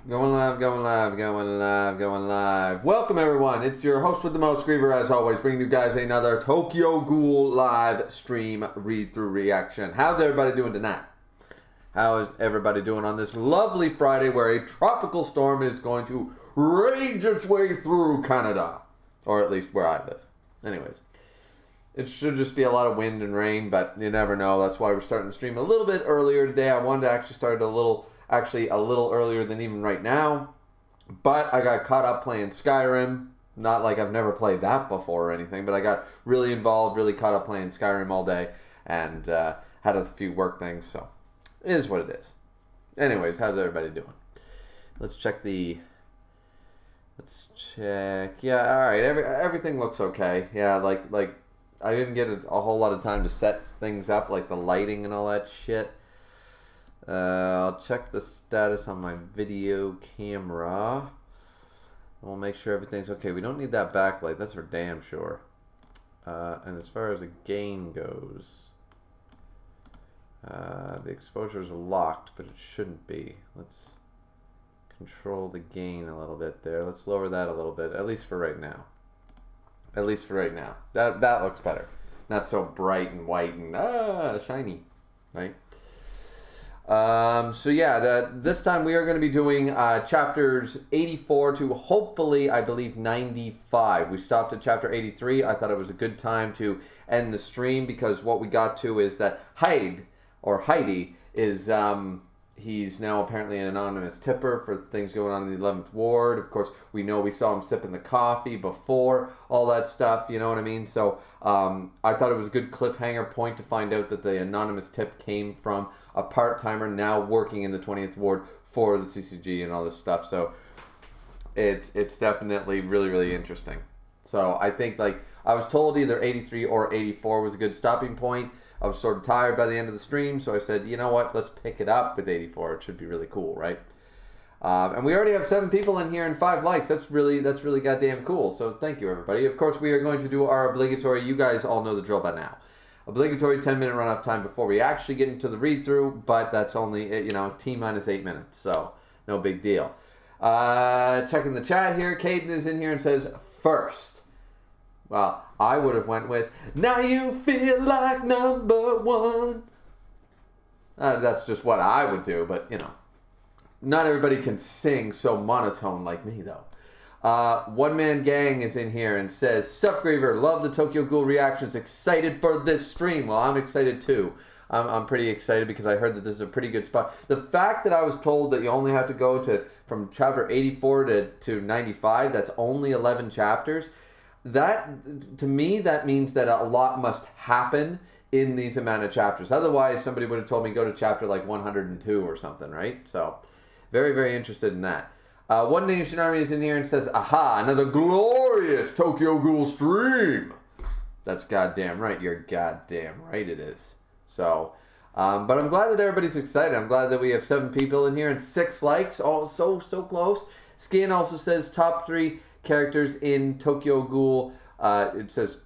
Going live, going live, going live, going live. Welcome everyone. It's your host with the most, Griever, as always, bringing you guys another Tokyo Ghoul live stream read-through reaction. How's everybody doing tonight? How is everybody doing on this lovely Friday where a tropical storm is going to rage its way through Canada? Or at least where I live. Anyways. It should just be a lot of wind and rain, but you never know. That's why we're starting to stream a little bit earlier today. I wanted to actually start a little earlier than even right now. But I got caught up playing Skyrim. Not like I've never played that before or anything, but I got really involved, really caught up playing Skyrim all day, and had a few work things, so it is what it is. Anyways, how's everybody doing? Let's check. Yeah, all right. Everything looks okay. Yeah, like I didn't get a whole lot of time to set things up, like the lighting and all that shit. I'll check the status on my video camera. We'll make sure everything's okay. We don't need that backlight, that's for damn sure. And as far as the gain goes, the exposure is locked, but it shouldn't be. Let's control the gain a little bit there. Let's lower that a little bit, at least for right now. At least for right now. That looks better. Not so bright and white and shiny, right? So yeah, this time we are going to be doing chapters 84 to hopefully, I believe, 95. We stopped at chapter 83. I thought it was a good time to end the stream because what we got to is that Heidi is he's now apparently an anonymous tipper for things going on in the 11th Ward. Of course, we know we saw him sipping the coffee before, all that stuff, you know what I mean? So I thought it was a good cliffhanger point to find out that the anonymous tip came from a part-timer now working in the 20th Ward for the CCG and all this stuff. So it's definitely really, really interesting. So I think, like, I was told either 83 or 84 was a good stopping point. I was sort of tired by the end of the stream, so I said, you know what, let's pick it up with 84. It should be really cool, right? And we already have 7 people in here and 5 likes. That's really goddamn cool. So thank you, everybody. Of course, we are going to do our obligatory, you guys all know the drill by now, obligatory 10-minute run-off time before we actually get into the read-through, but that's only, you know, T-minus 8 minutes, so no big deal. Checking the chat here, Caden is in here and says, first. Well, I would have went with, now you feel like number one. That's just what I would do, but, you know. Not everybody can sing so monotone like me, though. One Man Gang is in here and says, Sup, Griever, love the Tokyo Ghoul reactions, excited for this stream. Well, I'm excited, too. I'm pretty excited because I heard that this is a pretty good spot. The fact that I was told that you only have to go from chapter 84 to 95, that's only 11 chapters. That, to me, that means that a lot must happen in these amount of chapters. Otherwise, somebody would have told me go to chapter like 102 or something, right? So, very, very interested in that. One Nation Army is in here and says, aha, another glorious Tokyo Ghoul stream. That's goddamn right. You're goddamn right it is. So, but I'm glad that everybody's excited. I'm glad that we have 7 people in here and 6 likes. Oh, so close. Skin also says top 3 characters in Tokyo Ghoul. It says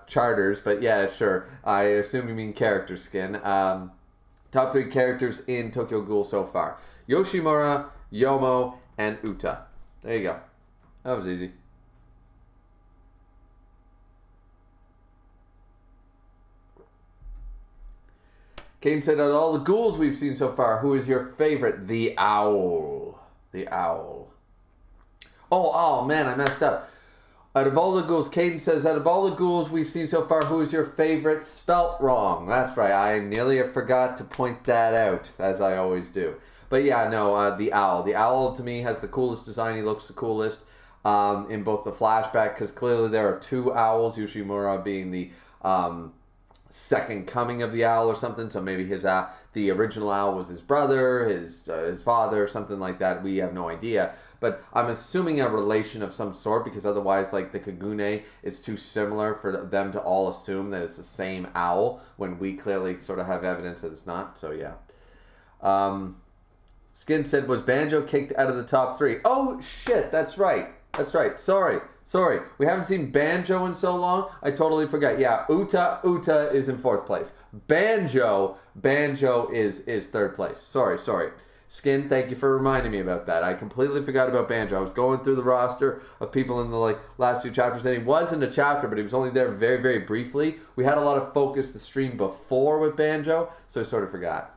charters, but yeah, sure. I assume you mean character, Skin. Top 3 characters in Tokyo Ghoul so far. Yoshimura, Yomo, and Uta. There you go. That was easy. Kane said, out of all the ghouls we've seen so far, who is your favorite? The Owl. The Owl. Oh man, I messed up. Out of all the ghouls, Caden says, out of all the ghouls we've seen so far, who is your favorite? Spelt wrong. That's right. I nearly forgot to point that out, as I always do. But yeah, no, the Owl. The Owl, to me, has the coolest design. He looks the coolest in both the flashback, because clearly there are 2 owls, Yoshimura being the second coming of the owl or something. So maybe the original owl was his brother, his father, something like that. We have no idea. But I'm assuming a relation of some sort, because otherwise, like, the Kagune is too similar for them to all assume that it's the same owl, when we clearly sort of have evidence that it's not. So, yeah. Skin said, was Banjo kicked out of the top 3? Oh, shit, that's right. That's right. Sorry. We haven't seen Banjo in so long. I totally forgot. Yeah, Uta is in 4th place. Banjo is 3rd place. Sorry. Skin, thank you for reminding me about that. I completely forgot about Banjo. I was going through the roster of people in the last few chapters, and he was in a chapter, but he was only there very, very briefly. We had a lot of focus the stream before with Banjo, so I sort of forgot.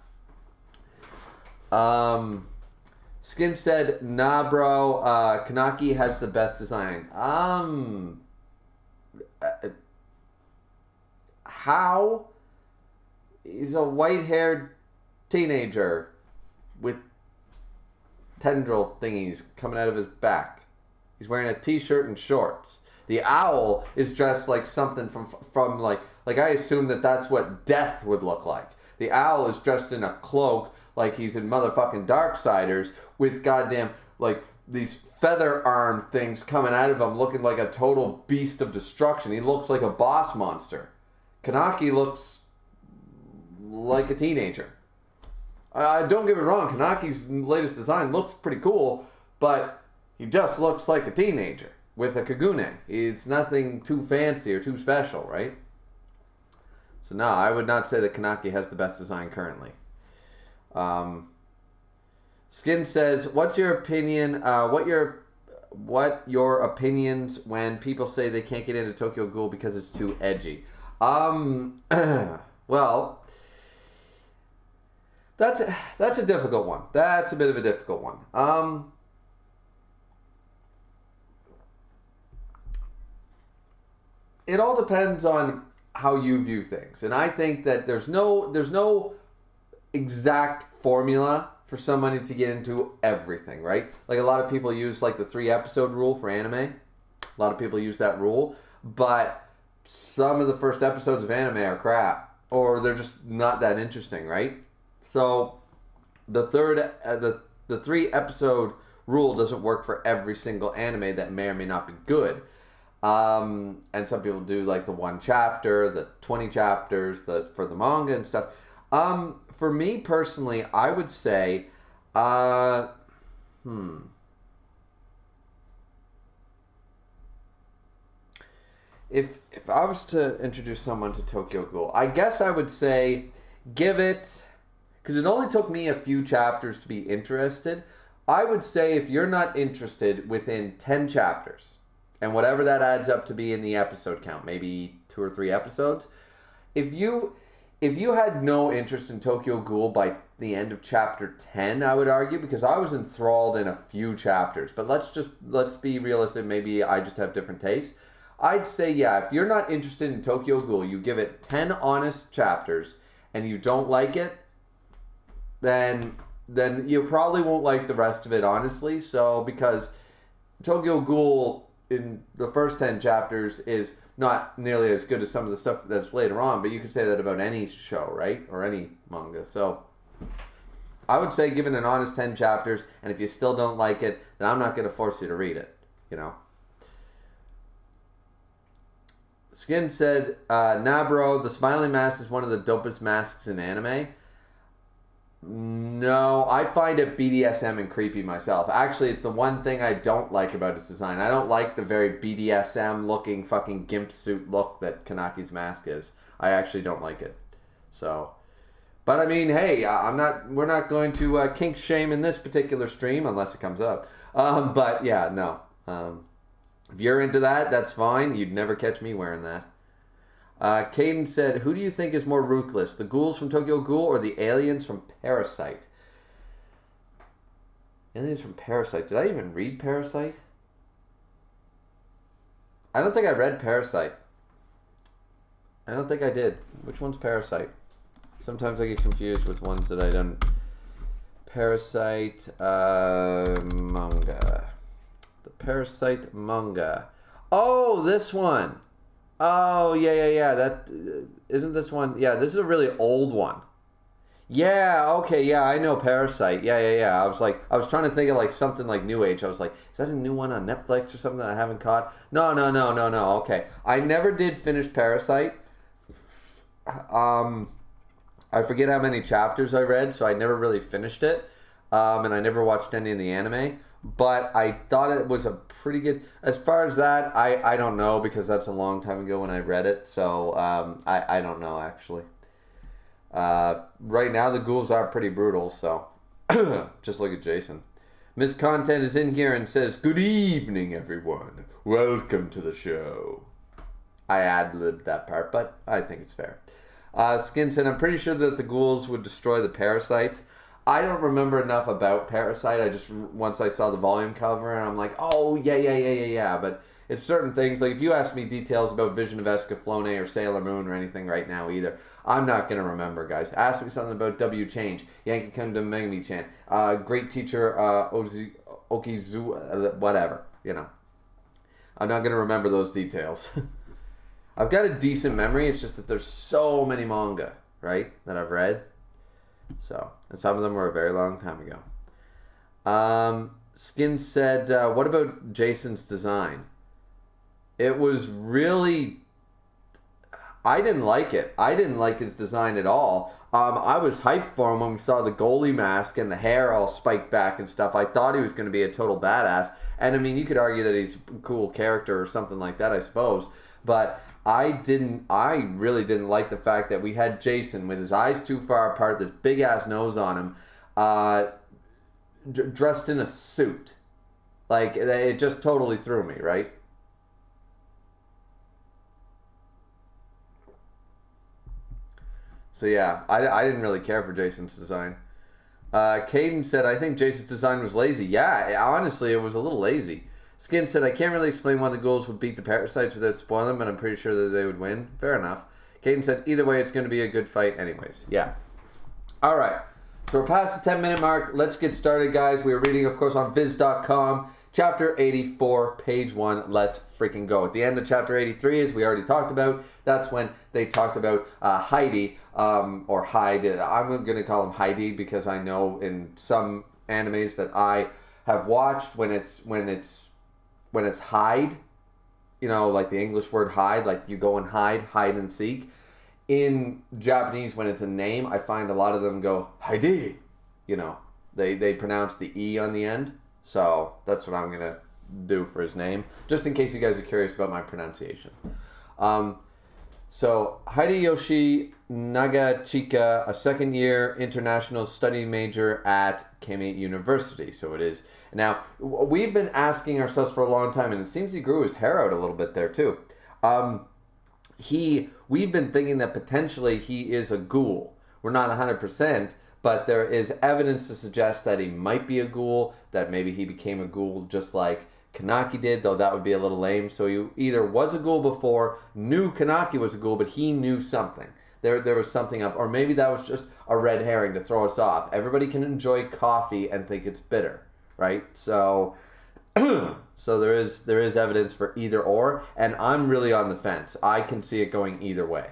Skin said, nah, bro, Kanaki has the best design. How? He's a white-haired teenager with tendril thingies coming out of his back. He's wearing a t-shirt and shorts. The owl is dressed like something from like I assume that's what death would look like. The owl is dressed in a cloak like he's in motherfucking Darksiders with goddamn like these feather arm things coming out of him looking like a total beast of destruction. He looks like a boss monster. Kanaki looks like a teenager. Don't get me wrong, Kanaki's latest design looks pretty cool, but he just looks like a teenager with a kagune. It's nothing too fancy or too special, right? So no, I would not say that Kanaki has the best design currently. Skin says, "What's your opinion? What your opinions when people say they can't get into Tokyo Ghoul because it's too edgy?" Well, that's a difficult one. That's a bit of a difficult one. It all depends on how you view things, and I think that there's no exact formula for somebody to get into everything, right? Like a lot of people use like the 3-episode rule for anime. A lot of people use that rule, but some of the first episodes of anime are crap, or they're just not that interesting, right? So the 3-episode rule doesn't work for every single anime that may or may not be good. And some people do like the 1 chapter, the 20 chapters, for the manga and stuff. For me personally, I would say, If I was to introduce someone to Tokyo Ghoul, I guess I would say give it, because it only took me a few chapters to be interested. I would say if you're not interested within 10 chapters, and whatever that adds up to be in the episode count, maybe 2 or 3 episodes, if you had no interest in Tokyo Ghoul by the end of chapter 10, I would argue, because I was enthralled in a few chapters, but let's be realistic, maybe I just have different tastes. I'd say, yeah, if you're not interested in Tokyo Ghoul, you give it 10 honest chapters, and you don't like it, then you probably won't like the rest of it, honestly. So, because Tokyo Ghoul in the first 10 chapters is not nearly as good as some of the stuff that's later on, but you could say that about any show, right? Or any manga. So, I would say give it an honest 10 chapters, and if you still don't like it, then I'm not going to force you to read it, you know? Skin said, nah, bro, the smiling mask is one of the dopest masks in anime. No, I find it BDSM and creepy myself. Actually, it's the one thing I don't like about its design. I don't like the very BDSM looking fucking gimp suit look that Kanaki's mask is. I actually don't like it. So, but I mean, hey, we're not going to kink shame in this particular stream unless it comes up. But yeah, no. If you're into that, that's fine. You'd never catch me wearing that. Caden said, who do you think is more ruthless, the ghouls from Tokyo Ghoul or the aliens from Parasite? Aliens from Parasite. Did I even read Parasite? I don't think I read Parasite. I don't think I did. Which one's Parasite? Sometimes I get confused with ones that I don't. Parasite manga. The Parasite manga. Oh, this one. Oh, yeah. That isn't this one. Yeah, this is a really old one. Yeah, okay, yeah, I know Parasite. Yeah. I was trying to think of like something like New Age. I was like, is that a new one on Netflix or something that I haven't caught? No. Okay. I never did finish Parasite. I forget how many chapters I read, so I never really finished it. And I never watched any of the anime. But I thought it was a pretty good... As far as that, I don't know, because that's a long time ago when I read it. So, I don't know, actually. Right now, the ghouls are pretty brutal, so... Just look at Jason. Miss Content is in here and says, "Good evening, everyone. Welcome to the show." I ad-libbed that part, but I think it's fair. Skin said, "I'm pretty sure that the ghouls would destroy the parasites." I don't remember enough about Parasite. I just, once I saw the volume cover, and I'm like, oh, yeah. But it's certain things, like if you ask me details about Vision of Escaflowne or Sailor Moon or anything right now either, I'm not going to remember, guys. Ask me something about W Change, Yankee Kingdom Megami-chan, Great Teacher Okizu, whatever, you know. I'm not going to remember those details. I've got a decent memory, it's just that there's so many manga, right, that I've read. So, and some of them were a very long time ago. Skin said, what about Jason's design? It was really... I didn't like it. I didn't like his design at all. I was hyped for him when we saw the goalie mask and the hair all spiked back and stuff. I thought he was going to be a total badass. And I mean, you could argue that he's a cool character or something like that, I suppose. But I really didn't like the fact that we had Jason with his eyes too far apart, this big ass nose on him, dressed in a suit. Like, it just totally threw me, right? So yeah, I didn't really care for Jason's design. Caden said, I think Jason's design was lazy. Yeah, honestly, it was a little lazy. Skin said, I can't really explain why the ghouls would beat the parasites without spoiling them, but I'm pretty sure that they would win. Fair enough. Caden said, either way, it's going to be a good fight anyways. Yeah. All right. So we're past the 10-minute mark. Let's get started, guys. We are reading, of course, on Viz.com. Chapter 84, page 1. Let's freaking go. At the end of chapter 83, as we already talked about, that's when they talked about Heidi, or Hyde. I'm going to call him Heidi because I know in some animes that I have watched when it's hide, you know, like the English word hide, like you go and hide and seek. In Japanese, when it's a name, I find a lot of them go Heidi. You know, they pronounce the E on the end. So that's what I'm going to do for his name, just in case you guys are curious about my pronunciation. So Hideyoshi Nagachika, a second-year international study major at Kemi University. So it is. Now, we've been asking ourselves for a long time, and it seems he grew his hair out a little bit there, too. We've been thinking that potentially he is a ghoul. We're not 100%, but there is evidence to suggest that he might be a ghoul, that maybe he became a ghoul just like Kanaki did, though that would be a little lame. So he either was a ghoul before, knew Kanaki was a ghoul, but he knew something. There was something up, or maybe that was just a red herring to throw us off. Everybody can enjoy coffee and think it's bitter, right? So, so there is evidence for either or, and I'm really on the fence. I can see it going either way.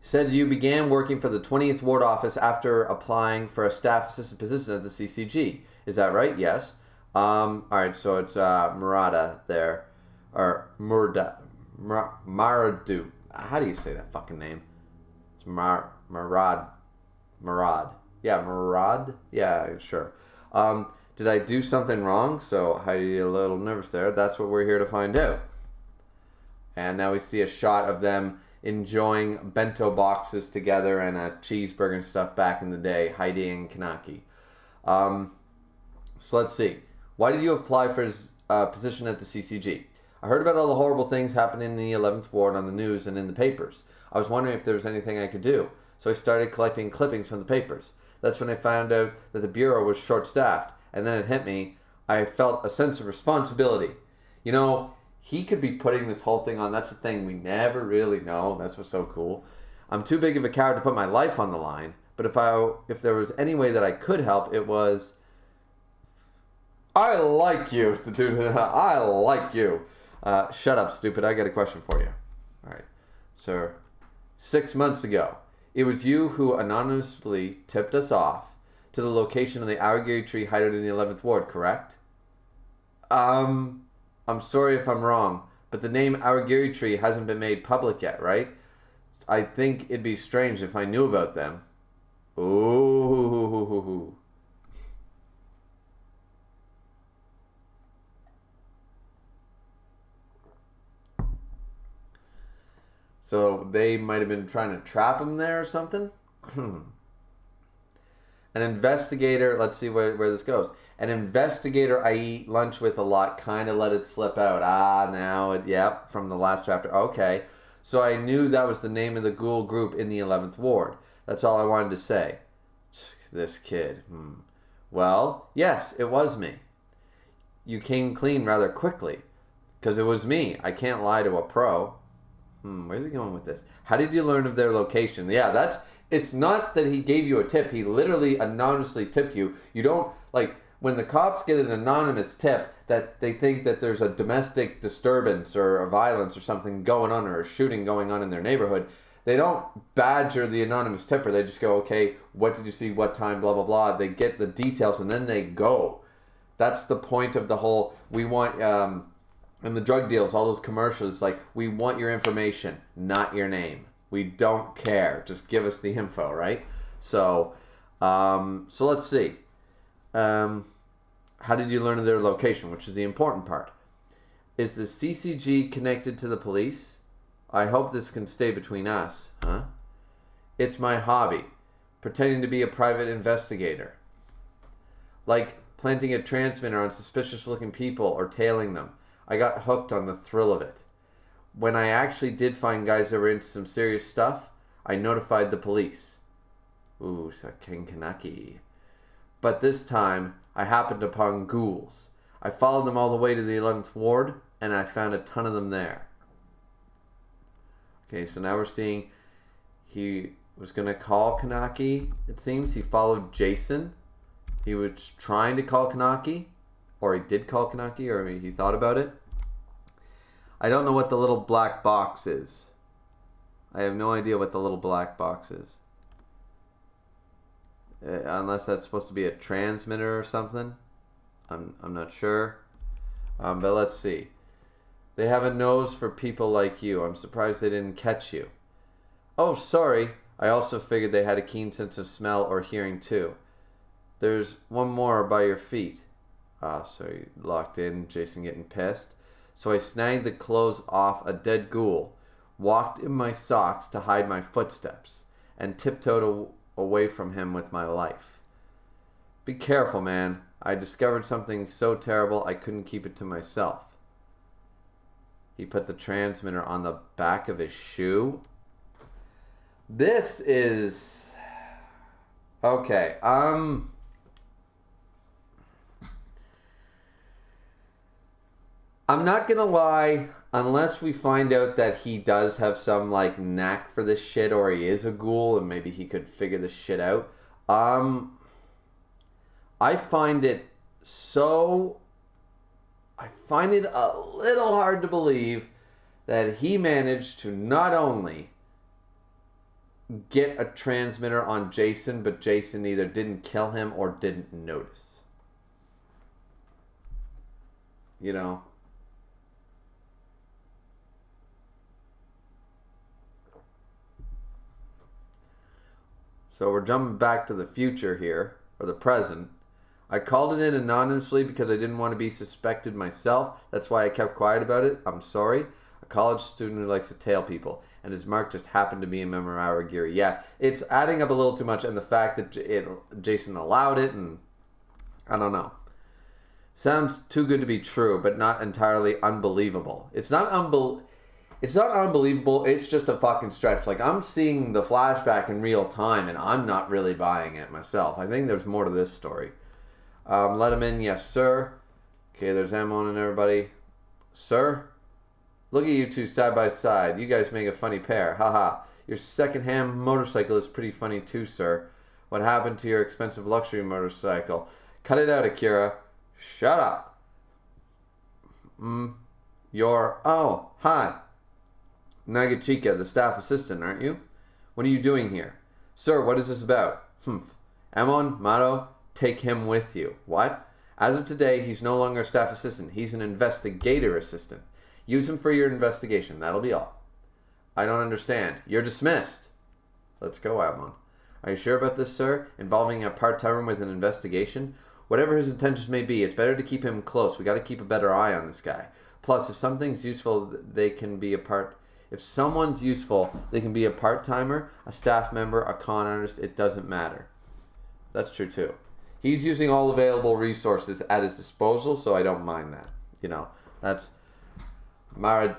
Said you began working for the 20th Ward Office after applying for a staff assistant position at the CCG. Is that right? Yes. All right, so it's Murada there, or Maradu. How do you say that fucking name? It's Murad. Yeah, Murad. Yeah, sure. Did I do something wrong? So Heidi a little nervous there. That's what we're here to find out. And now we see a shot of them enjoying bento boxes together and a cheeseburger and stuff back in the day, Heidi and Kanaki. So let's see. Why did you apply for his position at the CCG? I heard about all the horrible things happening in the 11th Ward on the news and in the papers. I was wondering if there was anything I could do. So I started collecting clippings from the papers. That's when I found out that the Bureau was short-staffed. And then it hit me. I felt a sense of responsibility. You know, he could be putting this whole thing on. That's the thing. We never really know. That's what's so cool. I'm too big of a coward to put my life on the line. But if there was any way that I could help, it was... I like you. I like you. Shut up, stupid. I got a question for you. All right. Sir, 6 months ago, it was you who anonymously tipped us off to the location of the Awagiri tree hidden in the 11th Ward, correct? I'm sorry if I'm wrong, but the name Awagiri tree hasn't been made public yet, right? I think it'd be strange if I knew about them. Ooh. So they might have been trying to trap him there or something? An investigator, let's see where this goes. An investigator I eat lunch with a lot, kind of let it slip out. From the last chapter. Okay. So I knew that was the name of the Ghoul group in the 11th Ward. That's all I wanted to say. This kid. Well, yes, it was me. You came clean rather quickly. Because it was me. I can't lie to a pro. Where's he going with this? How did you learn of their location? Yeah, it's not that he gave you a tip. He literally anonymously tipped you. You don't, like, when the cops get an anonymous tip that they think that there's a domestic disturbance or a violence or something going on or a shooting going on in their neighborhood, they don't badger the anonymous tipper. They just go, okay, what did you see, what time, blah, blah, blah. They get the details and then they go. That's the point of the whole, we want, in the drug deals, all those commercials, like, we want your information, not your name. We don't care. Just give us the info, right? So let's see. How did you learn of their location, which is the important part? Is the CCG connected to the police? I hope this can stay between us, huh? It's my hobby, pretending to be a private investigator. Like planting a transmitter on suspicious-looking people or tailing them. I got hooked on the thrill of it. When I actually did find guys that were into some serious stuff, I notified the police. Ooh, Sakenkanaki. But this time, I happened upon ghouls. I followed them all the way to the 11th Ward, and I found a ton of them there. Okay, so now we're seeing he was going to call Kanaki, it seems. He followed Jason. He was trying to call Kanaki, or he did call Kanaki, or maybe he thought about it. I don't know what the little black box is. I have no idea what the little black box is. Unless that's supposed to be a transmitter or something. I'm not sure. But let's see. They have a nose for people like you. I'm surprised they didn't catch you. Oh, sorry. I also figured they had a keen sense of smell or hearing too. There's one more by your feet. Sorry, locked in. Jason getting pissed. So I snagged the clothes off a dead ghoul, walked in my socks to hide my footsteps, and tiptoed away from him with my life. Be careful, man. I discovered something so terrible I couldn't keep it to myself. He put the transmitter on the back of his shoe. This is... Okay, I'm not gonna lie, unless we find out that he does have some, like, knack for this shit, or he is a ghoul, and maybe he could figure this shit out. I find it a little hard to believe that he managed to not only get a transmitter on Jason, but Jason either didn't kill him or didn't notice. You know? So we're jumping back to the future here, or the present. I called it in anonymously because I didn't want to be suspected myself. That's why I kept quiet about it. I'm sorry. A college student who likes to tail people. And his mark just happened to be in Memorara Giri. Yeah, it's adding up a little too much. And the fact that Jason allowed it, and I don't know. Sounds too good to be true, but not entirely unbelievable. It's not unbelievable. It's just a fucking stretch. Like, I'm seeing the flashback in real time, and I'm not really buying it myself. I think there's more to this story. Let him in, yes, sir. Okay, there's Amon and everybody. Sir? Look at you two side by side. You guys make a funny pair. Haha. Your second-hand motorcycle is pretty funny too, sir. What happened to your expensive luxury motorcycle? Cut it out, Akira. Shut up. Oh, hi. Nagachika, the staff assistant, aren't you? What are you doing here? Sir, what is this about? Amon, Mato, take him with you. What? As of today, he's no longer a staff assistant. He's an investigator assistant. Use him for your investigation. That'll be all. I don't understand. You're dismissed. Let's go, Amon. Are you sure about this, sir? Involving a part-timer with an investigation? Whatever his intentions may be, it's better to keep him close. We got to keep a better eye on this guy. Plus, if something's useful, they can be a part... If someone's useful, they can be a part-timer, a staff member, a con artist. It doesn't matter. That's true too. He's using all available resources at his disposal, so I don't mind that. You know, that's Marud.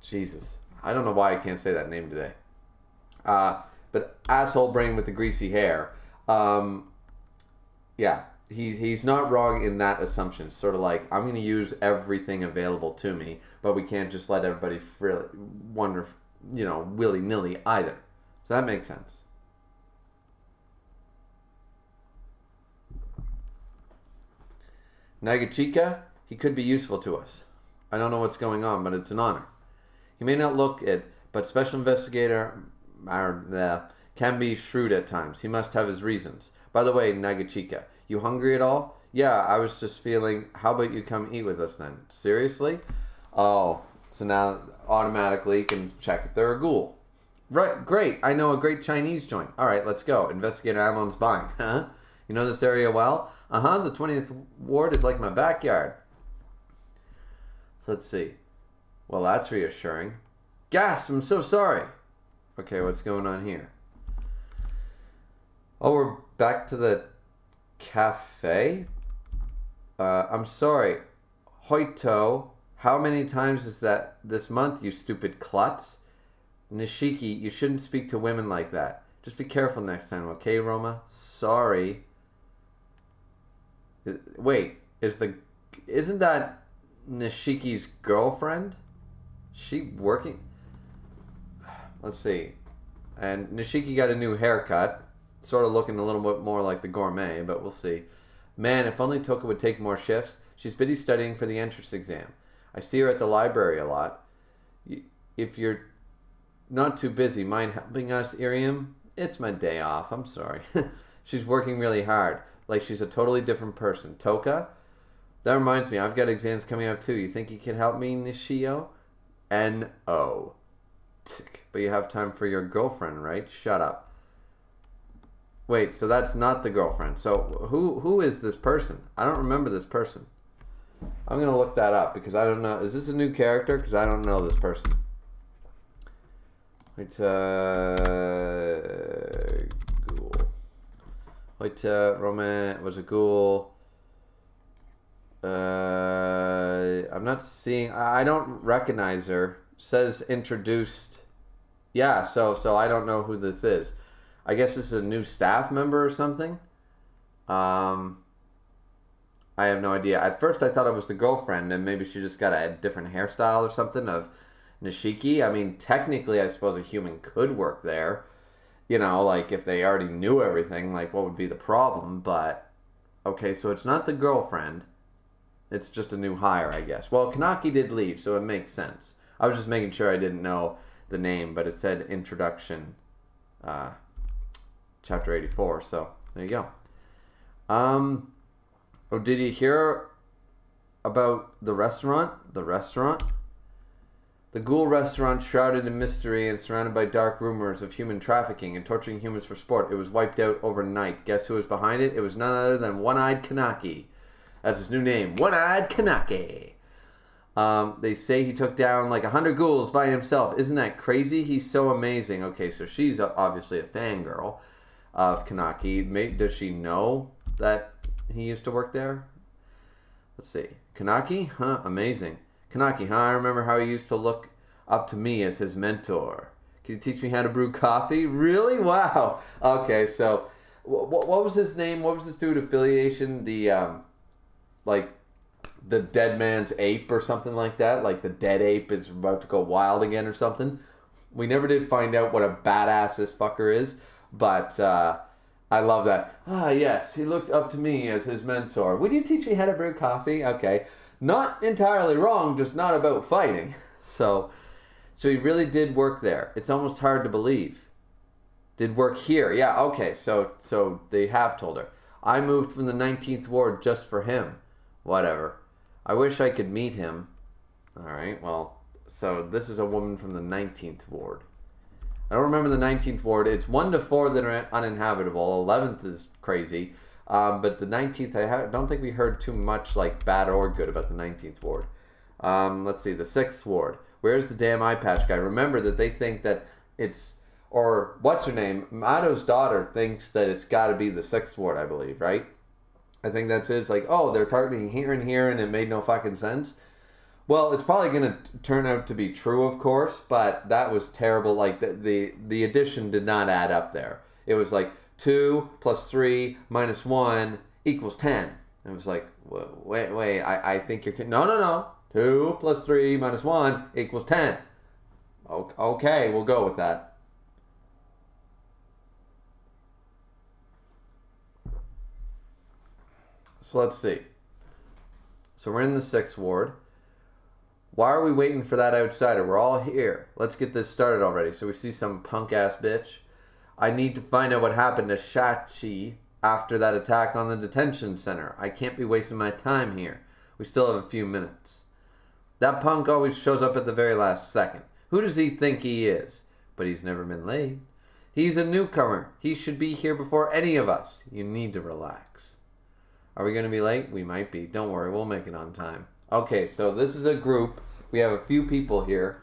Jesus. I don't know why I can't say that name today. But asshole brain with the greasy hair. Yeah, he's not wrong in that assumption. Sort of like, I'm going to use everything available to me, but we can't just let everybody wander, willy-nilly either. Does that make sense? Nagachika, he could be useful to us. I don't know what's going on, but it's an honor. He may not look it, but Special Investigator can be shrewd at times. He must have his reasons. By the way, Nagachika, you hungry at all? Yeah, I was just feeling, how about you come eat with us then? Seriously? Oh, so now automatically you can check if they're a ghoul. Right, great. I know a great Chinese joint. All right, let's go. Investigator Amon's buying. Huh? You know this area well? Uh-huh, the 20th ward is like my backyard. So let's see. Well, that's reassuring. Gas, I'm so sorry. Okay, what's going on here? Oh, we're back to the cafe? I'm sorry. Hoito, how many times is that this month, you stupid klutz? Nishiki, you shouldn't speak to women like that. Just be careful next time, okay, Roma? Sorry. Wait, isn't that Nishiki's girlfriend? She working? Let's see. And Nishiki got a new haircut. Sort of looking a little bit more like the gourmet, but we'll see. Man, if only Toka would take more shifts. She's busy studying for the entrance exam. I see her at the library a lot. If you're not too busy, mind helping us, Iriam? It's my day off. I'm sorry. She's working really hard. Like she's a totally different person. Toka? That reminds me, I've got exams coming up too. You think you can help me, Nishio? N-O. But you have time for your girlfriend, right? Shut up. Wait, so that's not the girlfriend. So who is this person? I don't remember this person. I'm going to look that up because I don't know. Is this a new character? Because I don't know this person. Wait, Ghoul. Wait, Roman was a ghoul. I'm not seeing. I don't recognize her. Says introduced. Yeah, so I don't know who this is. I guess this is a new staff member or something. I have no idea. At first, I thought it was the girlfriend, and maybe she just got a different hairstyle or something of Nishiki. I mean, technically, I suppose a human could work there. You know, like if they already knew everything, like what would be the problem? But okay, so it's not the girlfriend. It's just a new hire, I guess. Well, Kanaki did leave, so it makes sense. I was just making sure I didn't know the name, but it said introduction, chapter 84. So there you go. Oh, did you hear about the restaurant? The restaurant? The Ghoul restaurant, shrouded in mystery and surrounded by dark rumors of human trafficking and torturing humans for sport. It was wiped out overnight. Guess who was behind it? It was none other than One-Eyed Kanaki. That's his new name. One-Eyed Kanaki. They say he took down like 100 ghouls by himself. Isn't that crazy? He's so amazing. Okay, so she's obviously a fangirl of Kanaki. Maybe, does she know that he used to work there? Let's see. Kanaki? Huh, amazing. Kanaki, huh? I remember how he used to look up to me as his mentor. Can you teach me how to brew coffee? Really? Wow. Okay, so what was his name? What was this dude affiliation? The, like, the dead man's ape or something like that? Like the dead ape is about to go wild again or something? We never did find out what a badass this fucker is, but I love that. Ah, yes, he looked up to me as his mentor. Would you teach me how to brew coffee? Okay. Not entirely wrong, just not about fighting. So he really did work there. It's almost hard to believe. Did work here. Yeah, okay. So they have told her. I moved from the 19th ward just for him. Whatever. I wish I could meet him. All right, well, so this is a woman from the 19th ward. I don't remember the 19th ward. It's 1 to 4 that are uninhabitable. 11th is crazy. But the 19th, I don't think we heard too much like bad or good about the 19th ward. Let's see, the 6th ward. Where's the damn eye patch guy? Remember that they think that it's or what's her name? Mato's daughter thinks that it's got to be the 6th ward, I believe, right? I think that's it. It's like, oh, they're targeting here and here, and it made no fucking sense. Well, it's probably going to turn out to be true, of course, but that was terrible. Like, the addition did not add up there. It was like 2 plus 3 minus 1 equals 10. It was like, wait, I think you're kidding. No. 2 plus 3 minus 1 equals 10. Okay, we'll go with that. So let's see. So we're in the 6th ward. Why are we waiting for that outsider? We're all here. Let's get this started already. So we see some punk-ass bitch. I need to find out what happened to Shachi after that attack on the detention center. I can't be wasting my time here. We still have a few minutes. That punk always shows up at the very last second. Who does he think he is? But he's never been late. He's a newcomer. He should be here before any of us. You need to relax. Are we going to be late? We might be. Don't worry, we'll make it on time. Okay, so this is a group. We have a few people here.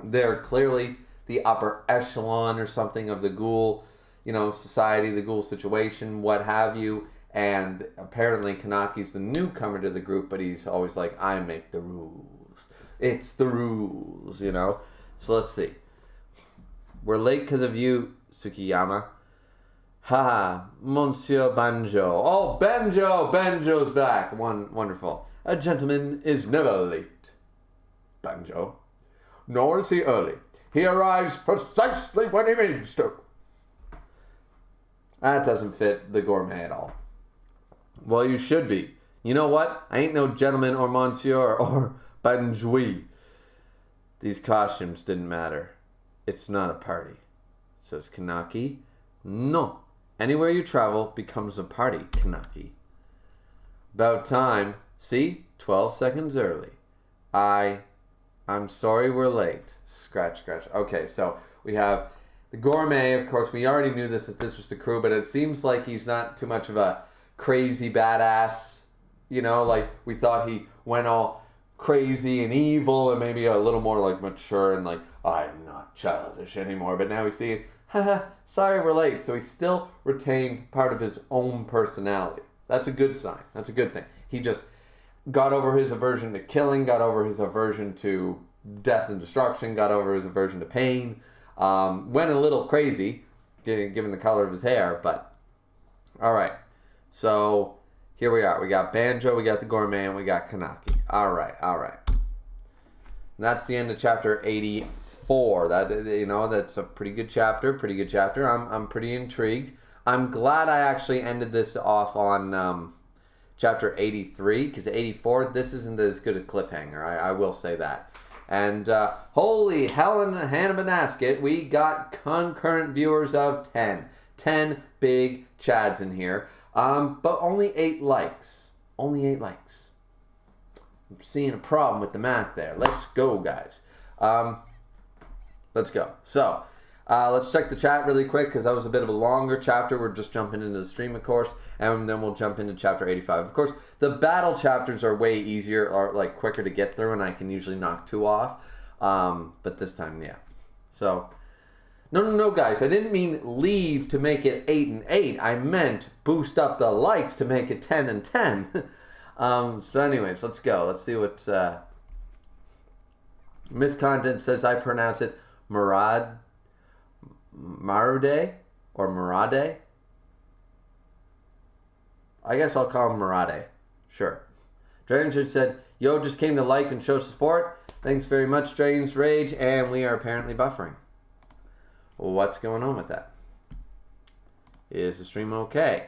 They're clearly the upper echelon or something of the Ghoul, society, the Ghoul situation, what have you. And apparently Kanaki's the newcomer to the group, but he's always like, I make the rules. It's the rules, So let's see. We're late because of you, Tsukiyama. Haha, Monsieur Banjo. Oh, Banjo's back. Wonderful. A gentleman is never late. Banjo. Nor is he early. He arrives precisely when he means to. That doesn't fit the gourmet at all. Well, you should be. You know what? I ain't no gentleman or monsieur or banjoui. These costumes didn't matter. It's not a party, says Kanaki. No. Anywhere you travel becomes a party, Kanaki. About time. See? 12 seconds early. I'm sorry we're late. Scratch. Okay, so we have the gourmet. Of course, we already knew that this was the crew, but it seems like he's not too much of a crazy badass. Like we thought he went all crazy and evil and maybe a little more like mature and like, I'm not childish anymore. But now we see, sorry we're late. So he still retained part of his own personality. That's a good sign. That's a good thing. He just got over his aversion to killing, got over his aversion to death and destruction, got over his aversion to pain, went a little crazy, given the color of his hair, but all right. So here we are. We got Banjo, we got the gourmet, and we got Kanaki. All right. And that's the end of chapter 84. That's a pretty good chapter. I'm pretty intrigued. I'm glad I actually ended this off on chapter 83, because 84, this isn't as good a cliffhanger. I will say that. And holy Hannah Banasket, we got concurrent viewers of 10. 10 big chads in here. But only 8 likes. I'm seeing a problem with the math there. Let's go, guys. Let's go. So, let's check the chat really quick, because that was a bit of a longer chapter. We're just jumping into the stream, of course, and then we'll jump into chapter 85. Of course, the battle chapters are way easier, or like quicker to get through, and I can usually knock 2 off. But this time, yeah. So, no, guys. I didn't mean leave to make it 8 and 8. I meant boost up the likes to make it 10 and 10. So anyways, let's go. Let's see what Miss Content says. I pronounce it Marude or Marade. I guess I'll call him Marade. Sure. Dragon's Rage said, yo, just came to like and show support. Thanks very much, Dragon's Rage. And we are apparently buffering. What's going on with that? Is the stream okay?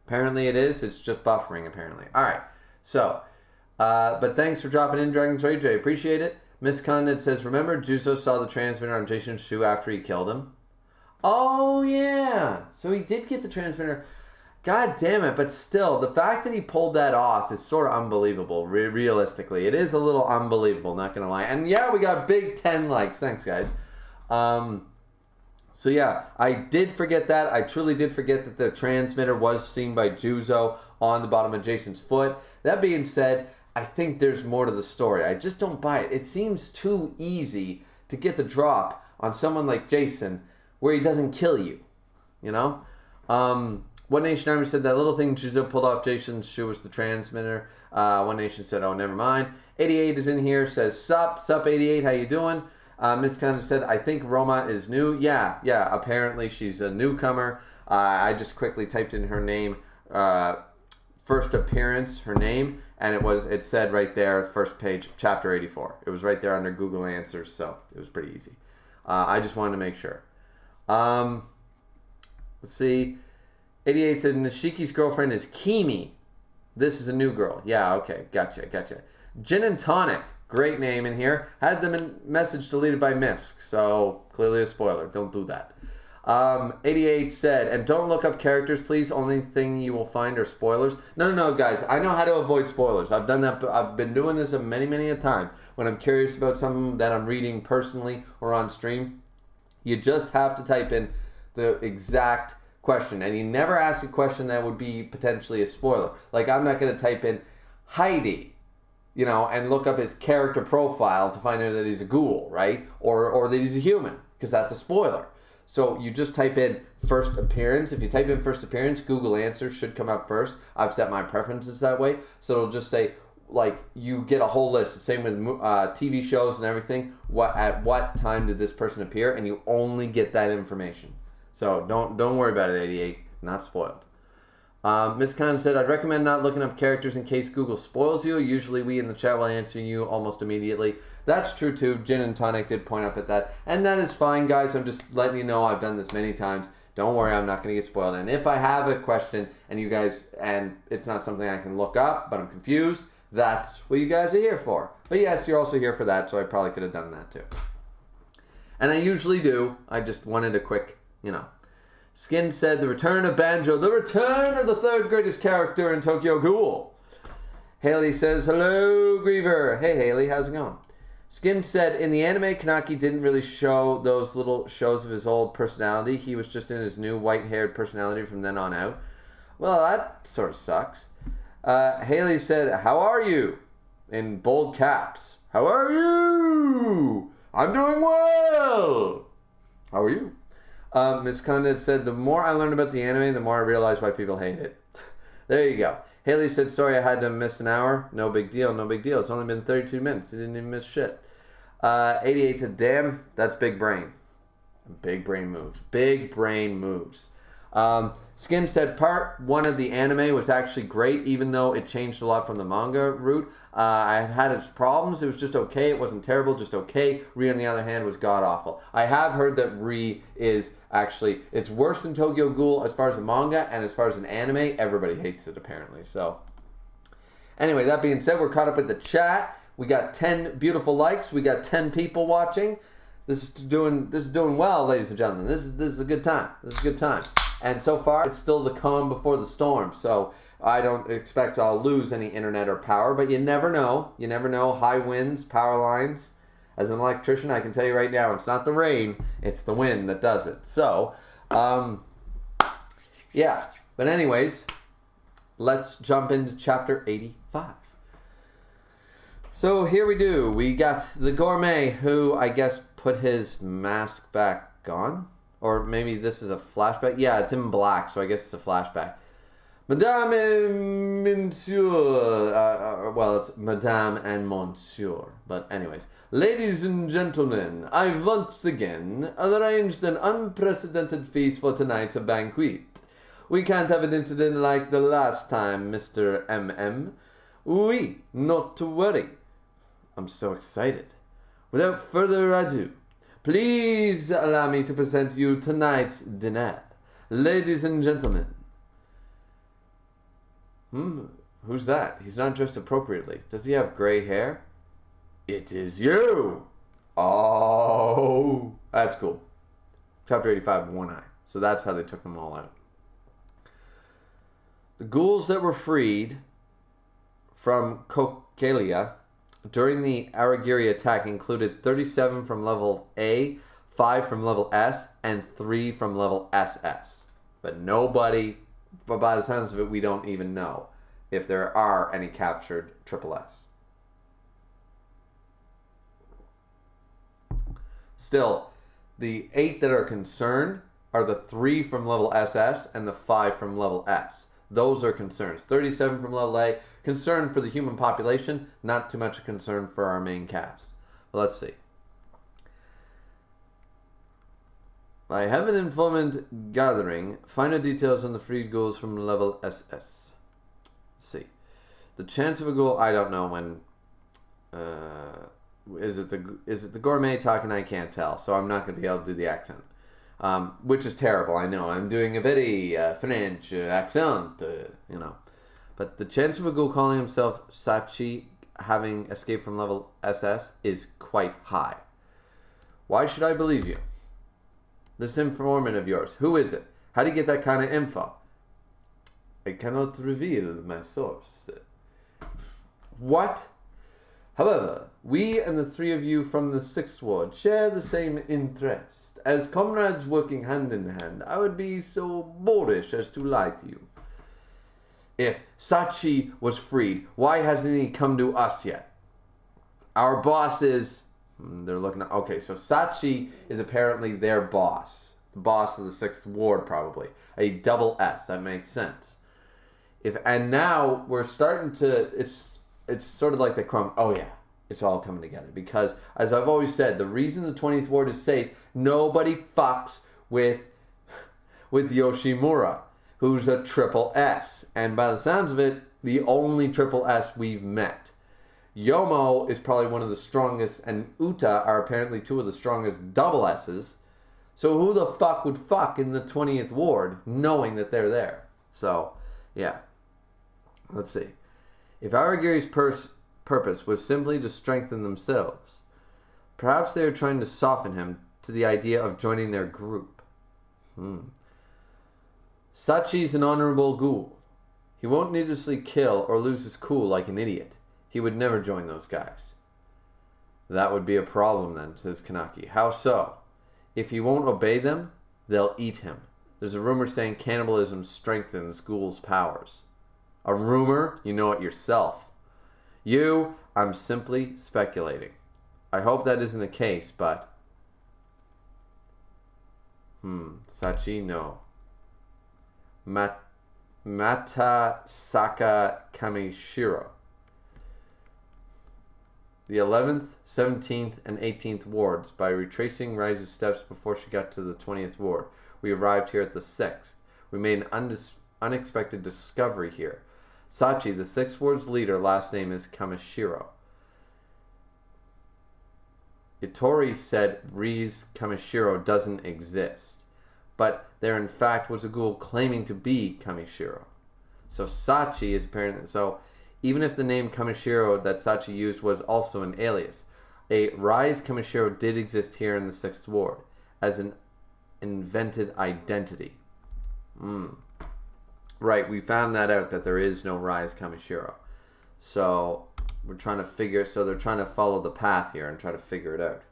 Apparently it is. It's just buffering, apparently. Alright. So, but thanks for dropping in, Dragon's Rage. I appreciate it. Miss Condon says, remember Juzo saw the transmitter on Jason's shoe after he killed him? Oh, yeah. So he did get the transmitter. God damn it. But still, the fact that he pulled that off is sort of unbelievable, realistically. It is a little unbelievable, not going to lie. And yeah, we got big 10 likes. Thanks, guys. So yeah, I did forget that. I truly did forget that the transmitter was seen by Juzo on the bottom of Jason's foot. That being said, I think there's more to the story. I just don't buy it. It seems too easy to get the drop on someone like Jason where he doesn't kill you, you know? One Nation Army said that little thing Giselle pulled off Jason's shoe was the transmitter. One Nation said, oh, never mind. 88 is in here, says, sup 88, how you doing? Miss Kind of said, I think Roma is new. Yeah, apparently she's a newcomer. I just quickly typed in her name, first appearance, her name, and it said right there, first page, chapter 84. It was right there under Google Answers, so it was pretty easy. I just wanted to make sure. Let's see. 88 said, Nishiki's girlfriend is Kimi. This is a new girl. Yeah, okay, gotcha. Gin and Tonic, great name in here. Had the message deleted by Misk, so clearly a spoiler. Don't do that. 88 said, and don't look up characters, please. Only thing you will find are spoilers. No, guys. I know how to avoid spoilers. I've done that. I've been doing this many a time. When I'm curious about something that I'm reading personally or on stream, you just have to type in the exact question, and you never ask a question that would be potentially a spoiler. Like, I'm not going to type in Heidi, and look up his character profile to find out that he's a ghoul, right? Or that he's a human, because that's a spoiler. So you just type in first appearance. If you type in first appearance, Google Answers should come up first. I've set my preferences that way, so it'll just say, like, you get a whole list. The same with TV shows and everything. At what time did this person appear? And you only get that information. So don't worry about it, 88. Not spoiled. Miss Khan said, I'd recommend not looking up characters in case Google spoils you. Usually we in the chat will answer you almost immediately. That's true too. Gin and Tonic did point up at that. And that is fine, guys. I'm just letting you know I've done this many times. Don't worry, I'm not going to get spoiled. And if I have a question and it's not something I can look up, but I'm confused, that's what you guys are here for. But yes, you're also here for that, so I probably could have done that too. And I usually do. I just wanted a quick, Skin said, the return of Banjo, the return of the third greatest character in Tokyo Ghoul. Haley says, hello, Griever. Hey, Haley, how's it going? Skin said, in the anime, Kanaki didn't really show those little shows of his old personality. He was just in his new white-haired personality from then on out. Well, that sort of sucks. Haley said, how are you? In bold caps. How are you? I'm doing well. How are you? Ms. Condit said, the more I learned about the anime, the more I realized why people hate it. There you go. Haley said, sorry I had to miss an hour. No big deal. It's only been 32 minutes. You didn't even miss shit. 88 said, damn, that's big brain. Big brain moves. Skin said, part 1 of the anime was actually great, even though it changed a lot from the manga route. I had its problems. It was just okay. It wasn't terrible, just okay. Ri, on the other hand, was god-awful. I have heard that Ri is actually, it's worse than Tokyo Ghoul as far as a manga, and as far as an anime, everybody hates it, apparently. So, anyway, that being said, we're caught up with the chat. We got 10 beautiful likes. We got 10 people watching. This is doing well, ladies and gentlemen. This is a good time. And so far, it's still the calm before the storm. So I don't expect I'll lose any internet or power, but you never know. High winds, power lines. As an electrician, I can tell you right now, it's not the rain, it's the wind that does it. So, yeah. But anyways, let's jump into chapter 85. So here we do. We got the gourmet who, I guess, put his mask back on. Or maybe this is a flashback. Yeah, it's in black, so I guess it's a flashback. Madame and Monsieur. Well, it's Madame and Monsieur. But anyways. Ladies and gentlemen, I've once again arranged an unprecedented feast for tonight's banquet. We can't have an incident like the last time, Mr. M.M. Oui, not to worry. I'm so excited. Without further ado, please allow me to present you tonight's dinner. Ladies and gentlemen. Who's that? He's not dressed appropriately. Does he have gray hair? It is you! Oh, that's cool. Chapter 85, one eye. So that's how they took them all out. The ghouls that were freed from Kokelia during the Aragiri attack included 37 from level A, 5 from level S, and 3 from level SS. But by the sounds of it, we don't even know if there are any captured triple S. Still, the 8 that are concerned are the 3 from level SS and the 5 from level S. Those are concerns. 37 from level A, concern for the human population, not too much a concern for our main cast. But let's see. I have an informant gathering. Finer details on the freed ghouls from level SS. Let's see. The chance of a ghoul, I don't know when... Is it the gourmet talking? I can't tell, so I'm not going to be able to do the accent. Which is terrible, I know. I'm doing a very French accent, you know. But the chance of a ghoul calling himself Sachi having escaped from level SS is quite high. Why should I believe you? This informant of yours, who is it? How do you get that kind of info? I cannot reveal my source. What? However, we and the 3 of you from the 6th Ward share the same interest. As comrades working hand in hand, I would be so boorish as to lie to you. If Sachi was freed, why hasn't he come to us yet? Our boss is... They're looking at... Okay, so Sachi is apparently their boss. The boss of the 6th Ward, probably. A double S. That makes sense. And now we're starting to... It's sort of like the crumb. Oh, yeah. It's all coming together. Because, as I've always said, the reason the 20th Ward is safe, nobody fucks with Yoshimura, who's a triple S. And by the sounds of it, the only triple S we've met. Yomo is probably one of the strongest, and Uta are apparently 2 of the strongest double S's. So who the fuck would fuck in the 20th Ward knowing that they're there? So, yeah. Let's see. If Aragiri's purpose was simply to strengthen themselves, perhaps they are trying to soften him to the idea of joining their group. Sachi's an honorable ghoul. He won't needlessly kill or lose his cool like an idiot. He would never join those guys. That would be a problem then, says Kanaki. How so? If he won't obey them, they'll eat him. There's a rumor saying cannibalism strengthens ghouls' powers. A rumor? You know it yourself. I'm simply speculating. I hope that isn't the case, but... Sachi, no. Matasaka Kamishiro. The 11th, 17th, and 18th wards. By retracing Rise's steps before she got to the 20th ward, we arrived here at the 6th. We made an unexpected discovery here. Sachi, the 6th ward's leader, last name is Kamishiro. Itori said Rize Kamishiro doesn't exist, but there in fact was a ghoul claiming to be Kamishiro. So Sachi is apparently... So even if the name Kamishiro that Sachi used was also an alias, a Rise Kamishiro did exist here in the 6th ward as an invented identity. Right, we found that out, that there is no Rise Kamishiro. So we're trying to figure... So they're trying to follow the path here and try to figure it out.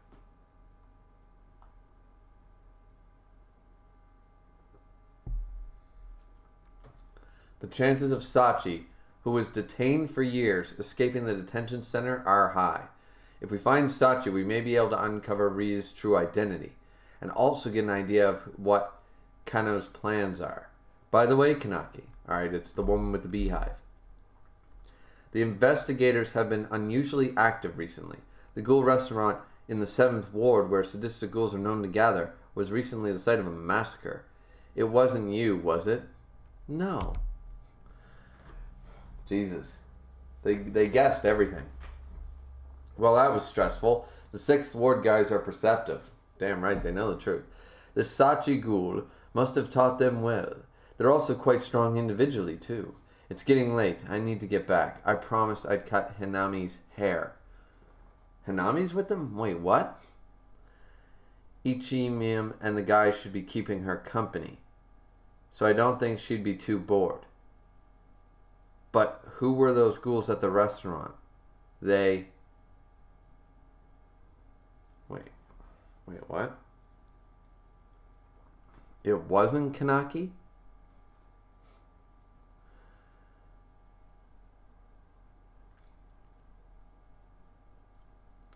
The chances of Sachi, who was detained for years, escaping the detention center are high. If we find Sachi, we may be able to uncover Ri's true identity, and also get an idea of what Kano's plans are. By the way, Kanaki, alright, it's the woman with the beehive. The investigators have been unusually active recently. The ghoul restaurant in the 7th ward, where sadistic ghouls are known to gather, was recently the site of a massacre. It wasn't you, was it? No. Jesus. They guessed everything. Well, that was stressful. The 6th ward guys are perceptive. Damn right, they know the truth. The Sachi ghoul must have taught them well. They're also quite strong individually, too. It's getting late. I need to get back. I promised I'd cut Hinami's hair. Hinami's with them? Wait, what? Ichimim and the guys should be keeping her company. So I don't think she'd be too bored. But who were those ghouls at the restaurant? They... Wait, what? It wasn't Kanaki?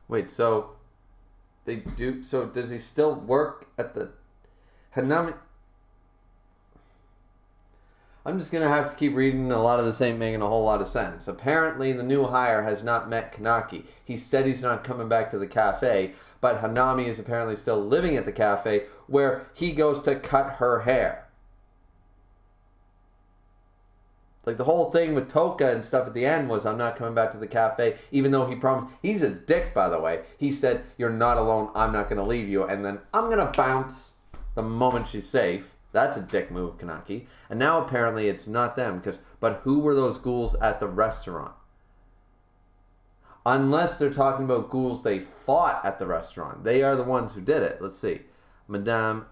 Wait, so they do. So does he still work at the Hanami? I'm just gonna have to keep reading. A lot of this ain't making a whole lot of sense. Apparently, the new hire has not met Kanaki. He said he's not coming back to the cafe, but Hanami is apparently still living at the cafe where he goes to cut her hair. Like, the whole thing with Toka and stuff at the end was, I'm not coming back to the cafe, even though he promised. He's a dick, by the way. He said, you're not alone, I'm not going to leave you, and then I'm going to bounce the moment she's safe. That's a dick move, Kanaki. And now apparently it's not them, but who were those ghouls at the restaurant? Unless they're talking about ghouls they fought at the restaurant. They are the ones who did it. Let's see. Madame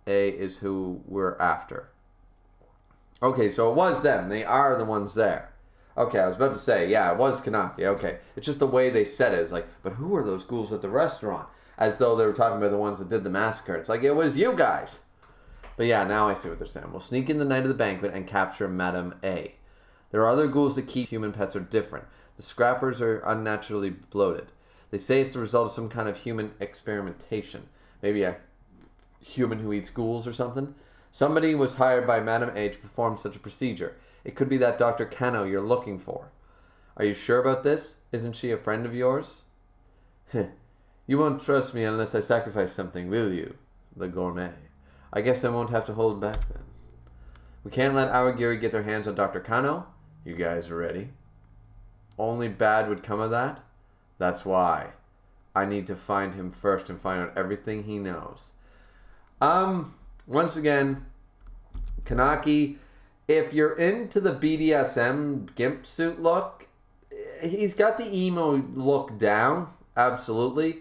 A is who we're after. Okay, so it was them. They are the ones there. Okay, I was about to say, yeah, it was Kanaki. Okay, it's just the way they said it. It's like, but who are those ghouls at the restaurant? As though they were talking about the ones that did the massacre. It's like, it was you guys. But yeah, now I see what they're saying. We'll sneak in the night of the banquet and capture Madame A. There are other ghouls that keep human pets are different. The scrappers are unnaturally bloated. They say it's the result of some kind of human experimentation. Maybe a human who eats ghouls or something. Somebody was hired by Madame A to perform such a procedure. It could be that Dr. Kano you're looking for. Are you sure about this? Isn't she a friend of yours? You won't trust me unless I sacrifice something, will you? The gourmet. I guess I won't have to hold back then. We can't let Awagiri get their hands on Dr. Kano. You guys are ready? Only bad would come of that? That's why. I need to find him first and find out everything he knows. Once again, Kanaki, if you're into the BDSM gimp suit look, he's got the emo look down, absolutely.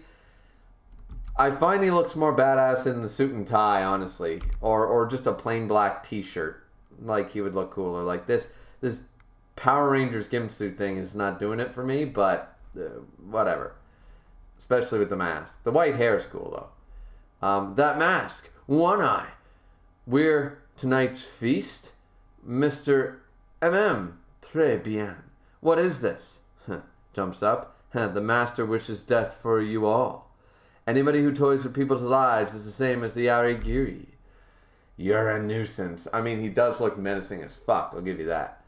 I find he looks more badass in the suit and tie, honestly, or just a plain black t-shirt. Like, he would look cooler. Like, this Power Rangers gimp suit thing is not doing it for me, but whatever. Especially with the mask. The white hair is cool, though. That mask. One Eye. We're tonight's feast. Mr. Très bien. What is this? Jumps up. The master wishes death for you all. Anybody who toys with people's lives is the same as the Arigiri. You're a nuisance. I mean, he does look menacing as fuck. I'll give you that.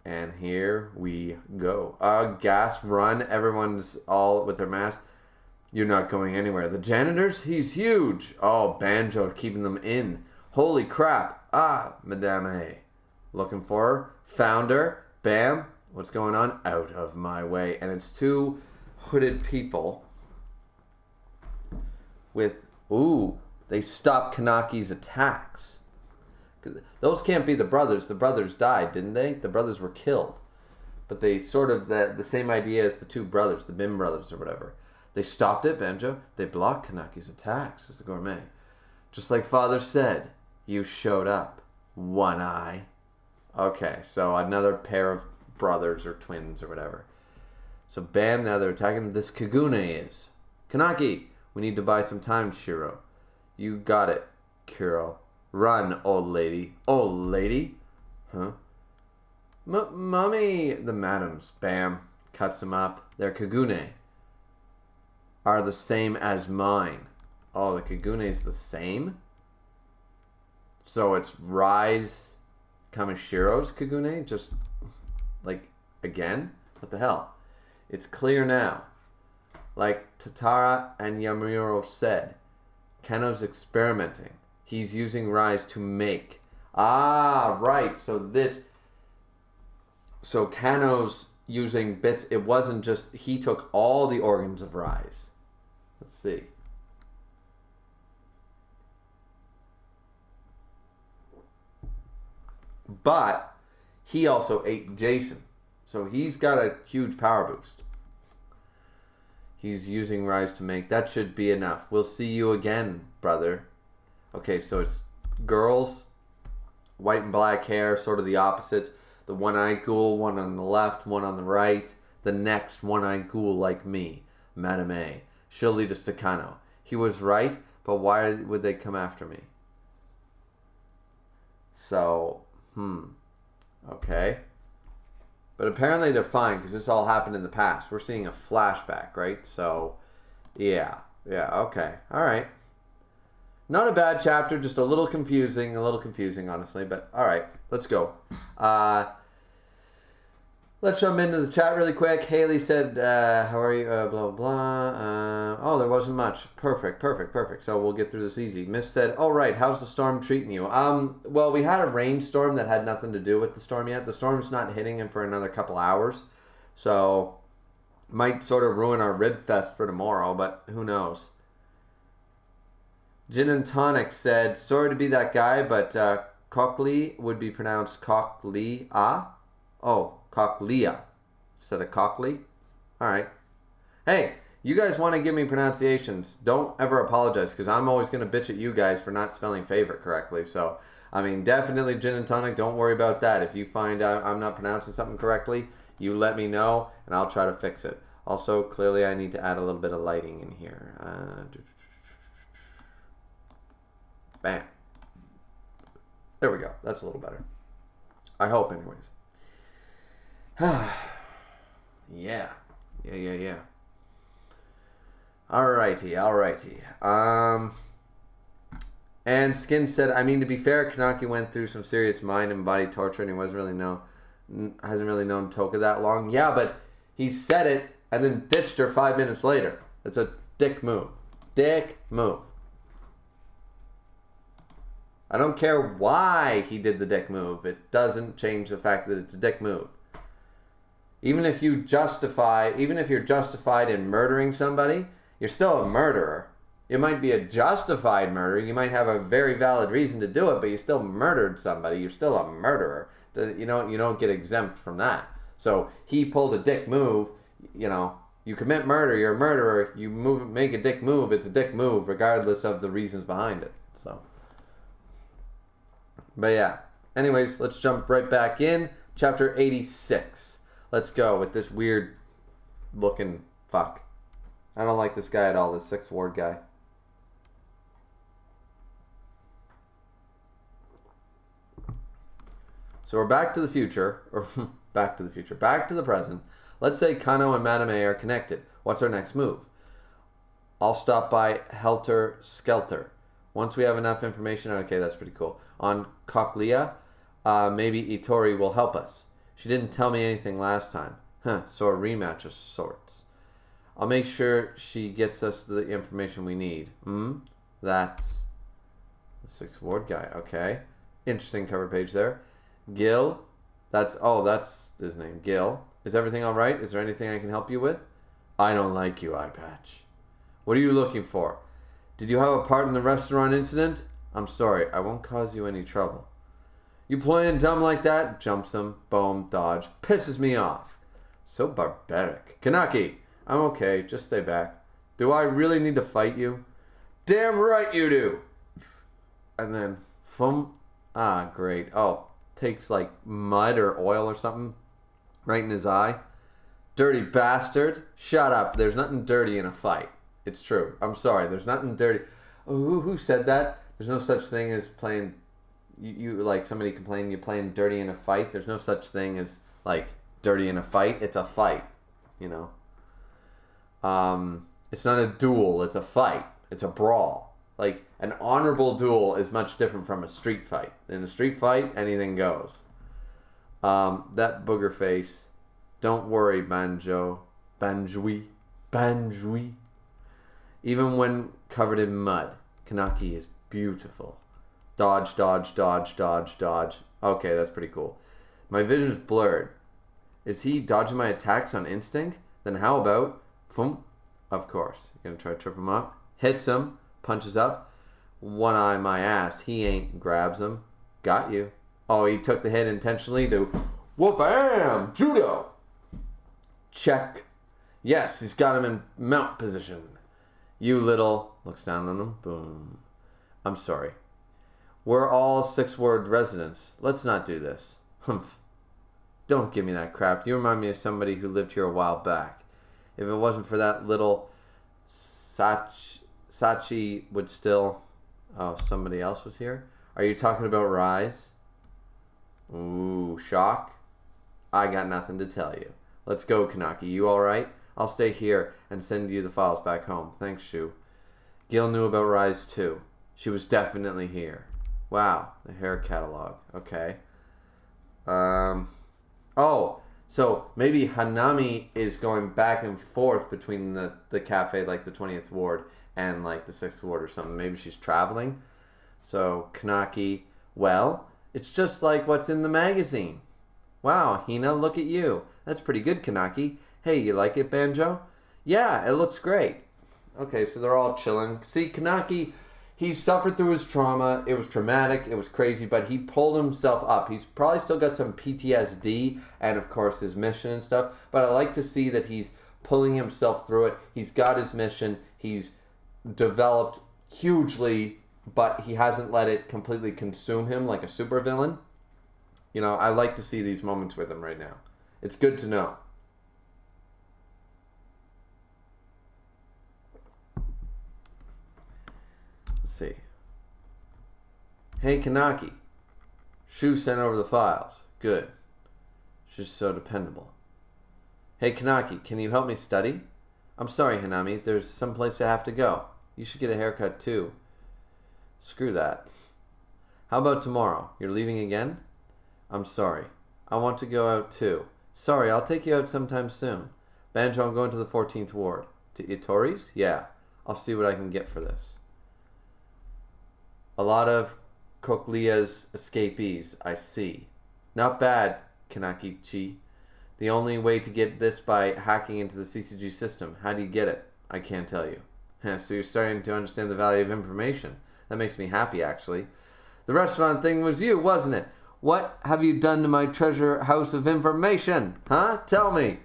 And here we go. Gas run. Everyone's all with their masks. You're not going anywhere. The janitors? He's huge. Oh, Banjo keeping them in. Holy crap. Madame A. Looking for her. Found her. Bam. What's going on? Out of my way. And it's two hooded people with... Ooh. They stopped Kanaki's attacks. Those can't be the brothers. The brothers died, didn't they? The brothers were killed. But they sort of... The same idea as the two brothers. The Bim brothers or whatever. They stopped it, Banjo. They blocked Kanaki's attacks, as the gourmet. Just like Father said, you showed up. One Eye. Okay, so another pair of brothers or twins or whatever. So bam, now they're attacking. This Kagune is. Kanaki, we need to buy some time, Shiro. You got it, Kuro. Run, old lady. Old lady? Huh? Mommy! The madams. Bam. Cuts them up. They're Kagune. Are the same as mine. Oh, the Kagune's the same? So it's Rise Kamashiro's Kagune? Just, like, again? What the hell? It's clear now. Like Tatara and Yamuro said, Kano's experimenting. He's using Rise to make. Ah, right. So Kano's using bits. It wasn't just, he took all the organs of Rise. Let's see. But he also ate Jason. So he's got a huge power boost. He's using Rise to make. That should be enough. We'll see you again, brother. Okay, so it's girls, white and black hair, sort of the opposites. The one-eyed ghoul, one on the left, one on the right. The next one-eyed ghoul like me, Madame A. She'll lead us to Kano. He was right, but why would they come after me? So, okay. But apparently they're fine because this all happened in the past. We're seeing a flashback, right? So, yeah. Yeah, okay. All right. Not a bad chapter, just a little confusing, honestly. But, all right. Let's go. Let's jump into the chat really quick. Haley said, how are you? Blah, blah. Oh, there wasn't much. Perfect. So we'll get through this easy. Miss said, oh, right. How's the storm treating you? Well, we had a rainstorm that had nothing to do with the storm yet. The storm's not hitting him for another couple hours. So might sort of ruin our rib fest for tomorrow, but who knows? Gin and Tonic said, sorry to be that guy, but Cockley would be pronounced Cocklea. Oh, Cochlea instead of Cockley. All right. Hey, you guys want to give me pronunciations? Don't ever apologize because I'm always going to bitch at you guys for not spelling favorite correctly. So, I mean, definitely Gin and Tonic. Don't worry about that. If you find out I'm not pronouncing something correctly, you let me know and I'll try to fix it. Also, clearly I need to add a little bit of lighting in here. Bam. There we go. That's a little better. I hope anyways. Yeah. Alrighty. And Skin said, I mean, to be fair, Kanaki went through some serious mind and body torture and he hasn't really known Toka that long. Yeah, but he said it and then ditched her 5 minutes later. It's a dick move. I don't care why he did the dick move. It doesn't change the fact that it's a dick move. Even if you're justified in murdering somebody, you're still a murderer. It might be a justified murder. You might have a very valid reason to do it, but you still murdered somebody. You're still a murderer. You don't get exempt from that. So he pulled a dick move. You commit murder, you're a murderer. You make a dick move, it's a dick move, regardless of the reasons behind it. So, but yeah. Anyways, let's jump right back in. Chapter 86. Let's go with this weird looking fuck. I don't like this guy at all, this 6th Ward guy. So we're back to the future, or back to the present. Let's say Kano and Madame A are connected. What's our next move? I'll stop by Helter Skelter. Once we have enough information, okay, that's pretty cool. On Cochlea, maybe Itori will help us. She didn't tell me anything last time. So a rematch of sorts. I'll make sure she gets us the information we need. That's the 6th Ward guy. Okay. Interesting cover page there. Gil. That's his name. Gil. Is everything alright? Is there anything I can help you with? I don't like you, Eye Patch. What are you looking for? Did you have a part in the restaurant incident? I'm sorry. I won't cause you any trouble. You playing dumb like that? Jumps him. Boom. Dodge. Pisses me off. So barbaric. Kanaki. I'm okay. Just stay back. Do I really need to fight you? Damn right you do. And then, great. Oh, takes like mud or oil or something right in his eye. Dirty bastard. Shut up. There's nothing dirty in a fight. It's true. I'm sorry. There's nothing dirty. Oh, who said that? There's no such thing as playing... You like somebody complaining you're playing dirty in a fight. There's no such thing as like dirty in a fight. It's a fight, It's not a duel. It's a fight. It's a brawl. Like an honorable duel is much different from a street fight. In a street fight, anything goes. That booger face. Don't worry, Banjui. Even when covered in mud, Kanaki is beautiful. Dodge. Okay, that's pretty cool. My vision's blurred. Is he dodging my attacks on instinct? Then how about... Thump? Of course. You're going to try to trip him up. Hits him. Punches up. One eye my ass. He ain't. Grabs him. Got you. Oh, he took the hit intentionally to... Whoop-bam! Judo! Check. Yes, he's got him in mount position. You little... Looks down on him. Boom. I'm sorry. We're all 6th Ward residents. Let's not do this. Humph. Don't give me that crap. You remind me of somebody who lived here a while back. If it wasn't for that little Sachi would still... Oh, somebody else was here? Are you talking about Rise? Ooh, shock. I got nothing to tell you. Let's go, Kanaki. You alright? I'll stay here and send you the files back home. Thanks, Shu. Gil knew about Rise too. She was definitely here. Wow, the hair catalog. Okay. Oh, so maybe Hanami is going back and forth between the cafe, like the 20th ward, and like the 6th ward or something. Maybe she's traveling. So, Kanaki, well, it's just like what's in the magazine. Wow, Hina, look at you. That's pretty good, Kanaki. Hey, you like it, Banjo? Yeah, it looks great. Okay, so they're all chilling. See, Kanaki, he suffered through his trauma. It was traumatic. It was crazy, but he pulled himself up. He's probably still got some PTSD and, of course, his mission and stuff. But I like to see that he's pulling himself through it. He's got his mission. He's developed hugely, but he hasn't let it completely consume him like a supervillain. You know, I like to see these moments with him right now. It's good to know. Let's see. Hey, Kanaki. Shu sent over the files. Good. She's so dependable. Hey, Kanaki, can you help me study? I'm sorry, Hanami. There's someplace I have to go. You should get a haircut, too. Screw that. How about tomorrow? You're leaving again? I'm sorry. I want to go out, too. Sorry, I'll take you out sometime soon. Banjo, I'm going to the 14th ward. To Itori's? Yeah. I'll see what I can get for this. A lot of Koklia's escapees, I see. Not bad, Kanaki-chi. The only way to get this by hacking into the CCG system. How do you get it? I can't tell you. So you're starting to understand the value of information. That makes me happy, actually. The restaurant thing was you, wasn't it? What have you done to my treasure house of information? Huh? Tell me.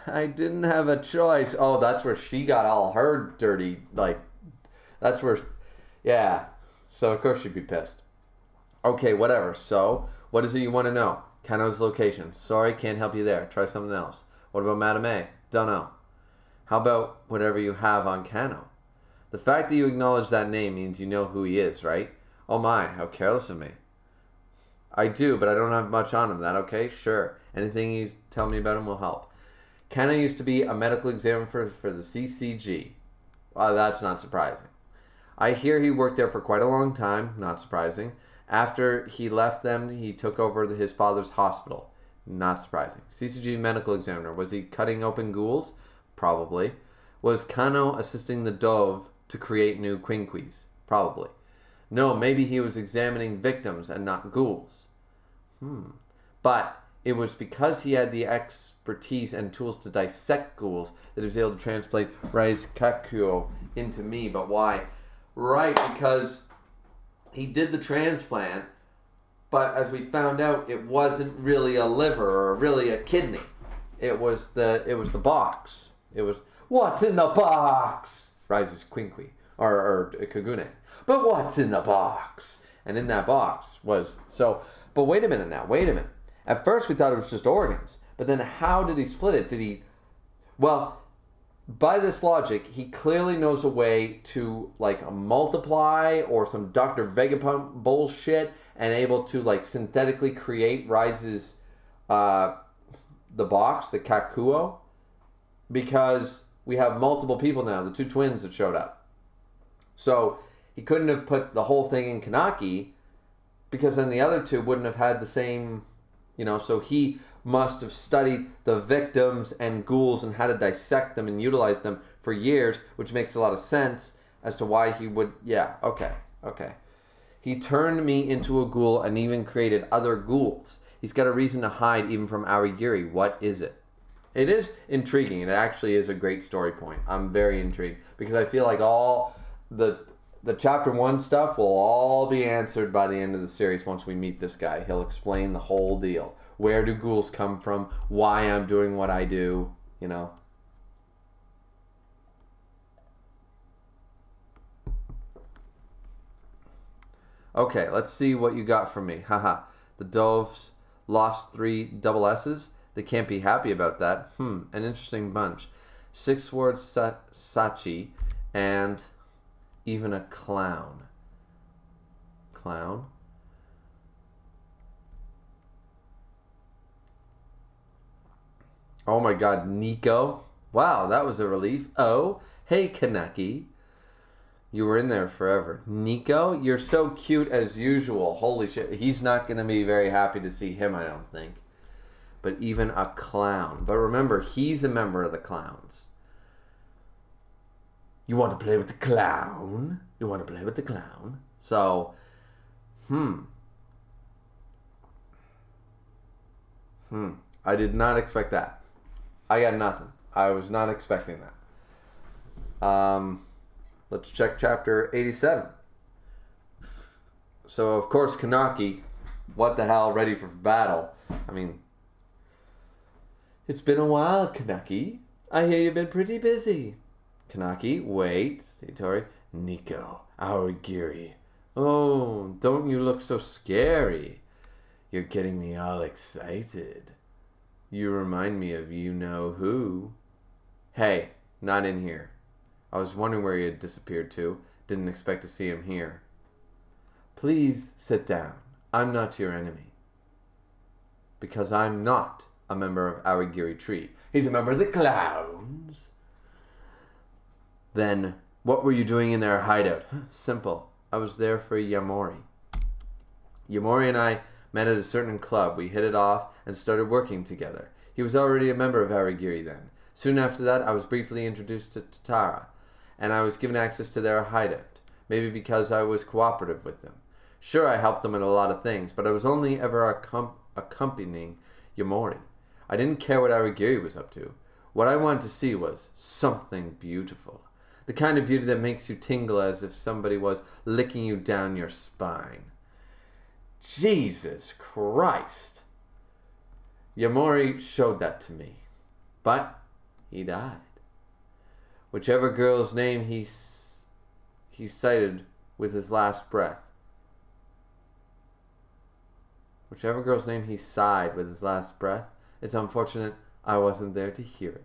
I didn't have a choice. Oh, that's where she got all her dirty, like, that's where, yeah. So, of course, she'd be pissed. Okay, whatever. So, what is it you want to know? Kano's location. Sorry, can't help you there. Try something else. What about Madame A? Dunno. How about whatever you have on Kano? The fact that you acknowledge that name means you know who he is, right? Oh my, how careless of me. I do, but I don't have much on him. That okay? Sure. Anything you tell me about him will help. Kano used to be a medical examiner for the CCG. Well, that's not surprising. I hear he worked there for quite a long time. Not surprising. After he left them, he took over his father's hospital. Not surprising. CCG medical examiner. Was he cutting open ghouls? Probably. Was Kano assisting the Dove to create new quinquis? Probably. No, maybe he was examining victims and not ghouls. But it was because he had the expertise and tools to dissect ghouls that he was able to translate Rais Kakuo into me. But why? Right, because he did the transplant, but as we found out, it wasn't really a liver or really a kidney. It was the box. It was, what's in the box? Rises Quinqui, or Kagune. But what's in the box? And in that box was, so, but wait a minute now, wait a minute. At first we thought it was just organs, but then how did he split it? Well, by this logic, he clearly knows a way to, like, multiply or some Dr. Vegapunk bullshit and able to, like, synthetically create Rise's, the box, the Kakuo, because we have multiple people now, the two twins that showed up. So he couldn't have put the whole thing in Kanaki because then the other two wouldn't have had the same, so he must have studied the victims and ghouls and how to dissect them and utilize them for years, which makes a lot of sense as to why he would, okay. He turned me into a ghoul and even created other ghouls. He's got a reason to hide even from Arigiri. What is it? It is intriguing. It actually is a great story point. I'm very intrigued because I feel like all the chapter 1 stuff will all be answered by the end of the series once we meet this guy. He'll explain the whole deal. Where do ghouls come from? Why I'm doing what I do, Okay, let's see what you got from me. Haha. The Doves lost 3 double S's. They can't be happy about that. An interesting bunch. 6 words Sachi and even a clown. Clown? Oh my god, Nico. Wow, that was a relief. Oh, hey, Kaneki. You were in there forever. Nico, you're so cute as usual. Holy shit. He's not going to be very happy to see him, I don't think. But even a clown. But remember, he's a member of the clowns. You want to play with the clown? You want to play with the clown? So, I did not expect that. I got nothing. I was not expecting that. Let's check chapter 87. So, of course, Kaneki, what the hell, ready for battle. I mean, it's been a while, Kaneki. I hear you've been pretty busy. Kaneki, wait, Satori. Nico, our Giri. Oh, don't you look so scary. You're getting me all excited. You remind me of you-know-who. Hey, not in here. I was wondering where he had disappeared to. Didn't expect to see him here. Please sit down. I'm not your enemy. Because I'm not a member of Awagiri Tree. He's a member of the clowns. Then, what were you doing in their hideout? Simple. I was there for Yamori. Yamori and I met at a certain club. We hit it off and started working together. He was already a member of Awagiri then. Soon after that, I was briefly introduced to Tatara, and I was given access to their hideout. Maybe because I was cooperative with them. Sure, I helped them in a lot of things, but I was only ever accompanying Yamori. I didn't care what Awagiri was up to. What I wanted to see was something beautiful. The kind of beauty that makes you tingle as if somebody was licking you down your spine. Jesus Christ. Yamori showed that to me. But he died. Whichever girl's name he cited with his last breath. Whichever girl's name he sighed with his last breath. It's unfortunate I wasn't there to hear it.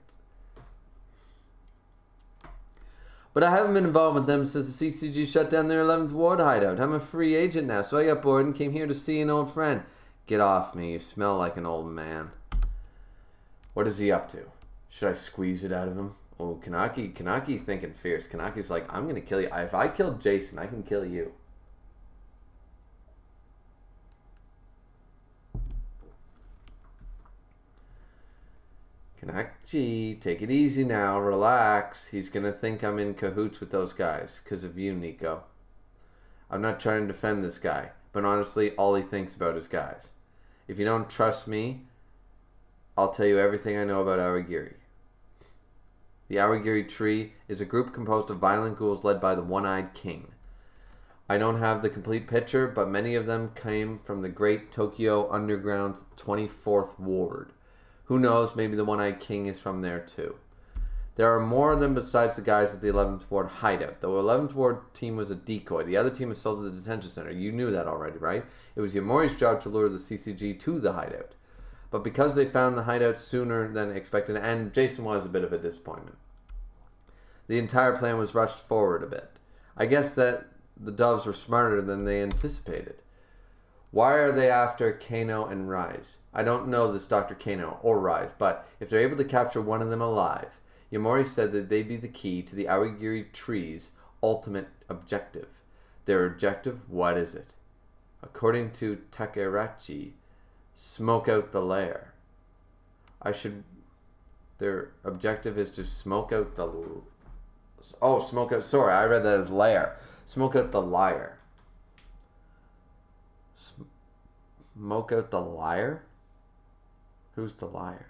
But I haven't been involved with them since the CCG shut down their 11th Ward hideout. I'm a free agent now, so I got bored and came here to see an old friend. Get off me, you smell like an old man. What is he up to? Should I squeeze it out of him? Oh, Kaneki thinking fierce. Kaneki's like, I'm going to kill you. If I killed Jason, I can kill you. Kaneki, take it easy now. Relax. He's going to think I'm in cahoots with those guys because of you, Nico. I'm not trying to defend this guy, but honestly, all he thinks about is guys. If you don't trust me, I'll tell you everything I know about Awagiri. The Awagiri Tree is a group composed of violent ghouls led by the One-Eyed King. I don't have the complete picture, but many of them came from the great Tokyo Underground 24th Ward. Who knows, maybe the One-Eyed King is from there too. There are more of them besides the guys at the 11th Ward hideout. The 11th Ward team was a decoy. The other team was sold to the detention center. You knew that already, right? It was Yamori's job to lure the CCG to the hideout. But because they found the hideout sooner than expected, and Jason was a bit of a disappointment, the entire plan was rushed forward a bit. I guess that the Doves were smarter than they anticipated. Why are they after Kano and Rise? I don't know this Dr. Kano or Rise, but if they're able to capture one of them alive, Yamori said that they'd be the key to the Awagiri Tree's ultimate objective. Their objective, what is it? According to Takerachi, smoke out the lair. Their objective is to smoke out the... Oh, smoke out... Sorry, I read that as lair. Smoke out the liar. Smoke out the liar? Who's the liar?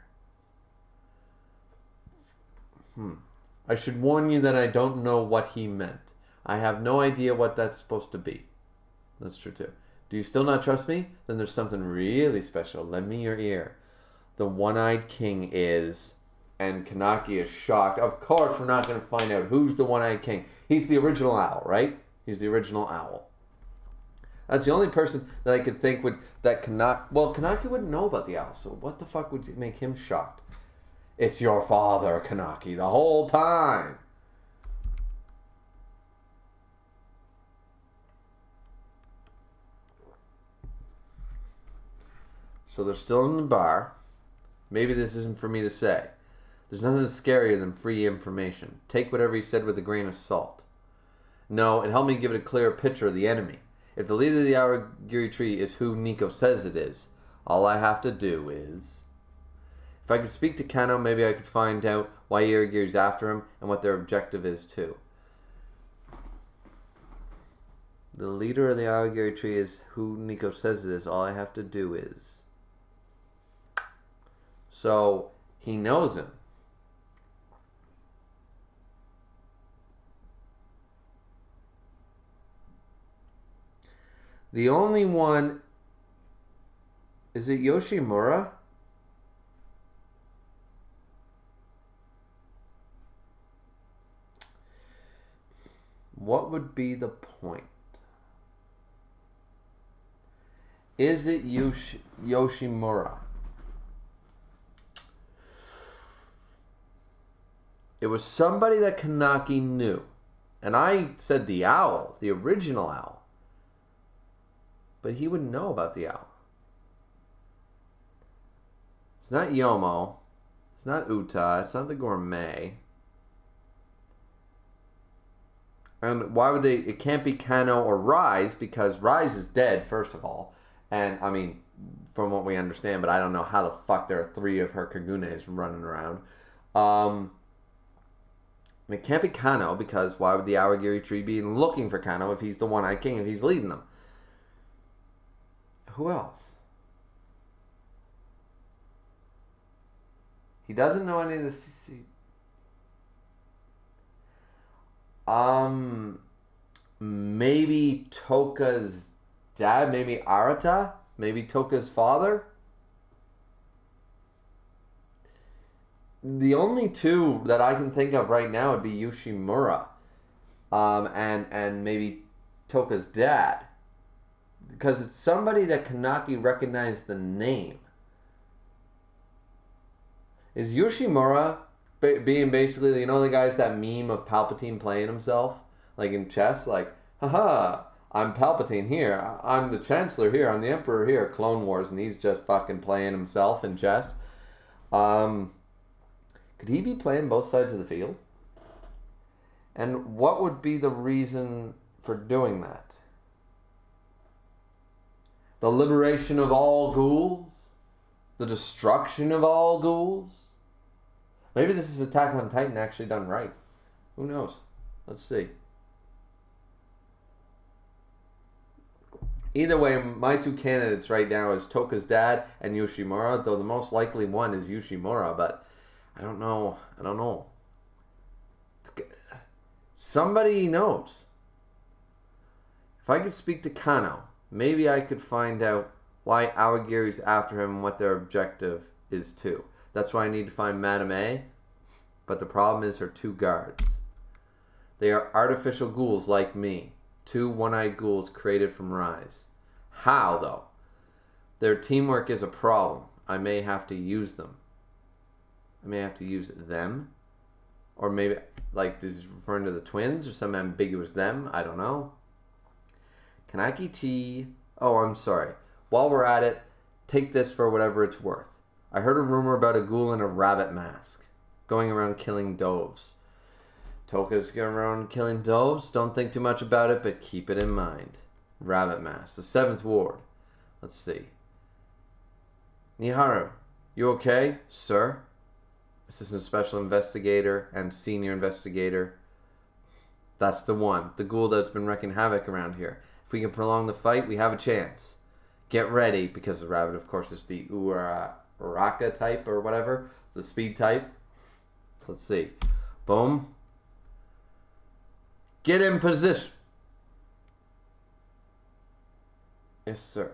I should warn you that I don't know what he meant. I have no idea what that's supposed to be. That's true too. Do you still not trust me? Then there's something really special. Lend me your ear. The One-Eyed King is... And Kaneki is shocked. Of course we're not going to find out who's the One-Eyed King. He's the original owl, right? He's the original owl. That's the only person that I could think would... Well, Kaneki wouldn't know about the owl, so what the fuck would make him shocked? It's your father, Kaneki, the whole time. So they're still in the bar. Maybe this isn't for me to say. There's nothing scarier than free information. Take whatever he said with a grain of salt. No, it helped me give it a clearer picture of the enemy. If the leader of the Awagiri tree is who Nico says it is, all I have to do is... If I could speak to Kano, maybe I could find out why Awagiri's after him and what their objective is too. The leader of the Awagiri tree is who Nico says it is. All I have to do is... So, he knows him. The only one... Is it Yoshimura? What would be the point? Is it Yoshimura? It was somebody that Kanaki knew. And I said the owl, the original owl. But he wouldn't know about the owl. It's not Yomo. It's not Uta. It's not the gourmet. And why would they... It can't be Kano or Rise, because Rise is dead, first of all. And, I mean, from what we understand, but I don't know how the fuck there are 3 of her Kagunes running around. It can't be Kano, because why would the Awagiri tree be looking for Kano if he's the One-Eyed King, if he's leading them? Who else? He doesn't know any of the CC. Maybe Toka's dad, maybe Arata, maybe Toka's father. The only 2 that I can think of right now would be Yoshimura, and maybe Toka's dad, because it's somebody that Kanaki recognized the name. Is Yoshimura being basically, you know, the guy's that meme of Palpatine playing himself, like in chess, like, haha, I'm Palpatine here, I'm the Chancellor here, I'm the Emperor here, Clone Wars, and he's just fucking playing himself in chess. Could he be playing both sides of the field? And what would be the reason for doing that? The liberation of all ghouls? The destruction of all ghouls? Maybe this is Attack on Titan actually done right. Who knows? Let's see. Either way, my 2 candidates right now is Toka's dad and Yoshimura, though the most likely one is Yoshimura, but I don't know. Somebody knows. If I could speak to Kano, maybe I could find out why Awagiri's after him and what their objective is too. That's why I need to find Madame A. But the problem is her 2 guards. They are artificial ghouls like me. 2 one-eyed ghouls created from Rise. How, though? Their teamwork is a problem. I may have to use them. I may have to use them. Or maybe, like, is he referring to the twins or some ambiguous them? I don't know. Kanaki-chi. Oh, I'm sorry. While we're at it, take this for whatever it's worth. I heard a rumor about a ghoul in a rabbit mask going around killing doves. Toka's going around killing doves. Don't think too much about it, but keep it in mind. Rabbit mask. The 7th Ward. Let's see. Niharu, you okay, sir? Assistant Special Investigator and Senior Investigator. That's the one. The ghoul that's been wreaking havoc around here. If we can prolong the fight, we have a chance. Get ready, because the rabbit, of course, is the Uraka type or whatever. It's the speed type. So let's see. Boom. Get in position. Yes, sir.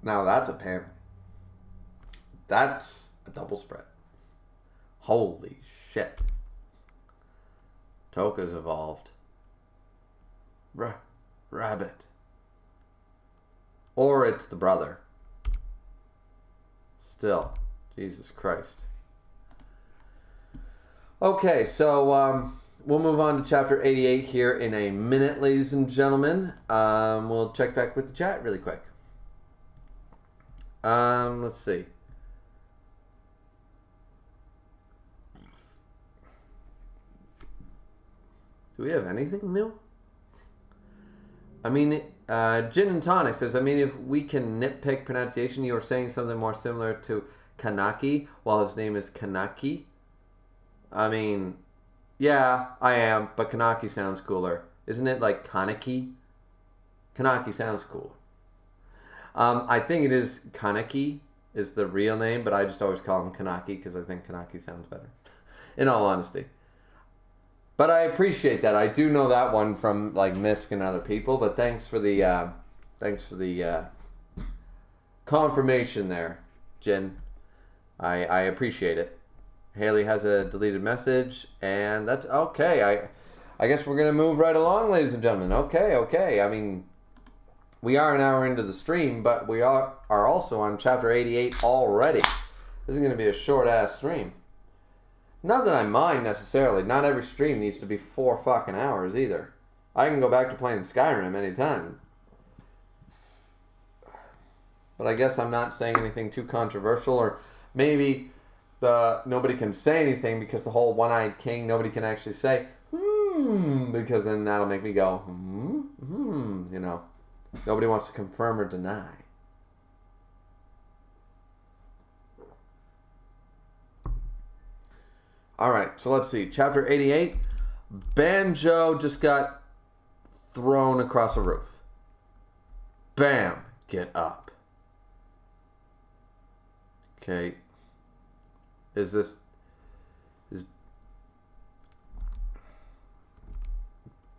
Now that's a panel. That's a double spread. Holy shit. Toka's evolved. Rabbit. Or it's the brother. Still. Jesus Christ. Okay, so we'll move on to chapter 88 here in a minute, ladies and gentlemen. We'll check back with the chat really quick. Let's see. Do we have anything new? I mean, Gin and Tonic says, I mean, if we can nitpick pronunciation, you were saying something more similar to Kanaki, while his name is Kanaki. I mean, yeah, I am, but Kanaki sounds cooler. Isn't it like Kanaki? Kanaki sounds cool. I think it is Kanaki is the real name, but I just always call him Kanaki because I think Kanaki sounds better, in all honesty. But I appreciate that. I do know that one from like Misk and other people, but thanks for the confirmation there, Jin. I appreciate it. Haley has a deleted message, and that's okay. I guess we're gonna move right along, ladies and gentlemen. Okay. I mean, we are an hour into the stream, but we are also on chapter 88 already. This is gonna be a short ass stream. Not that I mind necessarily. Not every stream needs to be 4 fucking hours either. I can go back to playing Skyrim anytime. But I guess I'm not saying anything too controversial, or maybe nobody can say anything because the whole one-eyed king, nobody can actually say, because then that'll make me go, you know. Nobody wants to confirm or deny. Alright, so let's see. Chapter 88. Banjo just got thrown across a roof. Bam! Get up. Okay. Is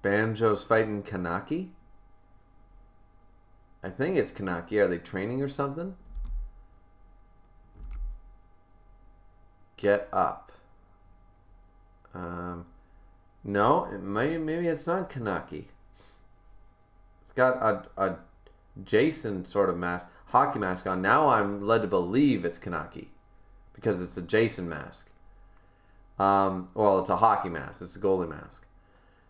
Banjo's fighting Kanaki? I think it's Kanaki. Are they training or something? Get up. No, maybe it's not Kanaki. It's got a Jason sort of mask, hockey mask on. Now I'm led to believe it's Kanaki because it's a Jason mask. Well, it's a hockey mask. It's a goalie mask.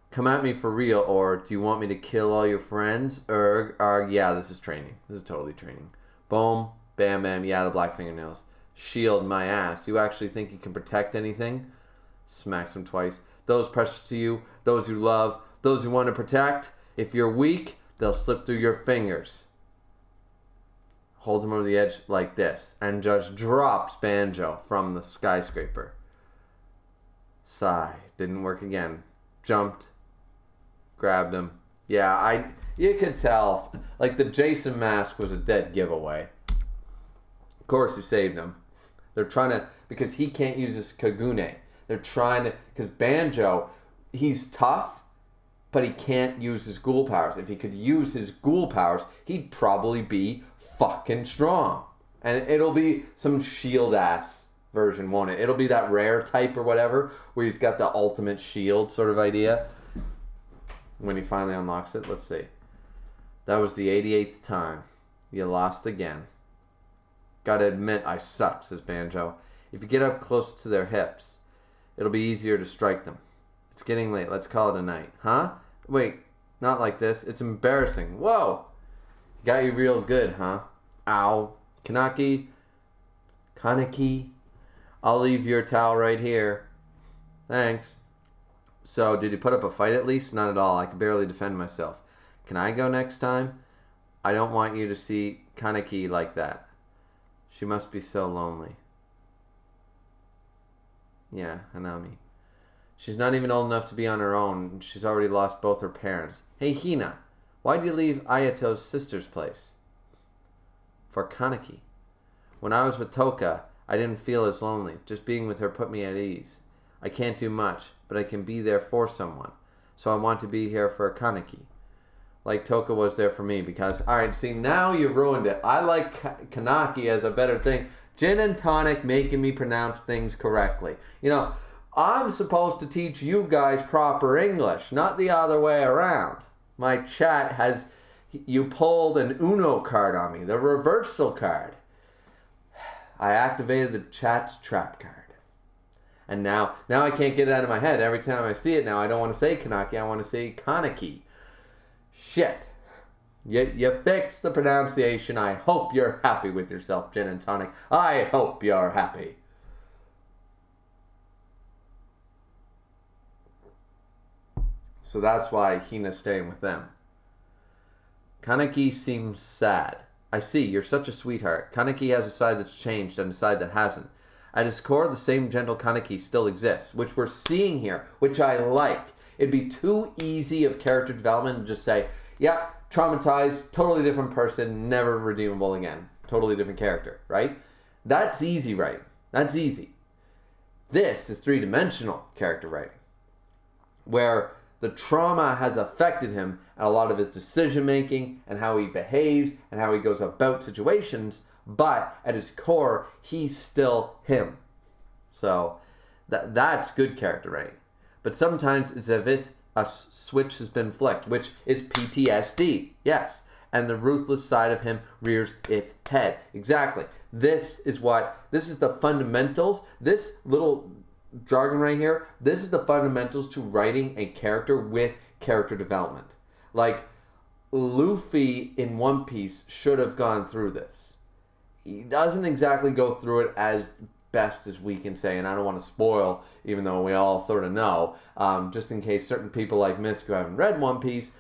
Come at me for real, or do you want me to kill all your friends? Yeah, this is training. This is totally training. Boom, bam, bam. Yeah, the black fingernails. Shield my ass. You actually think you can protect anything? Smacks him twice. Those precious to you, those you love, those you want to protect. If you're weak, they'll slip through your fingers. Holds him over the edge like this and just drops Banjo from the skyscraper. Sigh. Didn't work again. Jumped. Grabbed him. Yeah, you could tell. Like, the Jason mask was a dead giveaway. Of course he saved him. They're trying to, because he can't use his Kagune. They're trying to, because Banjo, he's tough, but he can't use his ghoul powers. If he could use his ghoul powers, he'd probably be fucking strong. And it'll be some shield-ass version, won't it? It'll be that rare type or whatever, where he's got the ultimate shield sort of idea. When he finally unlocks it, let's see. That was the 88th time. You lost again. Gotta admit, I suck, says Banjo. If you get up close to their hips, it'll be easier to strike them. It's getting late. Let's call it a night. Huh? Wait, not like this. It's embarrassing. Whoa! Got you real good, huh? Ow. Kanaki. I'll leave your towel right here. Thanks. So, did you put up a fight at least? Not at all. I can barely defend myself. Can I go next time? I don't want you to see Kaneki like that. She must be so lonely. Yeah, Hanami. She's not even old enough to be on her own. She's already lost both her parents. Hey, Hina. Why'd you leave Ayato's sister's place? For Kaneki. When I was with Toka, I didn't feel as lonely. Just being with her put me at ease. I can't do much, but I can be there for someone. So I want to be here for Kaneki. Like Toka was there for me because... Alright, see, now you ruined it. I like Kanaki as a better thing. Gin and tonic making me pronounce things correctly. You know, I'm supposed to teach you guys proper English, not the other way around. My chat has... You pulled an Uno card on me, the reversal card. I activated the chat's trap card. And now I can't get it out of my head. Every time I see it now, I don't want to say Kanaki. I want to say Kaneki. Shit. You fixed the pronunciation. I hope you're happy with yourself, Gin and Tonic. I hope you're happy. So that's why Hina's staying with them. Kaneki seems sad. I see, you're such a sweetheart. Kaneki has a side that's changed and a side that hasn't. At its core, the same gentle Kaneki still exists, which we're seeing here, which I like. It'd be too easy of character development to just say, yeah, traumatized, totally different person, never redeemable again. Totally different character, right? That's easy writing. That's easy. This is three-dimensional character writing, where the trauma has affected him and a lot of his decision-making and how he behaves and how he goes about situations, but at his core, he's still him. So that's good character writing. But sometimes it's as if a switch has been flicked, which is PTSD, yes. And the ruthless side of him rears its head. Exactly. This is the fundamentals. This little jargon right here, this is the fundamentals to writing a character with character development. Like, Luffy in One Piece should have gone through this. He doesn't exactly go through it as best as we can say, and I don't want to spoil, even though we all sort of know, just in case certain people like Misk who haven't read One Piece,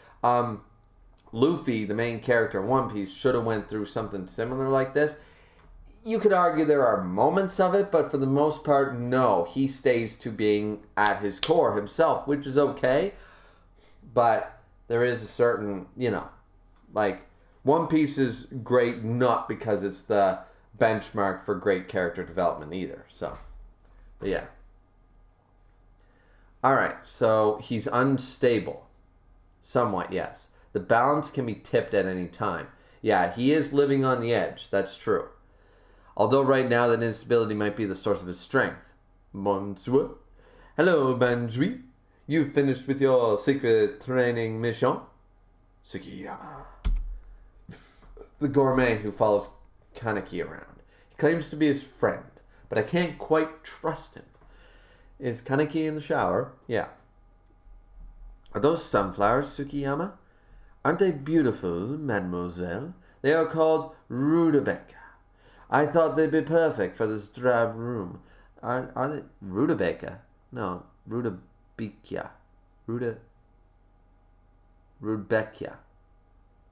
Luffy, the main character in One Piece, should have went through something similar like this. You could argue there are moments of it, but for the most part, no. He stays to being at his core himself, which is okay. But there is a certain, like, One Piece is great not because it's the benchmark for great character development either. So, but yeah. Alright, so he's unstable. Somewhat, yes. The balance can be tipped at any time. Yeah, he is living on the edge. That's true. Although right now that instability might be the source of his strength. Monsieur. Hello, Banjui. You finished with your secret training mission? Tsukiyama. The gourmet who follows Kaneki around. He claims to be his friend, but I can't quite trust him. Is Kaneki in the shower? Yeah. Are those sunflowers, Tsukiyama? Aren't they beautiful, mademoiselle? They are called rutabaga. I thought they'd be perfect for this drab room. Are they rutabaga? No, rudbeckia. Rudbeckia.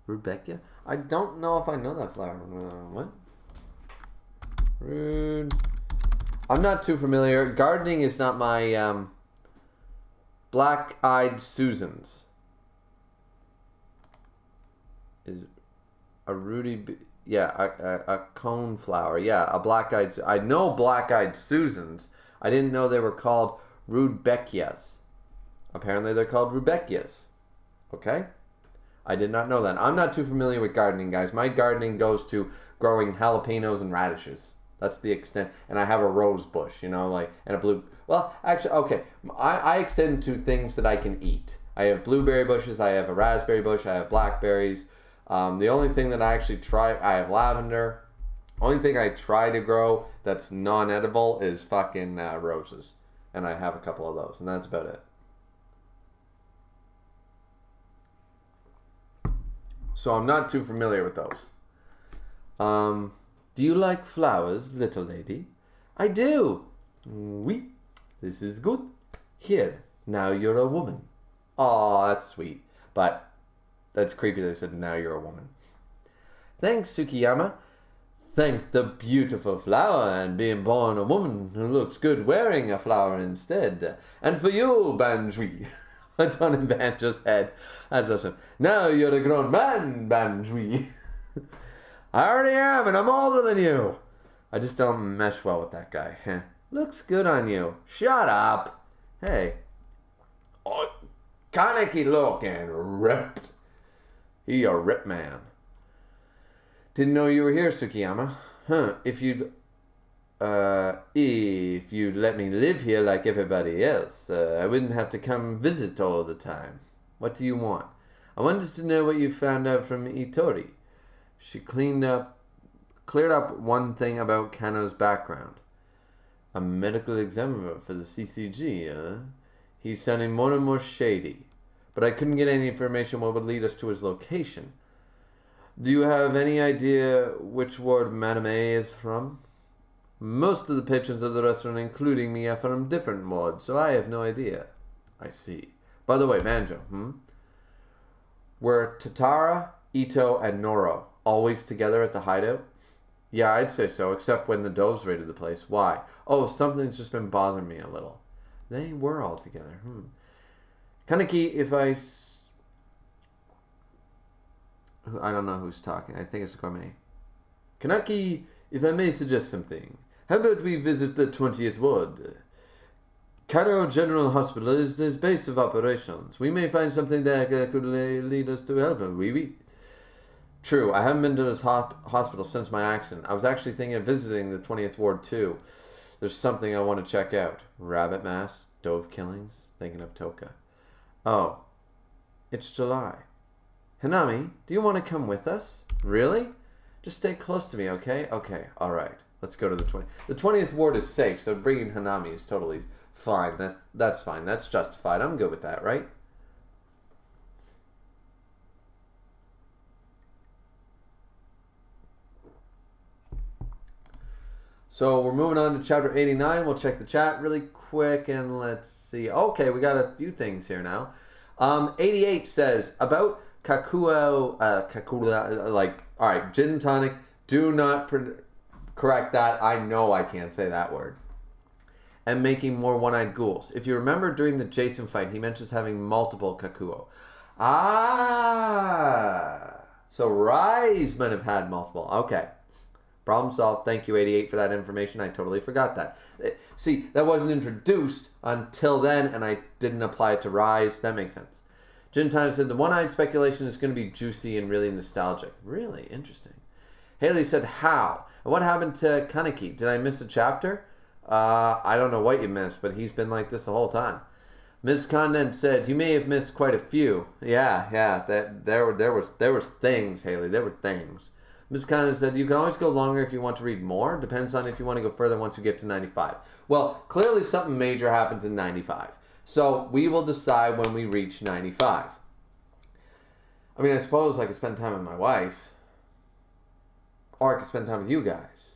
Rudbeckia? I don't know if I know that flower. What? I'm not too familiar. Gardening is not my black-eyed Susans. Is a a cone flower. Yeah, a black-eyed. I know black-eyed Susans. I didn't know they were called rudbeckias. Apparently, they're called rudbeckias. Okay, I did not know that. I'm not too familiar with gardening, guys. My gardening goes to growing jalapenos and radishes. That's the extent. And I have a rose bush, and a blue. Well, actually, okay. I extend to things that I can eat. I have blueberry bushes. I have a raspberry bush. I have blackberries. The only thing that I actually I have lavender. Only thing I try to grow that's non-edible is fucking roses. And I have a couple of those, and that's about it. So I'm not too familiar with those. Do you like flowers, little lady? I do. Oui. This is good. Here, now you're a woman. Aw, that's sweet. But that's creepy they said, now you're a woman. Thanks, Tsukiyama. Thank the beautiful flower and being born a woman who looks good wearing a flower instead. And for you, Banjui. What's on in Banjo's head? That's awesome. Now you're a grown man, Banjui. I already am, and I'm older than you. I just don't mesh well with that guy. Looks good on you. Shut up. Hey. Oh, Kaneki looking ripped. He a rip man. Didn't know you were here, Tsukiyama. If you'd let me live here like everybody else, I wouldn't have to come visit all the time. What do you want? I wanted to know what you found out from Itori. She cleaned up cleared up one thing about Kano's background. A medical examiner for the CCG, He's sounding more and more shady. But I couldn't get any information what would lead us to his location. Do you have any idea which ward Madame A is from? Most of the patrons of the restaurant, including me, are from different wards, so I have no idea. I see. By the way, Banjo, Were Tatara, Ito, and Noro always together at the hideout? Yeah, I'd say so, except when the Doves raided the place. Why? Oh, something's just been bothering me a little. They were all together. Kaneki, if I don't know who's talking. I think it's Gourmet. Kaneki, if I may suggest something. How about we visit the 20th Ward? Cairo General Hospital is his base of operations. We may find something that could lead us to help him. Oui. True, I haven't been to this hospital since my accident. I was actually thinking of visiting the 20th Ward too. There's something I want to check out. Rabbit mass, dove killings, thinking of Toka. Oh, it's July. Hanami, do you want to come with us? Really? Just stay close to me, okay? Okay, alright. Let's go to the 20th. The 20th Ward is safe, so bringing Hanami is totally fine. That's fine. That's justified. I'm good with that, right? So we're moving on to chapter 89. We'll check the chat really quick and let's see. Okay, we got a few things here now. 88 says about Kakua, all right, gin and tonic. Do not correct that. I know I can't say that word. And making more one-eyed ghouls. If you remember during the Jason fight, he mentions having multiple Kakuo. So Rise might have had multiple. Okay. Problem solved. Thank you, 88, for that information. I totally forgot that. See, that wasn't introduced until then, and I didn't apply it to Rise. That makes sense. Gintana said, the one-eyed speculation is going to be juicy and really nostalgic. Really interesting. Haley said, how? And what happened to Kaneki? Did I miss a chapter? I don't know what you missed, but he's been like this the whole time. Ms. Condon said, you may have missed quite a few. Yeah, there was things, Haley. There were things. Ms. Condon said, you can always go longer if you want to read more. Depends on if you want to go further once you get to 95. Well, clearly something major happens in 95. So we will decide when we reach 95. I mean, I suppose I could spend time with my wife. Or I could spend time with you guys.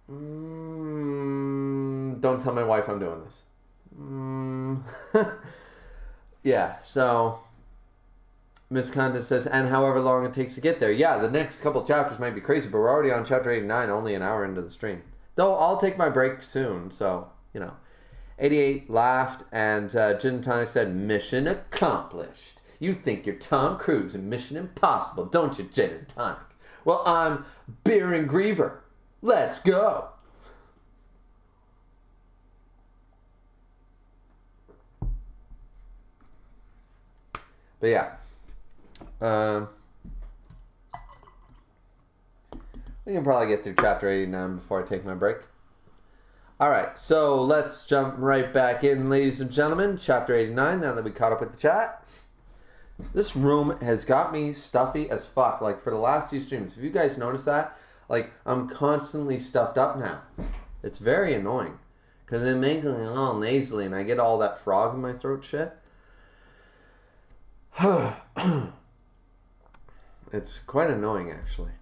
Don't tell my wife I'm doing this. Yeah, so Miss Condon says, and however long it takes to get there. Yeah, the next couple chapters might be crazy, but we're already on chapter 89, only an hour into the stream. Though I'll take my break soon, so, 88 laughed, and Gin Tonic said, mission accomplished. You think you're Tom Cruise in Mission Impossible, don't you, Gin and Tonic? Well, I'm Beer and Griever. Let's go. But yeah. We can probably get through chapter 89 before I take my break. Alright, so let's jump right back in, ladies and gentlemen. Chapter 89, now that we caught up with the chat. This room has got me stuffy as fuck, like for the last few streams. Have you guys noticed that? Like, I'm constantly stuffed up now. It's very annoying. Because it makes me all nasally and I get all that frog in my throat shit. It's quite annoying, actually.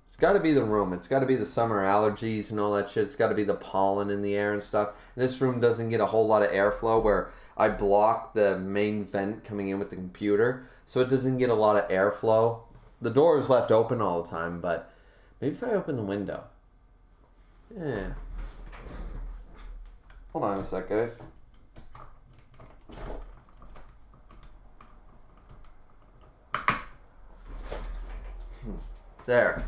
It's got to be the room. It's got to be the summer allergies and all that shit. It's got to be the pollen in the air and stuff. This room doesn't get a whole lot of airflow where I block the main vent coming in with the computer. So it doesn't get a lot of airflow. The door is left open all the time, but maybe if I open the window. Yeah. Hold on a sec, guys. There.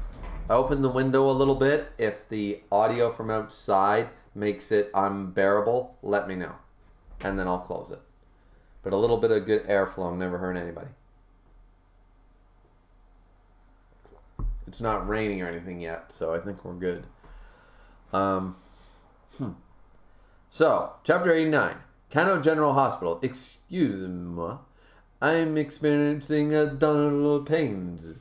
I opened the window a little bit. If the audio from outside makes it unbearable, let me know. And then I'll close it. But a little bit of good airflow never hurt anybody. It's not raining or anything yet, so I think we're good. So, chapter 89. Kano General Hospital. Excuse me. I'm experiencing abdominal pains.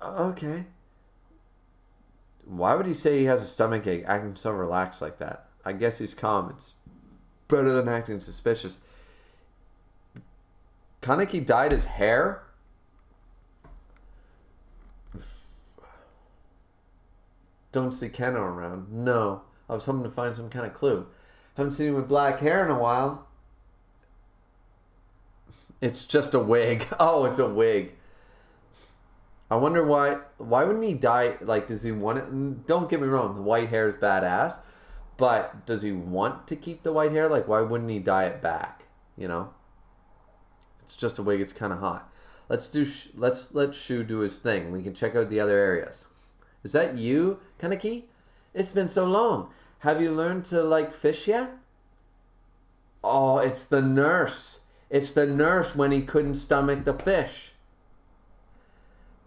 Okay. Why would he say he has a stomach ache, acting so relaxed like that? I guess he's calm. It's better than acting suspicious. Kaneki dyed his hair? Don't see Keno around. No. I was hoping to find some kind of clue. Haven't seen him with black hair in a while. It's just a wig. Oh, it's a wig. I wonder why wouldn't he dye, like, does he want it? Don't get me wrong, the white hair is badass, but does he want to keep the white hair? Like, why wouldn't he dye it back? You know? It's just a wig, it's kind of hot. Let's let Shu do his thing. We can check out the other areas. Is that you, Kaneki? It's been so long. Have you learned to like fish yet? Oh, it's the nurse. It's the nurse when he couldn't stomach the fish.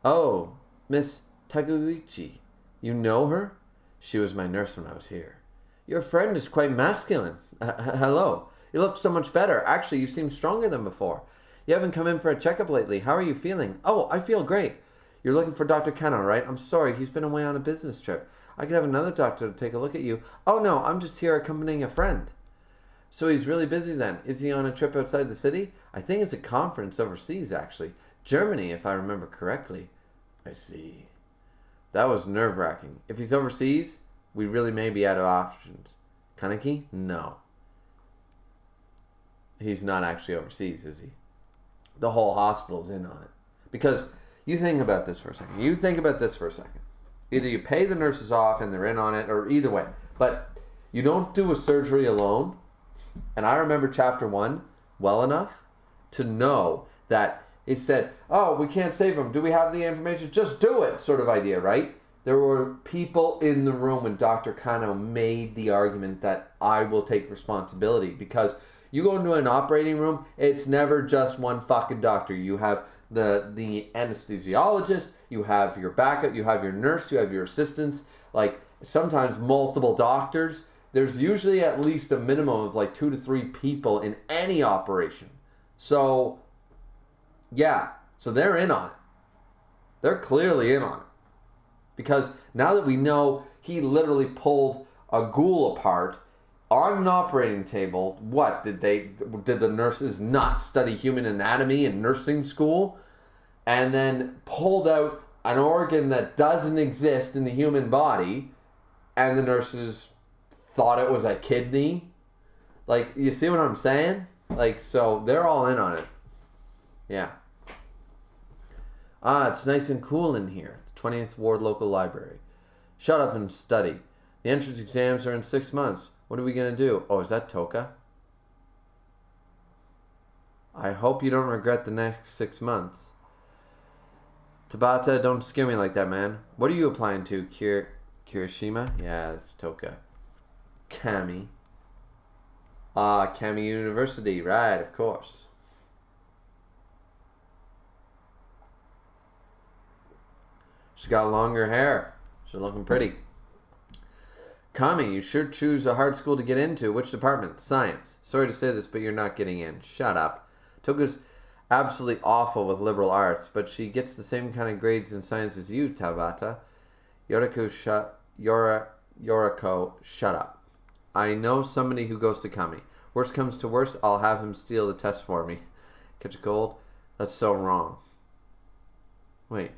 Oh, Miss Taguchi. You know her? She was my nurse when I was here. Your friend is quite masculine. Hello. You look so much better. Actually, you seem stronger than before. You haven't come in for a checkup lately. How are you feeling? Oh, I feel great. You're looking for Dr. Kano, right? I'm sorry, he's been away on a business trip. I could have another doctor to take a look at you. Oh no, I'm just here accompanying a friend. So he's really busy then. Is he on a trip outside the city? I think it's a conference overseas, actually. Germany, if I remember correctly. I see. That was nerve-wracking. If he's overseas, we really may be out of options. Kaneki? No. He's not actually overseas, is he? The whole hospital's in on it. Because you think about this for a second. Either you pay the nurses off and they're in on it, or either way. But you don't do a surgery alone. And I remember chapter 1 well enough to know that it said, oh, we can't save him. Do we have the information? Just do it, sort of idea, right? There were people in the room when Dr. Kano made the argument that I will take responsibility. Because you go into an operating room, it's never just one fucking doctor. You have the anesthesiologist, you have your backup, you have your nurse, you have your assistants, like sometimes multiple doctors. There's usually at least a minimum of like 2 to 3 people in any operation. So, yeah, so they're in on it. They're clearly in on it. Because now that we know he literally pulled a ghoul apart on an operating table, what, did the nurses not study human anatomy in nursing school? And then pulled out an organ that doesn't exist in the human body, and the nurses thought it was a kidney? Like, you see what I'm saying? Like, so they're all in on it. Yeah. It's nice and cool in here. The 20th Ward Local Library. Shut up and study. The entrance exams are in 6 months. What are we going to do? Oh, is that Toka? I hope you don't regret the next 6 months. Tabata, don't scare me like that, man. What are you applying to? Kirishima? Yeah, it's Toka. Kami. Kami University. Right, of course. She's got longer hair. She's looking pretty. Kami, you sure choose a hard school to get into. Which department? Science. Sorry to say this, but you're not getting in. Shut up. Toka's absolutely awful with liberal arts, but she gets the same kind of grades in science as you, Tabata. Yoriko, shut up. I know somebody who goes to Kami. Worst comes to worst, I'll have him steal the test for me. Catch a cold? That's so wrong. Wait.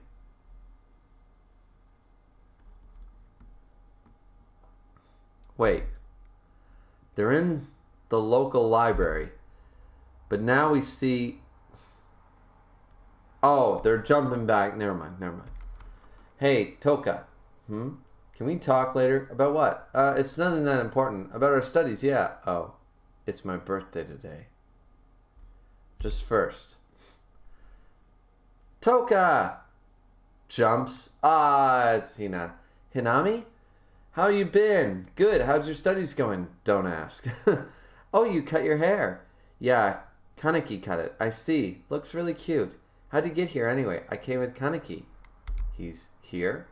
They're in the local library, but now we see... Oh, they're jumping back. Never mind. Hey, Toka. Can we talk later? About what? It's nothing that important. About our studies, yeah. Oh, it's my birthday today. Just first. Toka! Jumps. It's Hina. Hinami? How you been? Good. How's your studies going? Don't ask. Oh, you cut your hair. Yeah, Kaneki cut it. I see. Looks really cute. How'd you get here anyway? I came with Kaneki. He's here?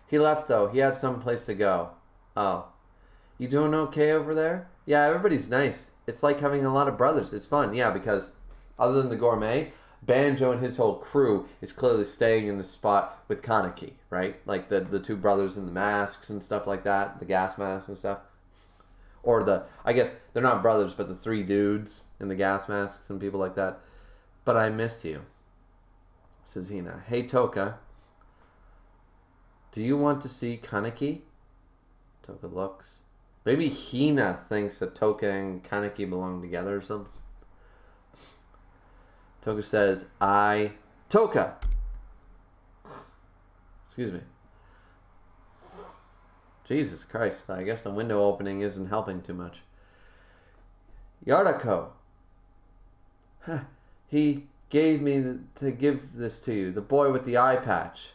He left though. He had some place to go. Oh. You doing okay over there? Yeah, everybody's nice. It's like having a lot of brothers. It's fun. Yeah, because other than the gourmet, Banjo and his whole crew is clearly staying in the spot with Kaneki, right? Like the two brothers in the masks and stuff like that, the gas masks and stuff. Or I guess they're not brothers, but the three dudes in the gas masks and people like that. But I miss you, says Hina. Hey, Toka, do you want to see Kaneki? Toka looks. Maybe Hina thinks that Toka and Kaneki belong together or something. Toka says, Toka! Excuse me. Jesus Christ, I guess the window opening isn't helping too much. Yardako. He gave me to give this to you. The boy with the eye patch.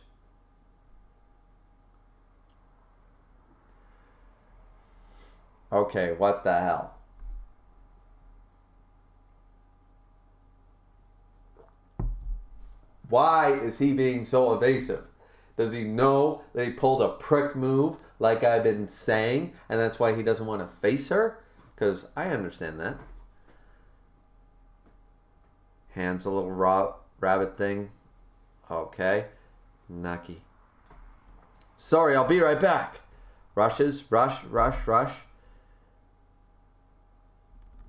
Okay, what the hell? Why is he being so evasive? Does he know that he pulled a prick move like I've been saying, and that's why he doesn't want to face her? Because I understand that. Hands a little rabbit thing. Okay. Naki. Sorry, I'll be right back. Rushes. Rush.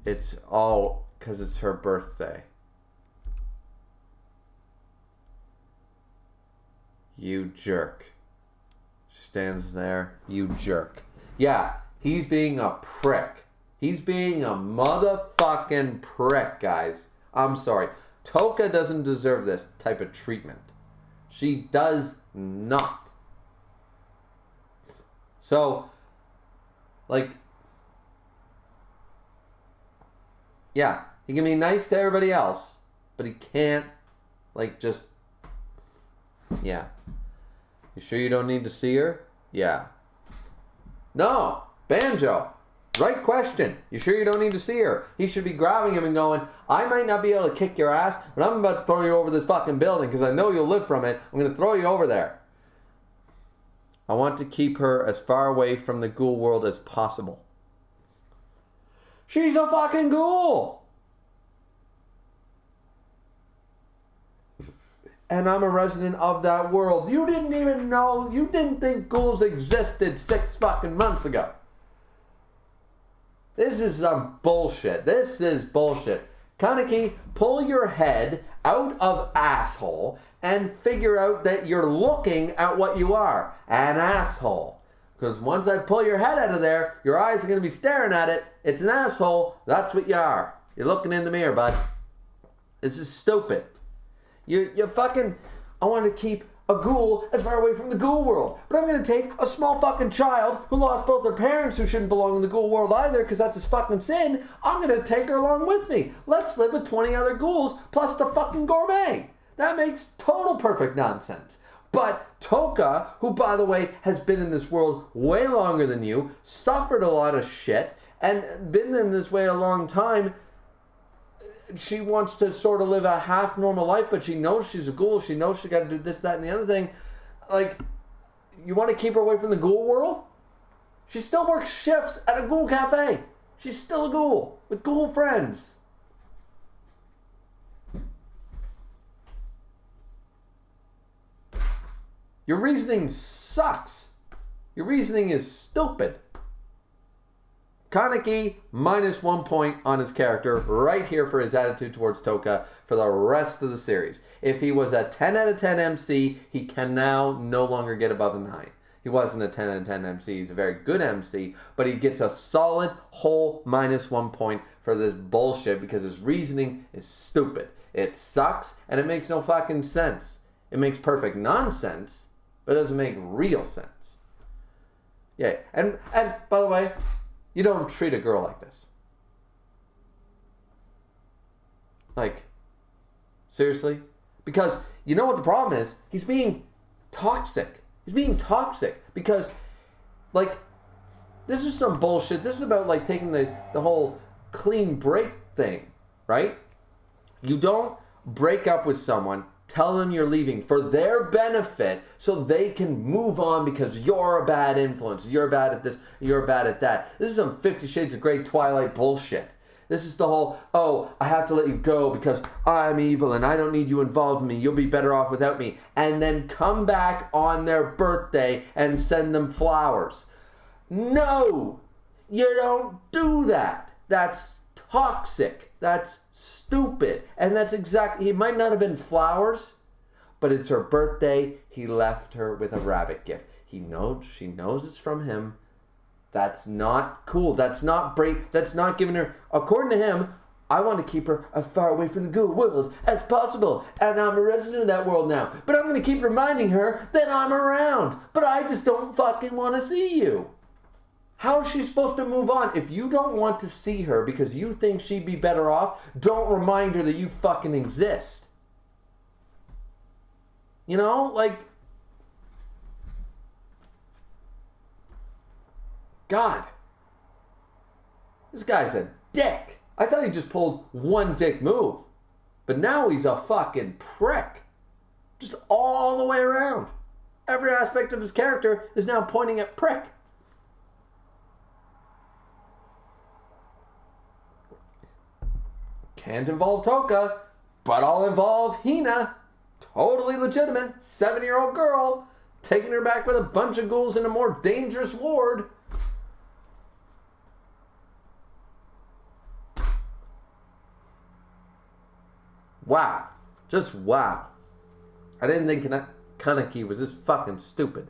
It's all because it's her birthday. You jerk. She stands there. You jerk. Yeah, he's being a prick. He's being a motherfucking prick, guys. I'm sorry. Toka doesn't deserve this type of treatment. She does not. So, like, yeah, he can be nice to everybody else, but he can't, like, just, yeah. You sure you don't need to see her? Yeah. No, Banjo. Right question. You sure you don't need to see her? He should be grabbing him and going, I might not be able to kick your ass, but I'm about to throw you over this fucking building because I know you'll live from it. I'm going to throw you over there. I want to keep her as far away from the ghoul world as possible. She's a fucking ghoul! And I'm a resident of that world. You didn't even know, you didn't think ghouls existed 6 fucking months ago. This is some bullshit. This is bullshit. Kaneki, pull your head out of asshole and figure out that you're looking at what you are. An asshole. Because once I pull your head out of there, your eyes are going to be staring at it. It's an asshole. That's what you are. You're looking in the mirror, bud. This is stupid. You fucking... I want to keep a ghoul as far away from the ghoul world. But I'm going to take a small fucking child who lost both their parents, who shouldn't belong in the ghoul world either because that's his fucking sin. I'm going to take her along with me. Let's live with 20 other ghouls plus the fucking gourmet. That makes total perfect nonsense. But Toka, who by the way has been in this world way longer than you, suffered a lot of shit, and been in this way a long time, she wants to sort of live a half normal life, but she knows she's a ghoul. She knows she got to do this, that, and the other thing. Like, you want to keep her away from the ghoul world? She still works shifts at a ghoul cafe. She's still a ghoul with ghoul friends. Your reasoning sucks. Your reasoning is stupid. Kaneki, -1 point on his character right here for his attitude towards Toka for the rest of the series. If he was a 10 out of 10 MC, he can now no longer get above a 9. He wasn't a 10 out of 10 MC. He's a very good MC, but he gets a solid whole -1 point for this bullshit because his reasoning is stupid. It sucks, and it makes no fucking sense. It makes perfect nonsense, but it doesn't make real sense. Yeah, and by the way, you don't treat a girl like this. Like, seriously? Because you know what the problem is? He's being toxic. He's being toxic because, like, this is some bullshit. This is about, like, taking the whole clean break thing, right? You don't break up with someone, tell them you're leaving for their benefit so they can move on because you're a bad influence. You're bad at this. You're bad at that. This is some 50 Shades of Grey Twilight bullshit. This is the whole, oh, I have to let you go because I'm evil and I don't need you involved in me. You'll be better off without me. And then come back on their birthday and send them flowers. No, you don't do that. That's toxic. That's stupid. And that's exactly, he might not have been flowers, but it's her birthday. He left her with a rabbit gift. She knows it's from him. That's not cool. That's not brave. That's not giving her, according to him, I want to keep her as far away from the Ghoul world as possible. And I'm a resident of that world now. But I'm going to keep reminding her that I'm around. But I just don't fucking want to see you. How is she supposed to move on? If you don't want to see her because you think she'd be better off, don't remind her that you fucking exist. You know, like, God, this guy's a dick. I thought he just pulled one dick move, but now he's a fucking prick. Just all the way around. Every aspect of his character is now pointing at prick. Can't involve Toka, but I'll involve Hina. Totally legitimate 7-year-old girl taking her back with a bunch of ghouls in a more dangerous ward. Wow. Just wow. I didn't think Kaneki was this fucking stupid.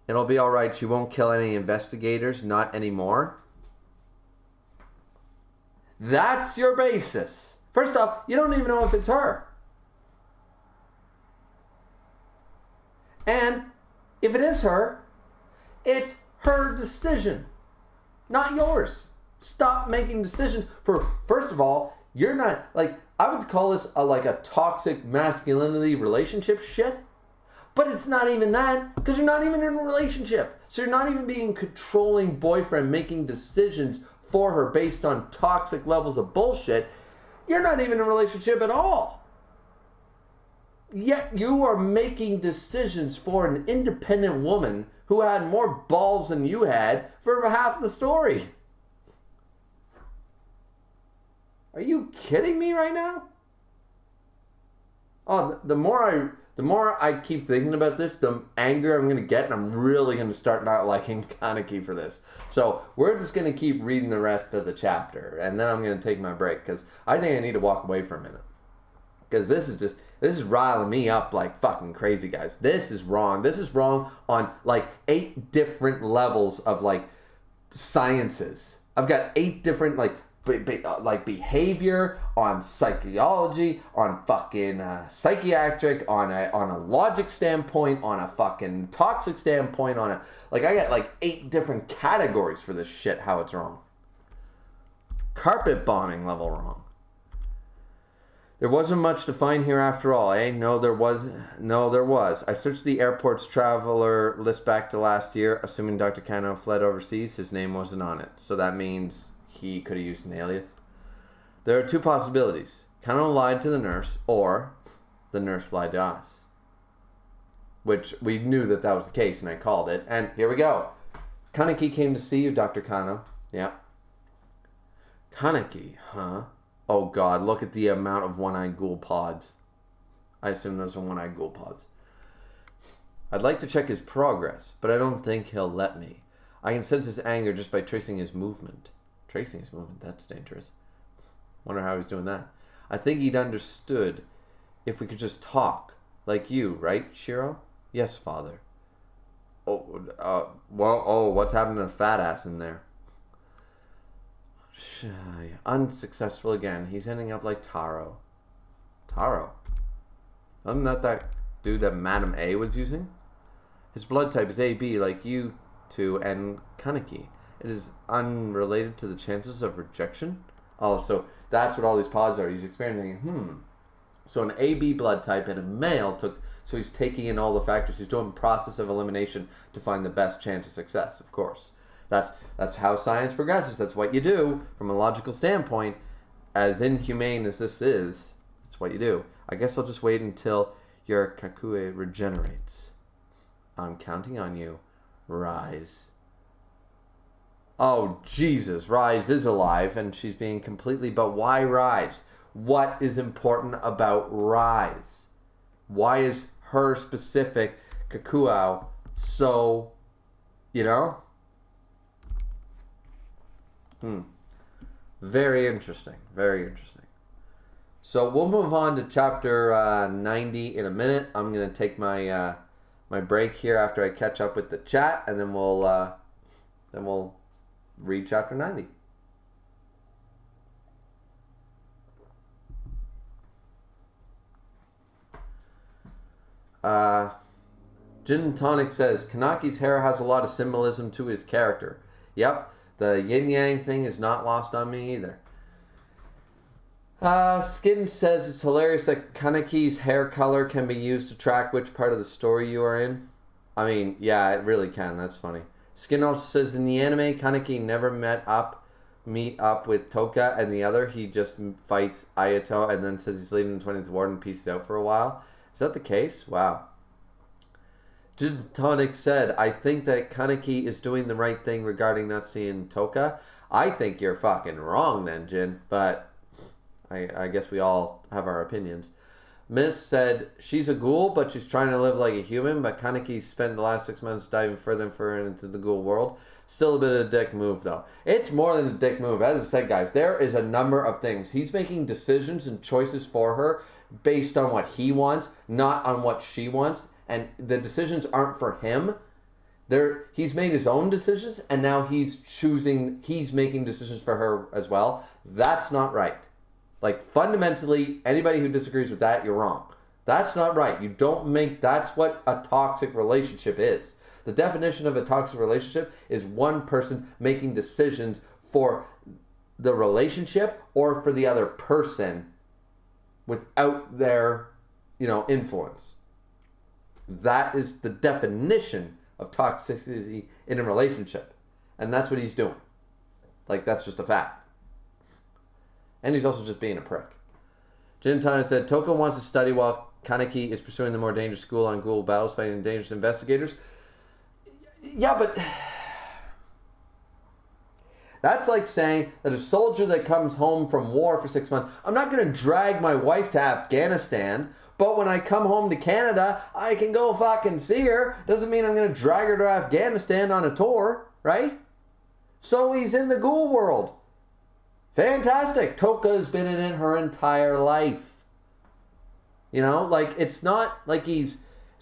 It'll be alright. She won't kill any investigators. Not anymore. That's your basis. First off, you don't even know if it's her. And if it is her, it's her decision, not yours. Stop making decisions for, first of all, you're not, like, I would call this a toxic masculinity relationship shit. But it's not even that, because you're not even in a relationship. So you're not even being controlling boyfriend, making decisions for her based on toxic levels of bullshit. You're not even in a relationship at all. Yet you are making decisions for an independent woman who had more balls than you had for half of the story. Are you kidding me right now? Oh, the more I keep thinking about this, the angrier I'm going to get, and I'm really going to start not liking Kaneki for this. So we're just going to keep reading the rest of the chapter, and then I'm going to take my break, because I think I need to walk away for a minute. Because this is riling me up like fucking crazy, guys. This is wrong. This is wrong on like 8 different levels of like sciences. I've got 8 different like behavior, on psychology, on fucking psychiatric, on a logic standpoint, on a fucking toxic standpoint, on a, like, I got like 8 different categories for this shit, how it's wrong. Carpet bombing level wrong. There wasn't much to find here after all, eh? No, there was. I searched the airport's traveler list back to last year, assuming Dr. Kano fled overseas. His name wasn't on it, so that means he could have used an alias. There are 2 possibilities. Kano lied to the nurse, or the nurse lied to us. Which we knew that was the case, and I called it. And here we go. Kaneki came to see you, Dr. Kano. Yeah. Kaneki, huh? Oh God, look at the amount of one-eyed ghoul pods. I assume those are one-eyed ghoul pods. I'd like to check his progress, but I don't think he'll let me. I can sense his anger just by tracing his movement. Tracing his movement, that's dangerous. Wonder how he's doing that. I think he'd understood if we could just talk. Like you, right, Shiro? Yes, father. What's happened to the fat ass in there? Unsuccessful again. He's ending up like Taro. Taro? Wasn't that dude that Madam A was using? His blood type is AB like you two and Kaneki. It is unrelated to the chances of rejection. Oh, so that's what all these pods are. He's experimenting. So an AB blood type and a male so he's taking in all the factors. He's doing process of elimination to find the best chance of success, of course. That's how science progresses. That's what you do from a logical standpoint. As inhumane as this is, it's what you do. I guess I'll just wait until your Kakue regenerates. I'm counting on you. Rise. Oh, Jesus, Rise is alive and she's being completely... But why Rise? What is important about Rise? Why is her specific Kakuo so, you know? Very interesting. Very interesting. So we'll move on to chapter 90 in a minute. I'm going to take my my break here after I catch up with the chat, and then we'll read chapter 90. Gin Tonic says, Kanaki's hair has a lot of symbolism to his character. Yep, the yin-yang thing is not lost on me either. Skin says it's hilarious that Kanaki's hair color can be used to track which part of the story you are in. I mean, yeah, it really can. That's funny. Skin also says in the anime, Kaneki never meet up with Toka and the other. He just fights Ayato and then says he's leaving the 20th Ward and pieces out for a while. Is that the case? Wow. Gin Tonic said, I think that Kaneki is doing the right thing regarding not seeing Toka. I think you're fucking wrong then, Jin, but I guess we all have our opinions. Miss said, she's a ghoul, but she's trying to live like a human, but Kaneki spent the last 6 months diving further and further into the ghoul world. Still a bit of a dick move, though. It's more than a dick move. As I said, guys, there is a number of things. He's making decisions and choices for her based on what he wants, not on what she wants. And the decisions aren't for him. He's made his own decisions, and now he's making decisions for her as well. That's not right. Like, fundamentally, anybody who disagrees with that, you're wrong. That's not right. You don't make... That's what a toxic relationship is. The definition of a toxic relationship is one person making decisions for the relationship or for the other person without their, influence. That is the definition of toxicity in a relationship. And that's what he's doing. Like, that's just a fact. And he's also just being a prick. Gintana said, Toko wants to study while Kaneki is pursuing the more dangerous school on ghoul battles, fighting dangerous investigators. Yeah, but... That's like saying that a soldier that comes home from war for 6 months, I'm not going to drag my wife to Afghanistan, but when I come home to Canada, I can go fucking see her. Doesn't mean I'm going to drag her to Afghanistan on a tour, right? So he's in the ghoul world. Fantastic. Toka's been in it her entire life. It's not like it's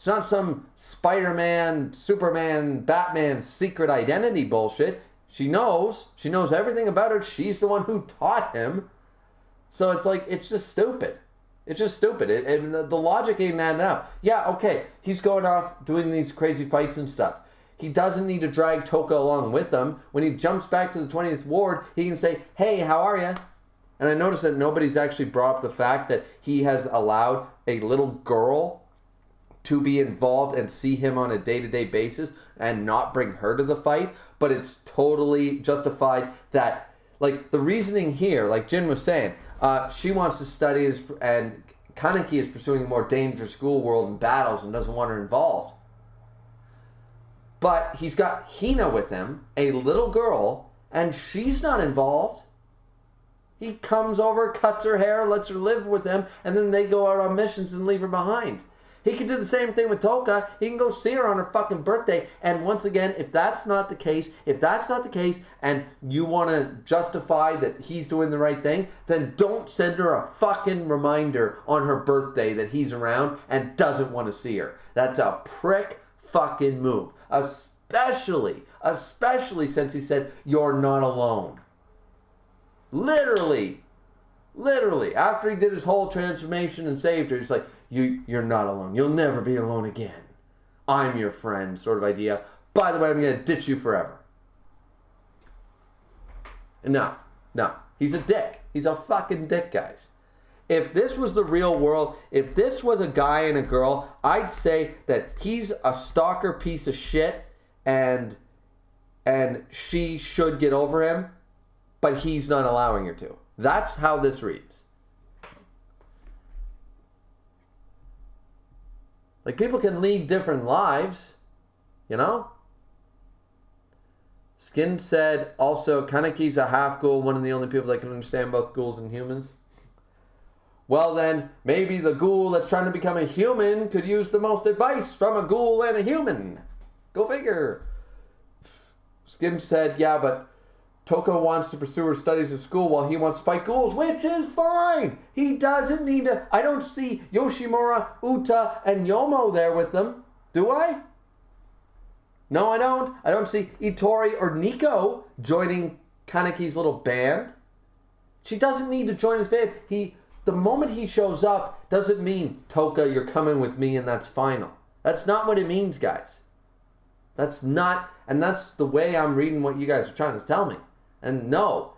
not some Spider-Man, Superman, Batman secret identity bullshit. She knows everything about her. She's the one who taught him. So it's just stupid. It's just stupid. The logic ain't adding up. Yeah, okay, he's going off doing these crazy fights and stuff. He doesn't need to drag Toka along with him. When he jumps back to the 20th Ward, he can say, hey, how are you? And I noticed that nobody's actually brought up the fact that he has allowed a little girl to be involved and see him on a day-to-day basis and not bring her to the fight. But it's totally justified that, the reasoning here, like Jin was saying, she wants to study and Kaneki is pursuing a more dangerous school world and battles and doesn't want her involved. But he's got Hina with him, a little girl, and she's not involved. He comes over, cuts her hair, lets her live with him, and then they go out on missions and leave her behind. He can do the same thing with Toka. He can go see her on her fucking birthday. And once again, if that's not the case, and you want to justify that he's doing the right thing, then don't send her a fucking reminder on her birthday that he's around and doesn't want to see her. That's a prick fucking move. Especially since he said, you're not alone. Literally, after he did his whole transformation and saved her, he's like, you're not alone. You'll never be alone again. I'm your friend, sort of idea. By the way, I'm going to ditch you forever. No. He's a dick. He's a fucking dick, guys. If this was the real world, if this was a guy and a girl, I'd say that he's a stalker piece of shit and she should get over him, but he's not allowing her to. That's how this reads. People can lead different lives, Skin said, also, Kaneki's a half ghoul, one of the only people that can understand both ghouls and humans. Well then, maybe the ghoul that's trying to become a human could use the most advice from a ghoul and a human. Go figure. Skin said, yeah, but Toka wants to pursue her studies at school while he wants to fight ghouls, which is fine. He doesn't need to. I don't see Yoshimura, Uta, and Yomo there with them. Do I? No, I don't. I don't see Itori or Nico joining Kaneki's little band. She doesn't need to join his band. The moment he shows up doesn't mean, Toka, you're coming with me and that's final. That's not what it means, guys. That's not, and that's the way I'm reading what you guys are trying to tell me. And no,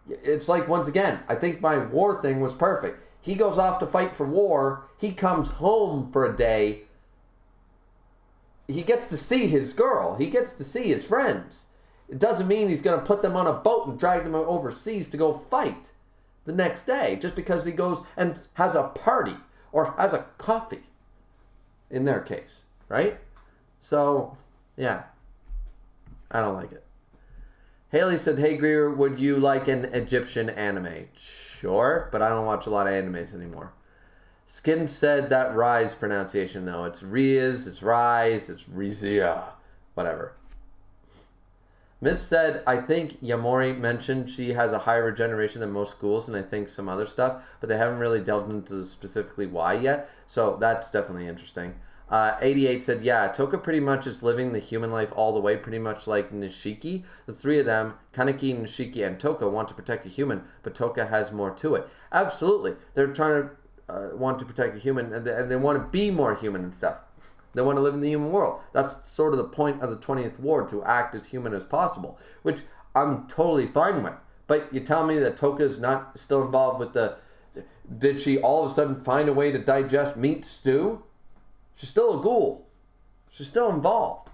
it's like, once again, I think my war thing was perfect. He goes off to fight for war. He comes home for a day. He gets to see his girl. He gets to see his friends. It doesn't mean he's going to put them on a boat and drag them overseas to go fight the next day just because he goes and has a party or has a coffee in their case, right? So, yeah, I don't like it. Haley said, hey, Griever, would you like an Egyptian anime? Sure, but I don't watch a lot of animes anymore. Skin said that Rise pronunciation, though. It's Riz, it's Rise, it's Rizia. Whatever. Miss said, I think Yamori mentioned she has a higher regeneration than most schools, and I think some other stuff, but they haven't really delved into specifically why yet, so that's definitely interesting. 88 said, yeah, Toka pretty much is living the human life all the way, pretty much like Nishiki. The three of them, Kaneki, Nishiki, and Toka, want to protect a human, but Toka has more to it. Absolutely. They're trying to want to protect a human, and they want to be more human and stuff. They want to live in the human world. That's sort of the point of the 20th Ward, to act as human as possible, which I'm totally fine with. But you tell me that Toka's not still involved with the... Did she all of a sudden find a way to digest meat stew? She's still a ghoul. She's still involved.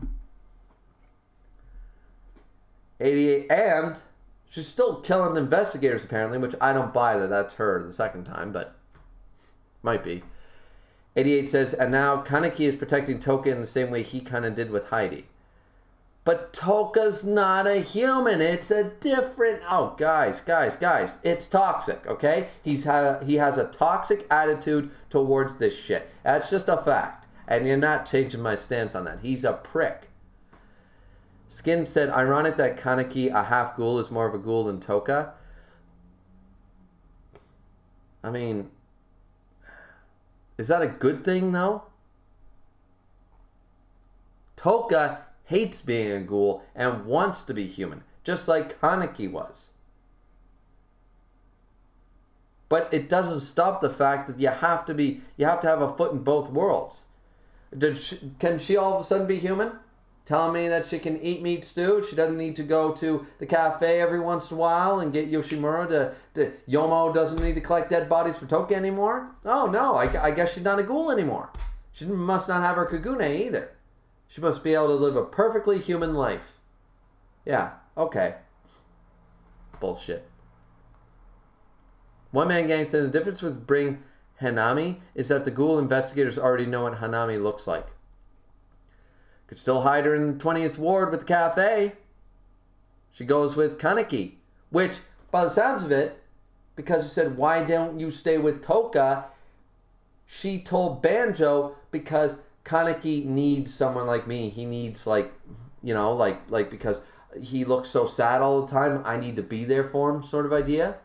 88, and she's still killing investigators, apparently, which I don't buy that that's her the second time, but might be. 88 says, and now Kaneki is protecting Toka in the same way he kind of did with Heidi. But Toka's not a human. It's a different... Oh, guys. It's toxic, okay? He has a toxic attitude towards this shit. That's just a fact. And you're not changing my stance on that. He's a prick. Skin said, ironic that Kaneki, a half ghoul, is more of a ghoul than Toka. I mean... Is that a good thing, though? Toka hates being a ghoul and wants to be human, just like Kaneki was. But it doesn't stop the fact that you have to have a foot in both worlds. Can she all of a sudden be human? Telling me that she can eat meat stew. She doesn't need to go to the cafe every once in a while and get Yoshimura to Yomo doesn't need to collect dead bodies for Toka anymore. Oh no, I guess she's not a ghoul anymore. She must not have her Kagune either. She must be able to live a perfectly human life. Yeah, okay. Bullshit. One Man Gang said the difference with bring Hanami is that the ghoul investigators already know what Hanami looks like. Could still hide her in the 20th Ward with the cafe. She goes with Kaneki, which, by the sounds of it, because she said, why don't you stay with Toka? She told Banjo, because Kaneki needs someone like me. He needs, like, you know, like because he looks so sad all the time, I need to be there for him, sort of idea.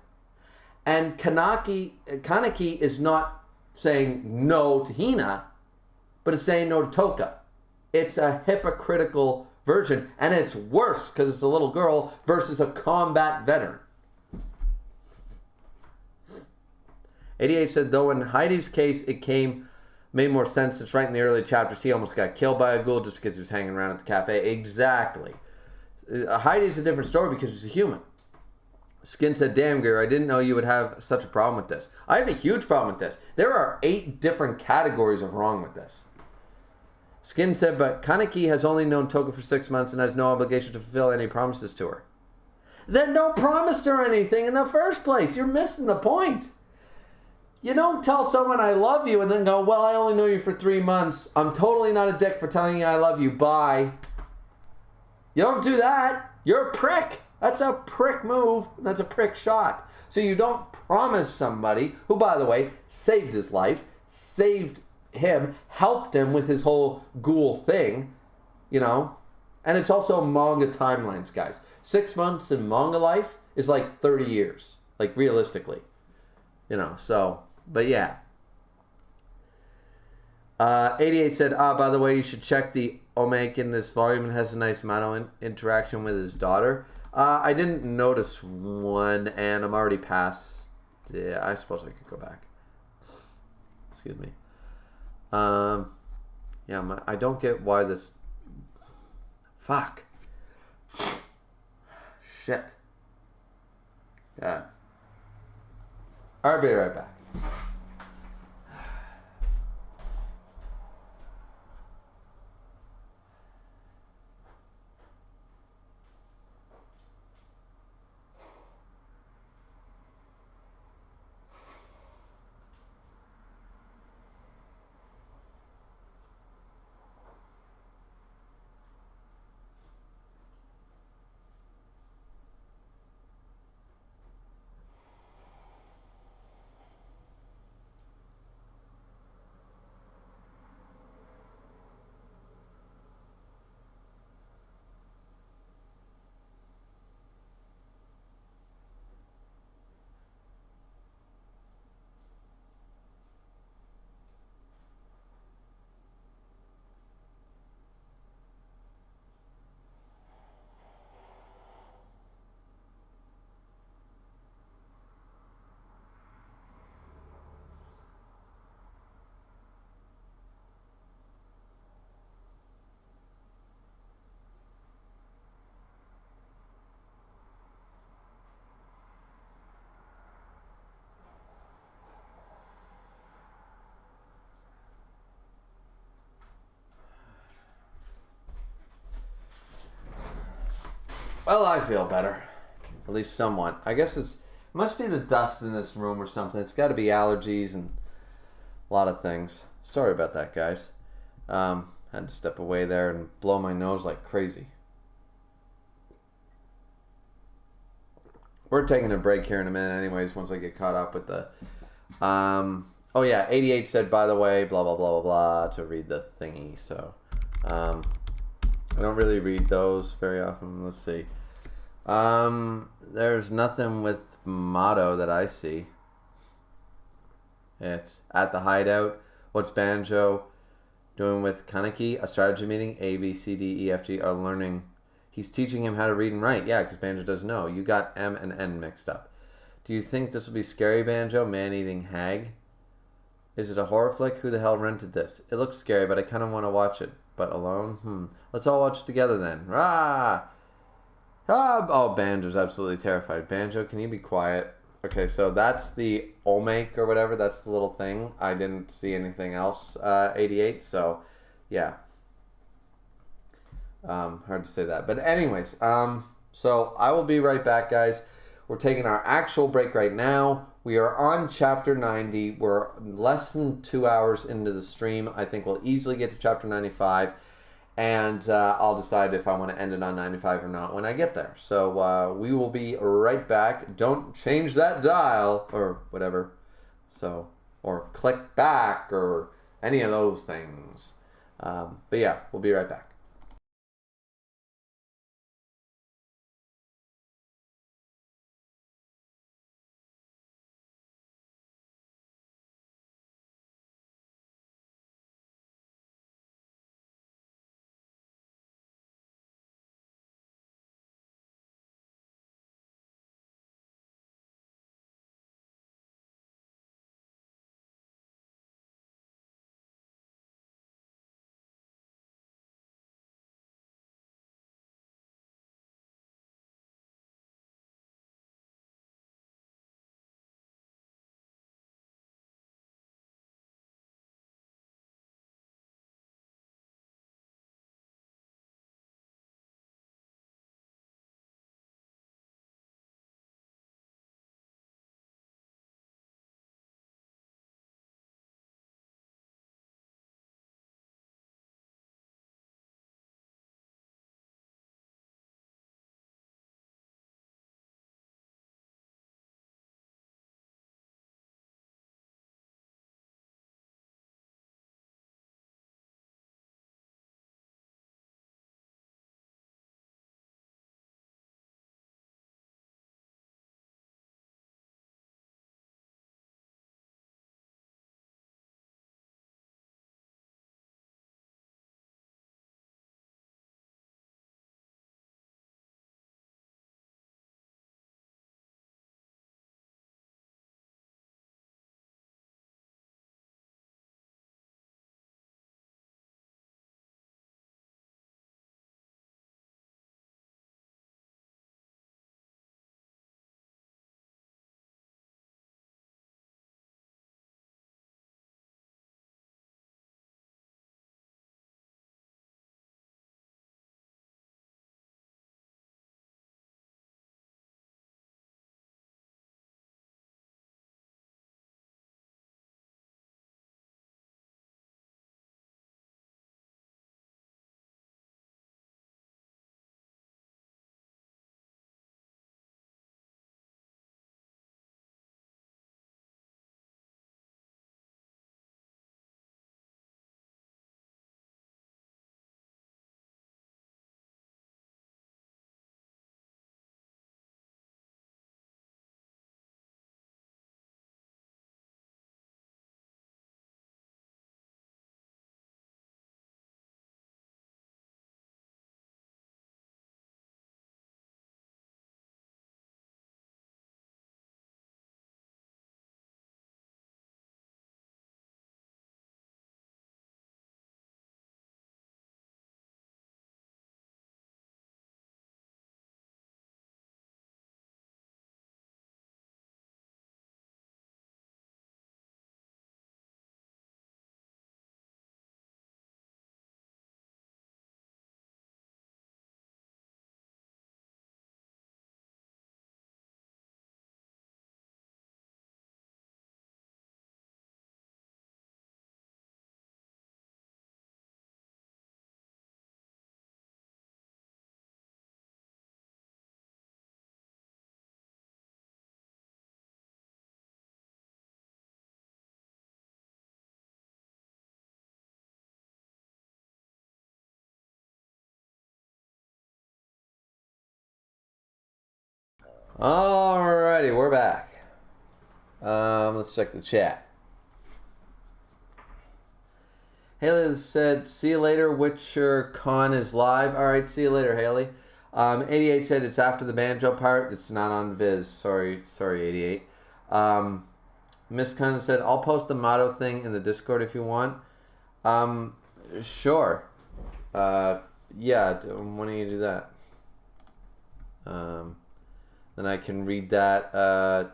And Kaneki is not saying no to Hina, but is saying no to Toka. It's a hypocritical version, and it's worse because it's a little girl versus a combat veteran. 88 said, though in Heidi's case, it made more sense. It's right in the early chapters. He almost got killed by a ghoul just because he was hanging around at the cafe. Exactly. Heidi's a different story because she's a human. Skin said, damn, Greer, I didn't know you would have such a problem with this. I have a huge problem with this. There are 8 different categories of wrong with this. Skin said, but Kaneki has only known Toka for 6 months and has no obligation to fulfill any promises to her. Then don't promise her anything in the first place. You're missing the point. You don't tell someone I love you and then go, well, I only know you for 3 months. I'm totally not a dick for telling you I love you. Bye. You don't do that. You're a prick. That's a prick move. That's a prick shot. So you don't promise somebody who, by the way, saved his life, saved him, helped him with his whole ghoul thing, you know. And it's also manga timelines, guys. 6 months in manga life is like 30 years, like realistically, you know. So, but yeah. 88 said, by the way, you should check the Omake in this volume. It has a nice Mano interaction with his daughter. I didn't notice one, and I'm already past. Yeah, I suppose I could go back. Excuse me. Yeah, I don't get why this. Fuck. Shit. Yeah. I'll be right back. Well, I feel better. At least somewhat. I guess it must be the dust in this room or something. It's got to be allergies and a lot of things. Sorry about that, guys. Had to step away there and blow my nose like crazy. We're taking a break here in a minute anyways, once I get caught up with the... oh yeah, 88 said, by the way, blah, blah, blah, blah, blah, to read the thingy. So, I don't really read those very often. Let's see. There's nothing with motto that I see. It's at the hideout. What's Banjo doing with Kaneki? A strategy meeting. A, B, C, D, E, F, G are learning. He's teaching him how to read and write. Yeah, because Banjo doesn't know. You got M and N mixed up. Do you think this will be scary, Banjo? Man-eating hag? Is it a horror flick? Who the hell rented this? It looks scary, but I kind of want to watch it. But alone? Let's all watch it together then. Rah! Oh, Banjo's absolutely terrified. Banjo, can you be quiet? Okay, so that's the Omake or whatever. That's the little thing. I didn't see anything else, 88. So, yeah. Hard to say that. But anyways, so I will be right back, guys. We're taking our actual break right now. We are on chapter 90. We're less than 2 hours into the stream. I think we'll easily get to chapter 95. And I'll decide if I want to end it on 95 or not when I get there. So we will be right back. Don't change that dial or whatever. So, or click back or any of those things. But yeah, we'll be right back. Alrighty, we're back. Let's check the chat. Haley said, see you later. Witcher Con is live. Alright, see you later, Haley. 88 said it's after the banjo part. It's not on Viz. Sorry, 88. Miss Cunn said, I'll post the motto thing in the Discord if you want. Sure. Yeah, when do you do that? Then I can read that.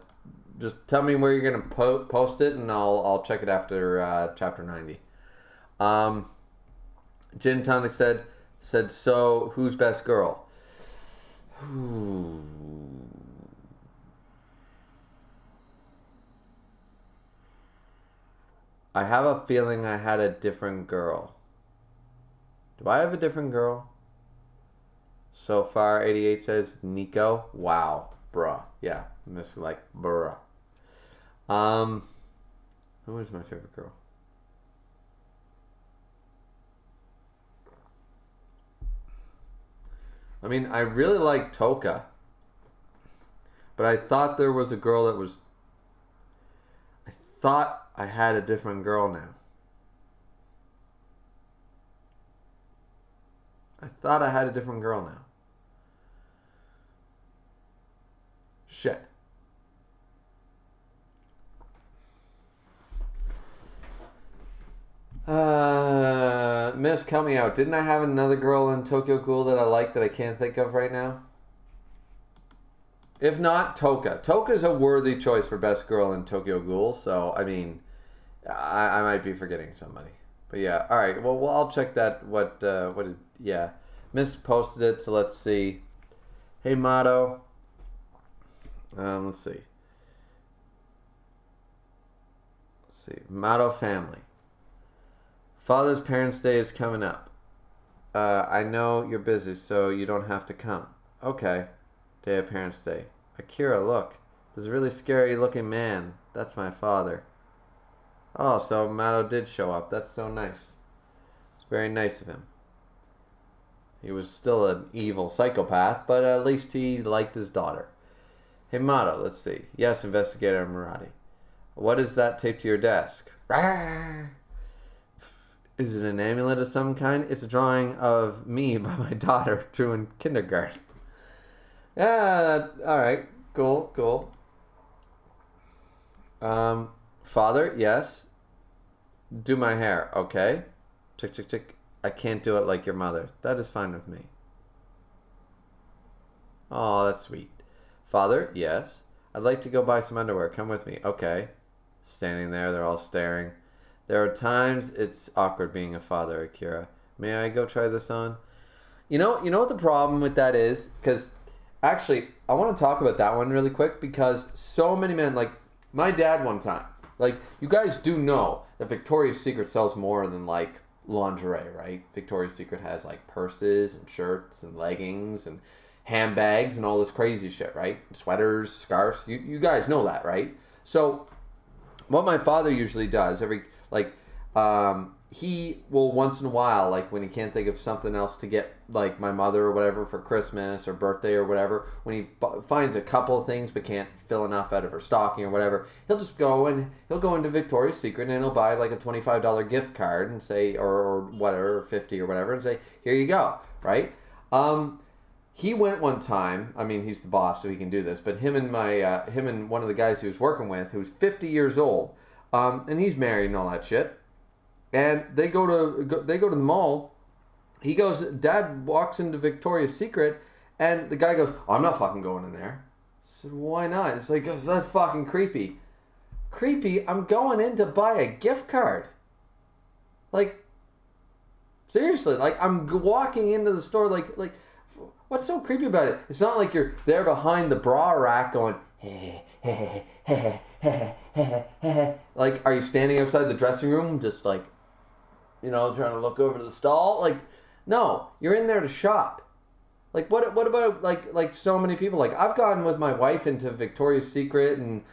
Just tell me where you're gonna post it, and I'll check it after chapter 90. Gin Tonic said, so who's best girl? I have a feeling I had a different girl. Do I have a different girl? So far, 88 says Nico. Wow, bruh. Yeah, miss like bruh. Who is my favorite girl? I mean, I really like Toka, but I thought there was a girl that was. I thought I had a different girl now. I thought I had a different girl now. Shit. Miss, count me out. Didn't I have another girl in Tokyo Ghoul that I like that I can't think of right now? If not, Toka. Toka's a worthy choice for best girl in Tokyo Ghoul, so, I mean, I might be forgetting somebody. But yeah, alright, well, I'll check that, yeah. Miss posted it, so let's see. Hey, Motto. Let's see. Motto family. Father's Parents' Day is coming up. I know you're busy, so you don't have to come. Okay. Day of Parents' Day. Akira, look. There's a really scary looking man. That's my father. Oh, so Mato did show up. That's so nice. It's very nice of him. He was still an evil psychopath, but at least he liked his daughter. Hey, Mato, let's see. Yes, Investigator Murati. What is that taped to your desk? Rawr! Is it an amulet of some kind? It's a drawing of me by my daughter drew in kindergarten. Yeah, alright. Cool. Father, yes. Do my hair, okay. Tick. I can't do it like your mother. That is fine with me. Oh, that's sweet. Father, yes. I'd like to go buy some underwear. Come with me. Okay. Standing there, they're all staring. There are times it's awkward being a father, Akira. May I go try this on? You know what the problem with that is? Because, actually, I want to talk about that one really quick because so many men, like, my dad one time, like, you guys do know that Victoria's Secret sells more than, like, lingerie, right? Victoria's Secret has, like, purses and shirts and leggings and handbags and all this crazy shit, right? Sweaters, scarves. You guys know that, right? So, what my father usually does he will once in a while, like when he can't think of something else to get like my mother or whatever for Christmas or birthday or whatever, when he finds a couple of things but can't fill enough out of her stocking or whatever, he'll go into Victoria's Secret and he'll buy like a $25 gift card and say, or whatever, or 50 or whatever, and say, here you go, right? He went one time, I mean, he's the boss so he can do this, but him and one of the guys he was working with, who's 50 years old, and he's married and all that shit. And they go to the mall. Dad walks into Victoria's Secret, and the guy goes, oh, I'm not fucking going in there. I said, why not? It's like, that's fucking creepy. Creepy? I'm going in to buy a gift card. Like, seriously, like, I'm walking into the store, like, what's so creepy about it? It's not like you're there behind the bra rack going, like, are you standing outside the dressing room just like, trying to look over to the stall? Like, no, you're in there to shop. Like, what about, like so many people? Like, I've gotten with my wife into Victoria's Secret and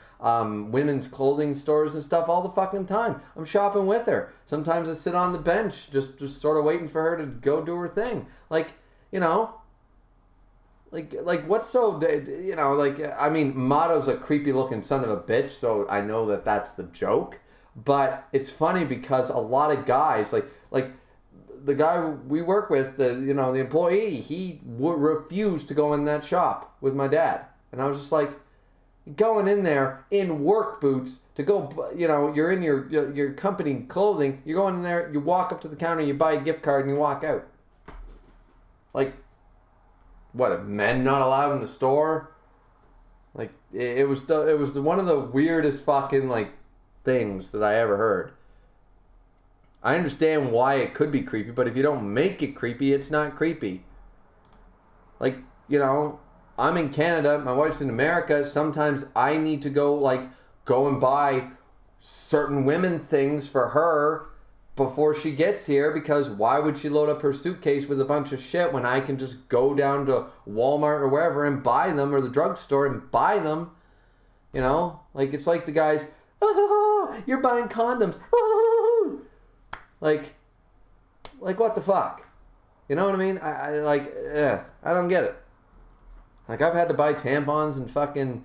women's clothing stores and stuff all the fucking time. I'm shopping with her. Sometimes I sit on the bench just sort of waiting for her to go do her thing. Like, Like what's so, you know, like, I mean, Motto's a creepy looking son of a bitch, so I know that that's the joke. But it's funny because a lot of guys, like the guy we work with, the employee, he would refuse to go in that shop with my dad. And I was just like, going in there in work boots to go, you're in your company clothing, you're going in there, you walk up to the counter, you buy a gift card, and you walk out. Like, what, are men not allowed in the store? Like, it was one of the weirdest fucking, like, things that I ever heard. I understand why it could be creepy, but if you don't make it creepy, it's not creepy. Like, I'm in Canada, my wife's in America, sometimes I need to go and buy certain women things for her before she gets here, because why would she load up her suitcase with a bunch of shit when I can just go down to Walmart or wherever and buy them, or the drugstore and buy them? Like, it's like the guys, oh, you're buying condoms. Oh. Like what the fuck? You know what I mean? I don't get it. Like, I've had to buy tampons and fucking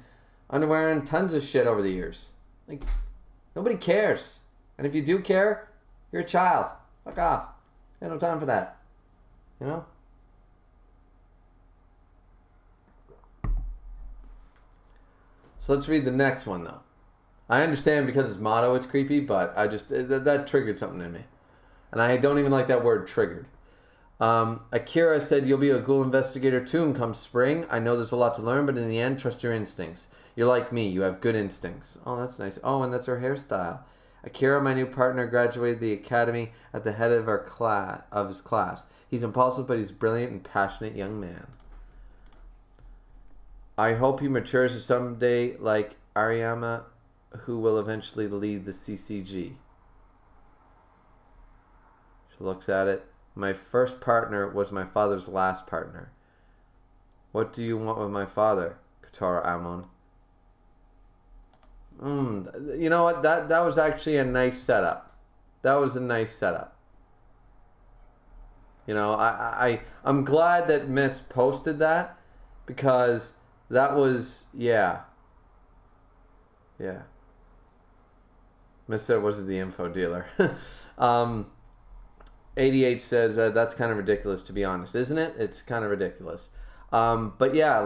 underwear and tons of shit over the years. Like, nobody cares. And if you do care, you're a child. Fuck off. I have no time for that. So let's read the next one, though. I understand because it's Motto, it's creepy, but that triggered something in me. And I don't even like that word, triggered. Akira said, you'll be a ghoul investigator too come spring. I know there's a lot to learn, but in the end, trust your instincts. You're like me. You have good instincts. Oh, that's nice. Oh, and that's her hairstyle. Akira, my new partner, graduated the academy at the head of his class. He's impulsive, but he's a brilliant and passionate young man. I hope he matures someday like Ariyama, who will eventually lead the CCG. She looks at it. My first partner was my father's last partner. What do you want with my father, Katara Amon? You know what? That was actually a nice setup. That was a nice setup. I'm glad that Miss posted that, because that was, yeah. Miss said, was it the info dealer? 88 says, that's kind of ridiculous, to be honest, isn't it? It's kind of ridiculous. But yeah,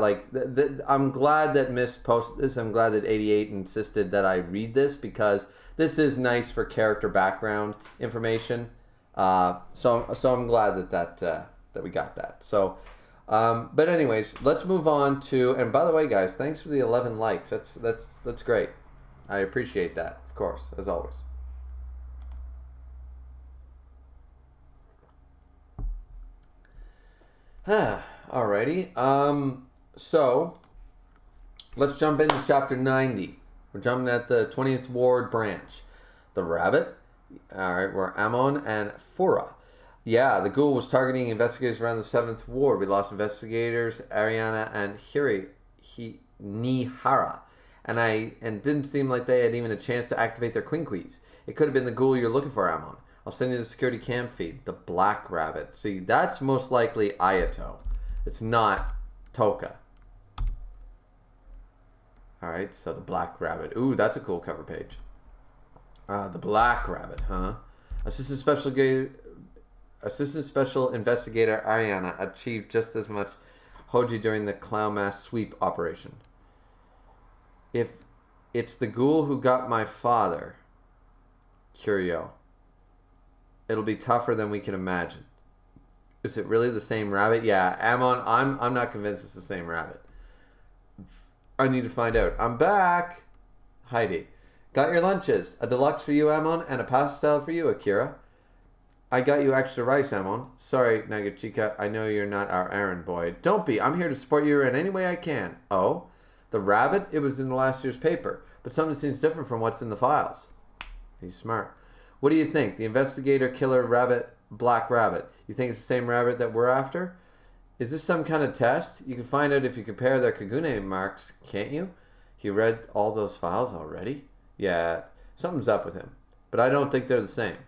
I'm glad that Miss posted this. I'm glad that 88 insisted that I read this, because this is nice for character background information. So I'm glad that we got that. So, but anyways, let's move on to, and by the way, guys, thanks for the 11 likes. That's great. I appreciate that, of course, as always. Alrighty. So let's jump into chapter 90. We're jumping at the 20th Ward branch. The rabbit. Alright, we're Amon and Fura. Yeah, the ghoul was targeting investigators around the 7th Ward. We lost investigators, Ariana and Nihara. And didn't seem like they had even a chance to activate their quinquis. It could have been the ghoul you're looking for, Amon. I'll send you the security cam feed. The black rabbit. See, that's most likely Ayato. It's not Toka. Alright, so the black rabbit. Ooh, that's a cool cover page. The black rabbit, huh? Assistant Special Investigator Ariana achieved just as much Hoji during the clown mask sweep operation. If it's the ghoul who got my father, Curio, it'll be tougher than we can imagine. Is it really the same rabbit? Yeah, Amon, I'm not convinced it's the same rabbit. I need to find out. I'm back. Heidi. Got your lunches. A deluxe for you, Amon, and a pasta salad for you, Akira. I got you extra rice, Amon. Sorry, Nagachika, I know you're not our errand boy. Don't be. I'm here to support you in any way I can. Oh? The rabbit? It was in the last year's paper, but something seems different from what's in the files. He's smart. What do you think? The investigator, killer, rabbit, black rabbit. You think it's the same rabbit that we're after? Is this some kind of test? You can find out if you compare their Kagune marks, can't you? He read all those files already? Yeah, something's up with him. But I don't think they're the same.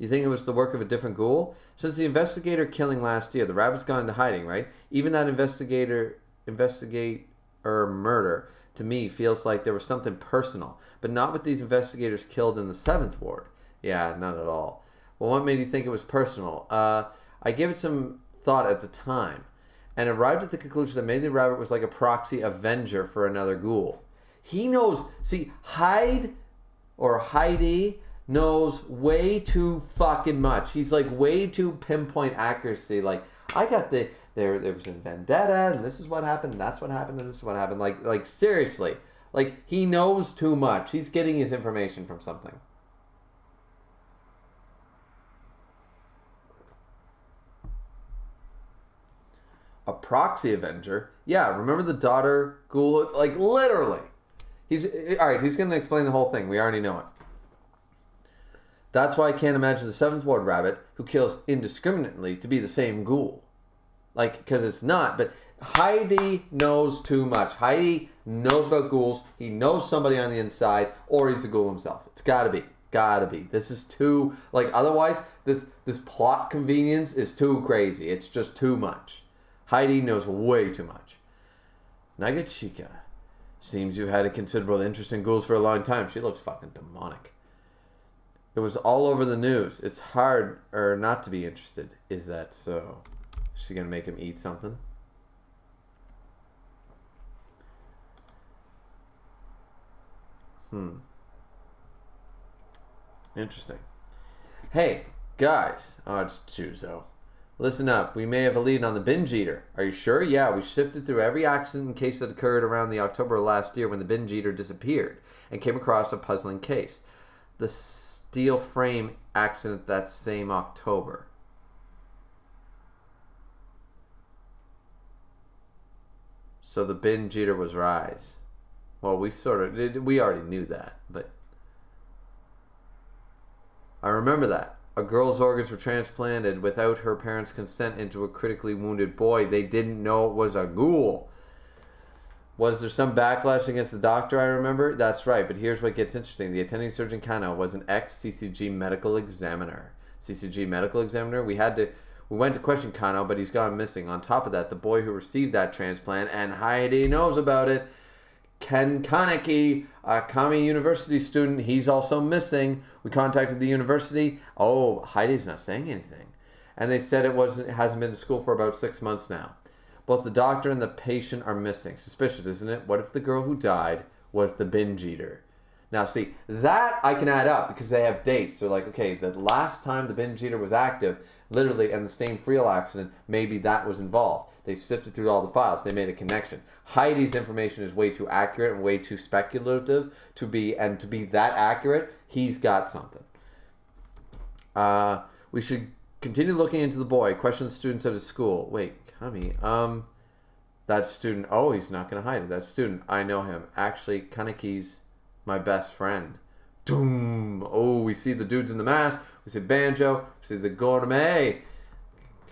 You think it was the work of a different ghoul? Since the investigator killing last year, the rabbit's gone into hiding, right? Even that investigate murder, to me, feels like there was something personal. But not with these investigators killed in the 7th ward. Yeah, not at all. Well, what made you think it was personal? I gave it some thought at the time, and arrived at the conclusion that maybe the rabbit was like a proxy avenger for another ghoul. He knows, see, Heidi knows way too fucking much. He's like way too pinpoint accuracy. Like, I got there was a vendetta, and this is what happened, and that's what happened, and this is what happened. Like seriously. Like, he knows too much. He's getting his information from something. A proxy avenger? Yeah, remember the daughter ghoul? Like, literally. Alright, he's going to explain the whole thing. We already know it. That's why I can't imagine the 7th ward rabbit, who kills indiscriminately, to be the same ghoul. Like, because it's not. But Heidi knows too much. Heidi knows about ghouls. He knows somebody on the inside, or he's the ghoul himself. It's gotta be. Gotta be. This is too, like, otherwise, this plot convenience is too crazy. It's just too much. Heidi knows way too much. Nagachika. Seems you had a considerable interest in ghouls for a long time. She looks fucking demonic. It was all over the news. It's hard not to be interested. Is that so? Is she gonna make him eat something? Interesting. Hey, guys. Oh, it's Chuzo. Listen up. We may have a lead on the binge eater. Are you sure? Yeah, we sifted through every accident and case that occurred around the October of last year when the binge eater disappeared and came across a puzzling case. The steel frame accident that same October. So the binge eater was Rise. Well, we already knew that, but I remember that. A girl's organs were transplanted without her parents' consent into a critically wounded boy. They didn't know it was a ghoul. Was there some backlash against the doctor, I remember? That's right, but here's what gets interesting. The attending surgeon Kano was an ex-CCG medical examiner. CCG medical examiner? We went to question Kano, but he's gone missing. On top of that, the boy who received that transplant, and Heidi knows about it, Ken Kaneki, a Kami University student, he's also missing. We contacted the university. Oh, Heidi's not saying anything. And they said it hasn't been to school for about 6 months now. Both the doctor and the patient are missing. Suspicious, isn't it? What if the girl who died was the binge eater? Now, see, that I can add up because they have dates. They're like, okay, the last time the binge eater was active, literally, and the stained friel accident, maybe that was involved. They sifted through all the files. They made a connection. Heidi's information is way too accurate and way too speculative to be that accurate. He's got something. We should continue looking into the boy. Question the students at his school. Wait, Kami. That student. Oh, he's not going to hide it. That student. I know him. Actually, Kaneki's my best friend. Doom. Oh, we see the dudes in the mask. We see Banjo. We see the gourmet.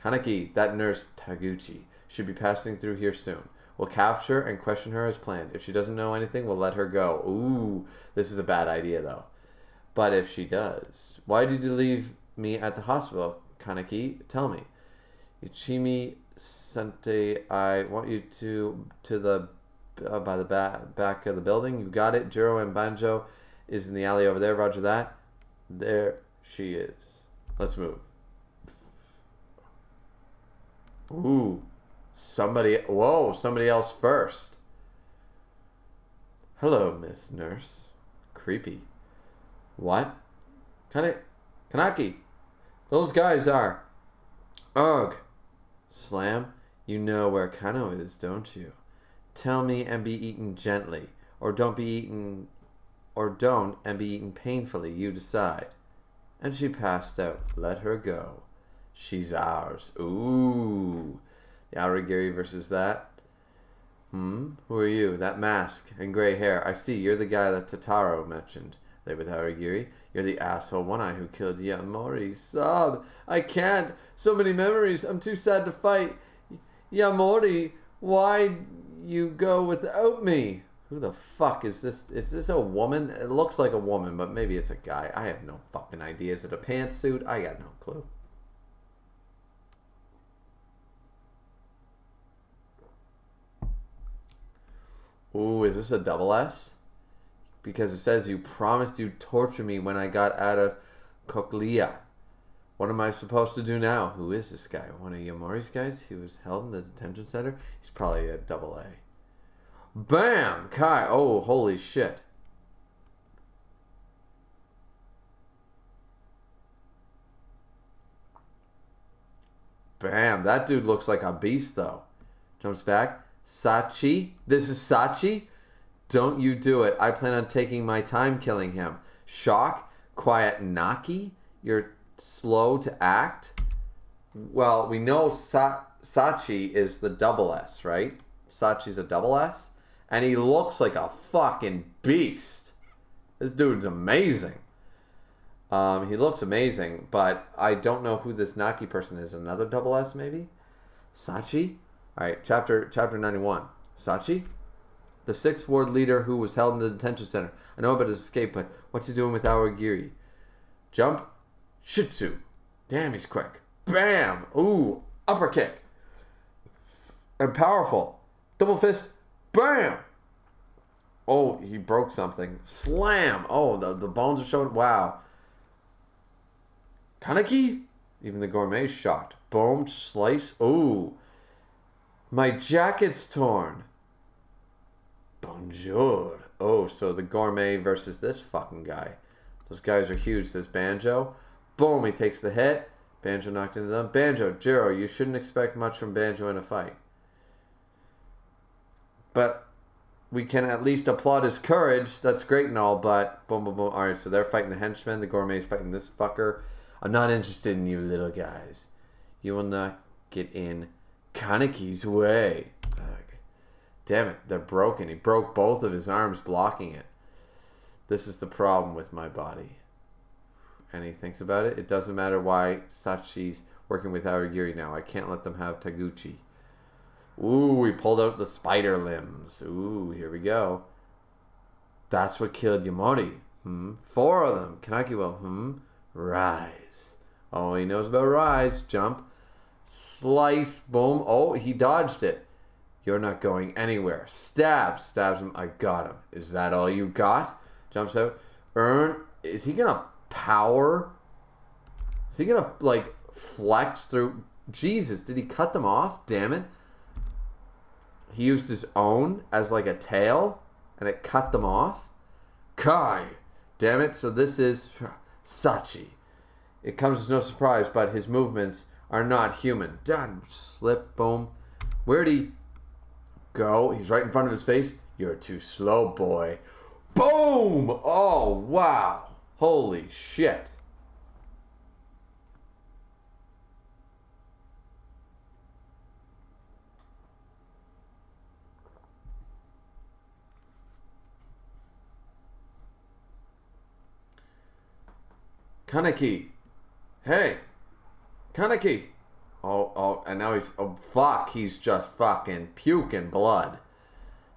Kaneki, that nurse Taguchi, should be passing through here soon. We'll capture and question her as planned. If she doesn't know anything, we'll let her go. Ooh, this is a bad idea, though. But if she does, why did you leave me at the hospital, Kaneki? Tell me. Ichimi Sante, I want you to the by the back of the building. You got it. Jiro and Banjo is in the alley over there. Roger that. There she is. Let's move. Ooh. Somebody else first. Hello, Miss Nurse. Creepy. What? Kanaki. Those guys are. Ugh. Slam, you know where Kano is, don't you? Tell me and be eaten gently. Or don't and be eaten painfully. You decide. And she passed out. Let her go. She's ours. Ooh. The Aragiri versus that. Who are you? That mask and gray hair. I see. You're the guy that Tataro mentioned. They with Aragiri. You're the asshole one-eye who killed Yamori. Sob. I can't. So many memories. I'm too sad to fight. Yamori, why you go without me? Who the fuck is this? Is this a woman? It looks like a woman, but maybe it's a guy. I have no fucking idea. Is it a pantsuit? I got no clue. Ooh, is this a double S? Because it says you promised you'd torture me when I got out of Cochlea. What am I supposed to do now? Who is this guy? One of Yamori's guys? He was held in the detention center? He's probably a double A. Bam! Kai. Oh, holy shit. Bam. That dude looks like a beast, though. Jumps back. Sachi. This is Sachi. Don't you do it. I plan on taking my time killing him. Shock. Quiet Naki. You're slow to act. Well, we know Sachi is the double S, right? Sachi's a double S. And he looks like a fucking beast. This dude's amazing. He looks amazing, but I don't know who this Naki person is. Another double S, maybe? Sachi? Alright, chapter 91. Sachi? The 6th ward leader who was held in the detention center. I know about his escape, but what's he doing with our Giri? Jump. Shitsu. Damn, he's quick. Bam! Ooh, upper kick. And powerful. Double fist. Bam! Oh, he broke something. Slam! Oh, the bones are showing. Wow. Kaneki? Even the gourmet's shocked. Boom, slice. Ooh. My jacket's torn. Bonjour. Oh, so the gourmet versus this fucking guy. Those guys are huge, says Banjo. Boom, he takes the hit. Banjo knocked into them. Banjo, Jiro, you shouldn't expect much from Banjo in a fight. But we can at least applaud his courage. That's great and all, but boom, boom, boom. Alright, so they're fighting the henchman. The gourmet's fighting this fucker. I'm not interested in you little guys. You will not get in Kaneki's way. Ugh. Damn it, they're broken. He broke both of his arms blocking it. This is the problem with my body. And he thinks about it. It doesn't matter why Sachi's working with Aragiri now. I can't let them have Taguchi. Ooh, we pulled out the spider limbs. Ooh, here we go. That's what killed Yamori. 4 of them. Kaneki will. Rise. Oh, he knows about rise. Jump. Slice. Boom. Oh, he dodged it. You're not going anywhere. Stab. Stabs him. I got him. Is that all you got? Jumps out. Earn. Is he going to power? Is he going to, like, flex through? Jesus, did he cut them off? Damn it. He used his own as, like, a tail, and it cut them off. Kai. Damn it. So this is Sachi. It comes as no surprise, but his movements are not human. Done. Slip. Boom. Where'd he go? He's right in front of his face. You're too slow, boy. Boom! Oh, wow. Holy shit. Kaneki. Hey. Kaneki. Oh, and now he's, oh, fuck. He's just fucking puking blood.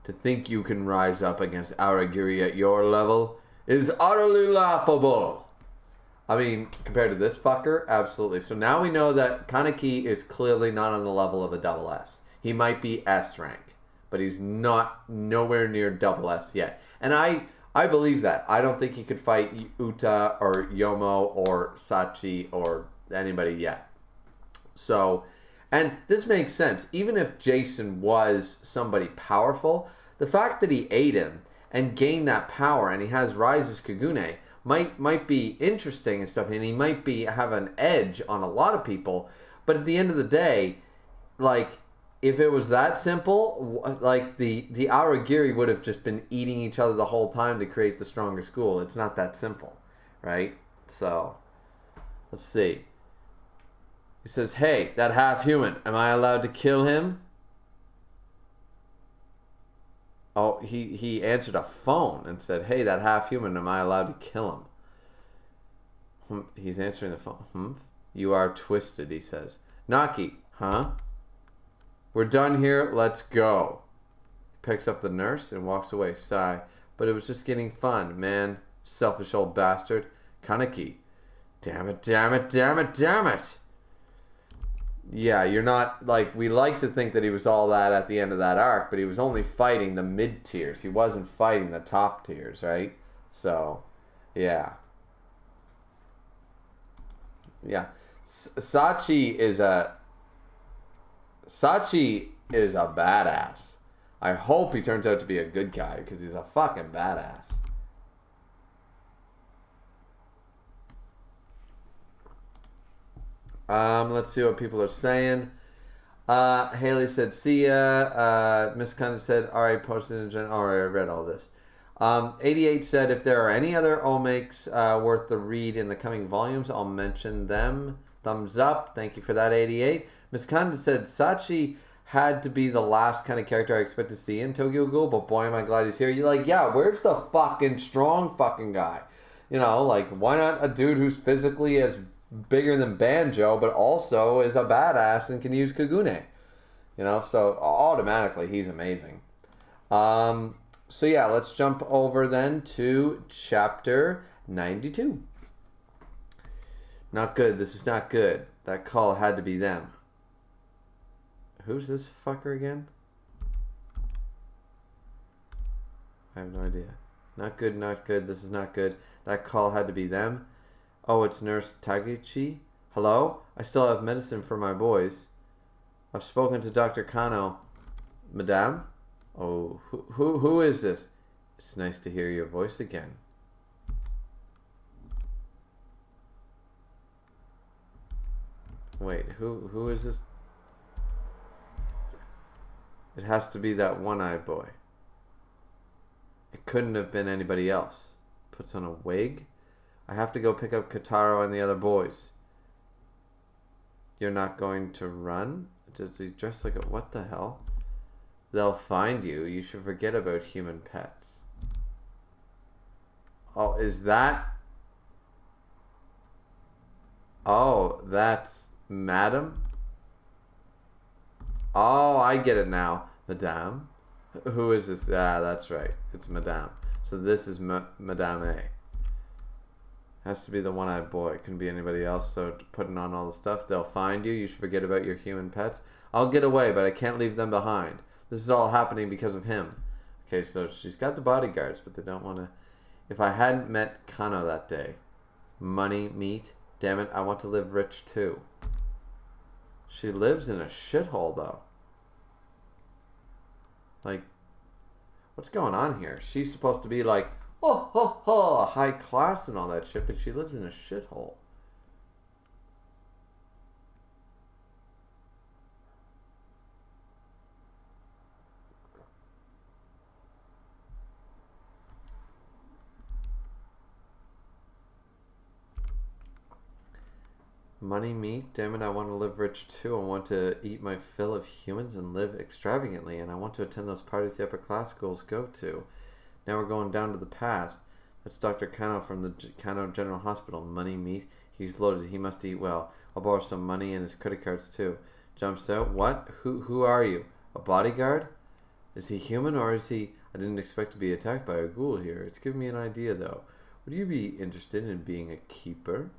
To think you can rise up against Aragiri at your level is utterly laughable. I mean, compared to this fucker, absolutely. So now we know that Kaneki is clearly not on the level of a double S. He might be S rank, but he's not nowhere near double S yet. And I believe that. I don't think he could fight Uta or Yomo or Sachi or anybody yet. So, and this makes sense. Even if Jason was somebody powerful, the fact that he ate him and gained that power and he has Rise as Kagune might be interesting and stuff, and he might have an edge on a lot of people. But at the end of the day, like, if it was that simple, like the Aragiri would have just been eating each other the whole time to create the stronger school. It's not that simple, right? So, let's see. He says, hey, that half-human, am I allowed to kill him? Oh, he answered a phone and said, hey, that half-human, am I allowed to kill him? He's answering the phone. You are twisted, he says. Naki, huh? We're done here, let's go. picks up the nurse and walks away. Sigh. But it was just getting fun, man. Selfish old bastard. Kaneki. Damn it, damn it, damn it, damn it. Yeah, you're not, like, we like to think that he was all that at the end of that arc, but he was only fighting the mid-tiers. He wasn't fighting the top tiers, right? So, yeah. Yeah. Sachi is a badass. I hope he turns out to be a good guy, because he's a fucking badass. Let's see what people are saying. Haley said, see ya. Miss Condon said, alright, posted in general. Alright, I read all this. 88 said, if there are any other omakes worth the read in the coming volumes, I'll mention them. Thumbs up. Thank you for that, 88. Miss Condon said, Sachi had to be the last kind of character I expect to see in Tokyo Ghoul, but boy, am I glad he's here. You're like, yeah, where's the fucking strong fucking guy? You know, like, why not a dude who's physically as bigger than Banjo, but also is a badass and can use Kagune. You know, so automatically he's amazing. So yeah, let's jump over then to chapter 92. Not good. This is not good. That call had to be them. Who's this fucker again? I have no idea. Not good, not good. This is not good. That call had to be them. Oh, it's Nurse Taguchi. Hello? I still have medicine for my boys. I've spoken to Dr. Kano. Madame? Oh, who is this? It's nice to hear your voice again. Wait, who is this? It has to be that one-eyed boy. It couldn't have been anybody else. Puts on a wig? I have to go pick up Kataro and the other boys. You're not going to run? Does he dress like a... What the hell? They'll find you. You should forget about human pets. Oh, is that... Oh, that's Madam? Oh, I get it now. Madame? Who is this? Ah, that's right. It's Madame. So this is Madame A. Has to be the one-eyed boy. Couldn't be anybody else. So putting on all the stuff. They'll find you. You should forget about your human pets. I'll get away, but I can't leave them behind. This is all happening because of him. Okay, so she's got the bodyguards, but they don't want to... If I hadn't met Kano that day. Money, meat. Damn it, I want to live rich too. She lives in a shithole, though. Like, what's going on here? She's supposed to be like... high class and all that shit, but she lives in a shithole. Money, meat, damn it, I want to live rich too. I want to eat my fill of humans and live extravagantly, and I want to attend those parties the upper class girls go to. Now we're going down to the past. That's Dr. Kano from the Kano General Hospital. Money, meat. He's loaded. He must eat well. I'll borrow some money and his credit cards too. Jumps out. What? Who are you? A bodyguard? Is he human or is he... I didn't expect to be attacked by a ghoul here. It's giving me an idea though. Would you be interested in being a keeper?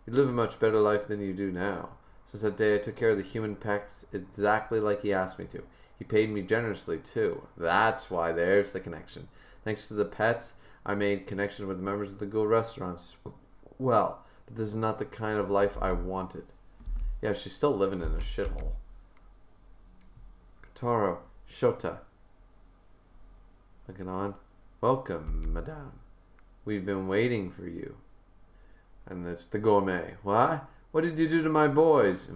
You live a much better life than you do now. Since that day I took care of the human pets exactly like he asked me to. He paid me generously too. That's why there's the connection. Thanks to the pets, I made connections with members of the Ghoul restaurants. Well, but this is not the kind of life I wanted. Yeah, she's still living in a shithole. Kataro, Shota. Looking on. Welcome, madame. We've been waiting for you. And it's the gourmet. What? What did you do to my boys?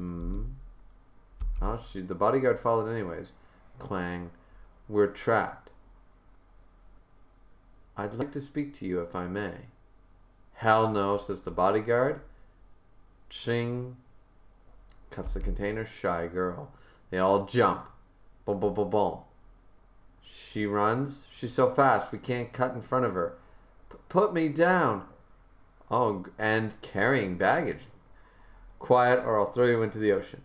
Oh, the bodyguard followed anyways. Clang. We're trapped. I'd like to speak to you if I may. Hell no, says the bodyguard. Ching. Cuts the container. Shy girl. They all jump. Boom, boom, boom, boom. She runs. She's so fast we can't cut in front of her. Put me down. Oh, and carrying baggage. Quiet or I'll throw you into the ocean.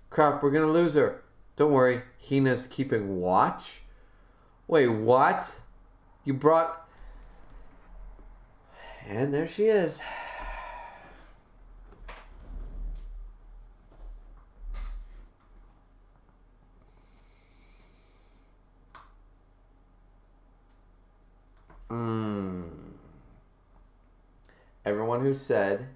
Crap, we're gonna lose her. Don't worry, Hina's keeping watch. Wait, what? You brought... And there she is. Everyone who said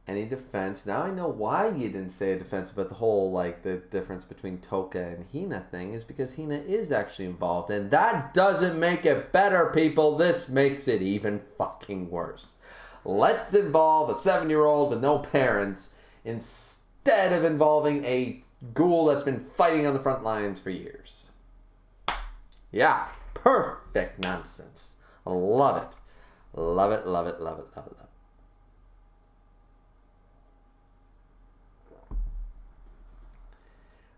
any defense. Now I know why you didn't say a defense about the whole, like, the difference between Toka and Hina thing is because Hina is actually involved. And that doesn't make it better, people. This makes it even fucking worse. Let's involve a 7-year-old with no parents instead of involving a ghoul that's been fighting on the front lines for years. Yeah, perfect nonsense. Love it. Love it, love it, love it, love it, love it.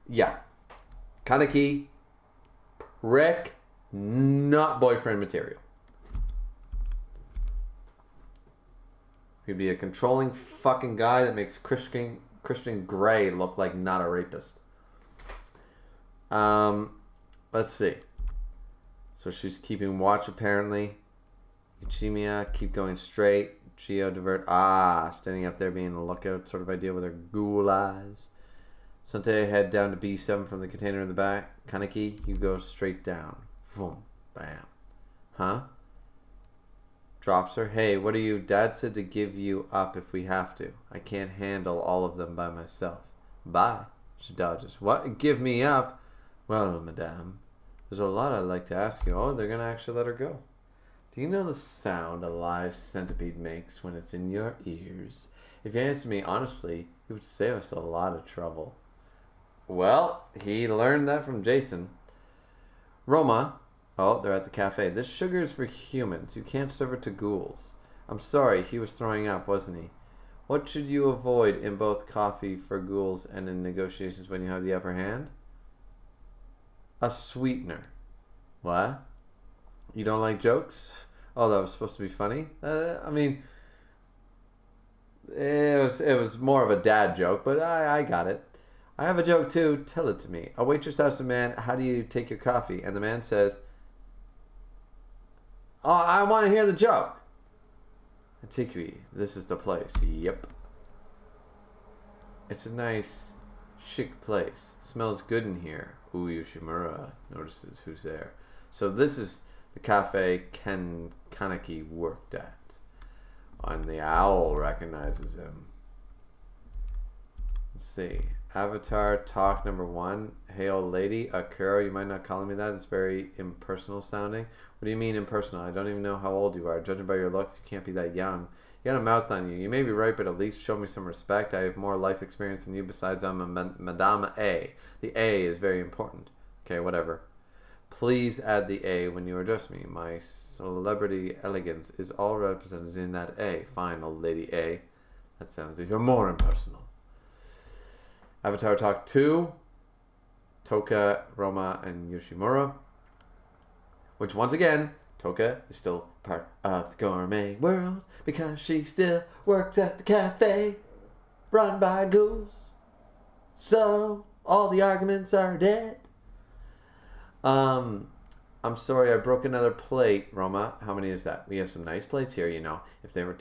Yeah. Kaneki, prick, not boyfriend material. He'd be a controlling fucking guy that makes Christian Grey look like not a rapist. Let's see. So she's keeping watch apparently. Ichimiya, keep going straight. Chio, divert. Standing up there being a lookout sort of idea with her ghoul eyes. Sante, head down to B7 from the container in the back. Kaneki, you go straight down. Boom. Bam. Huh? Drops her. Hey, what are you? Dad said to give you up if we have to. I can't handle all of them by myself. Bye. She dodges. What? Give me up? Well, madame, there's a lot I'd like to ask you. Oh, they're going to actually let her go. Do you know the sound a live centipede makes when it's in your ears? If you answer me honestly, it would save us a lot of trouble. Well, he learned that from Jason. Roma. Oh, they're at the cafe. This sugar is for humans. You can't serve it to ghouls. I'm sorry, he was throwing up, wasn't he? What should you avoid in both coffee for ghouls and in negotiations when you have the upper hand? A sweetener. What? You don't like jokes? Oh, that was supposed to be funny? I mean, it was more of a dad joke, but I got it. I have a joke too. Tell it to me. A waitress asks a man, how do you take your coffee? And the man says, oh, I want to hear the joke. Antiqui, this is the place. Yep. It's a nice, chic place. Smells good in here. Ooh, Yoshimura notices who's there. So this is the cafe Kaneki worked at. And the owl recognizes him. Let's see. Avatar talk number 1. Hey old lady, Akira, you might not call me that. It's very impersonal sounding. What do you mean impersonal? I don't even know how old you are. Judging by your looks, you can't be that young. You got a mouth on you. You may be right, but at least show me some respect. I have more life experience than you. Besides, I'm a Madame A. The A is very important. Okay, whatever. Please add the A when you address me. My celebrity elegance is all represented in that A. Fine, old lady A. That sounds even more impersonal. Avatar Talk 2, Toka, Roma, and Yoshimura. Which, once again, Toka is still part of the gourmet world because she still works at the cafe run by ghouls. So, all the arguments are dead. I'm sorry, I broke another plate, Roma. How many is that? We have some nice plates here, you know. If they were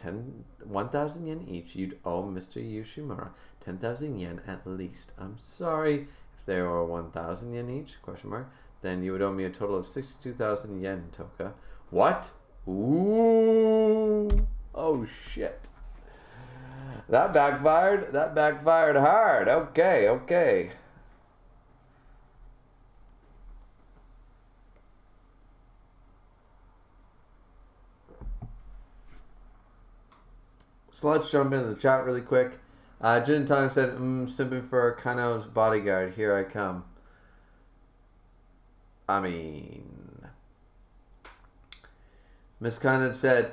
1,000 yen each, you'd owe Mr. Yoshimura 10,000 yen at least. I'm sorry. If they were 1,000 yen each, question mark, then you would owe me a total of 62,000 yen, Toka. What? Ooh. Oh, shit. That backfired. That backfired hard. Okay, okay. So let's jump into the chat really quick. Jin Tong said, simping for Kano's bodyguard. Here I come. I mean, Miss Kano said,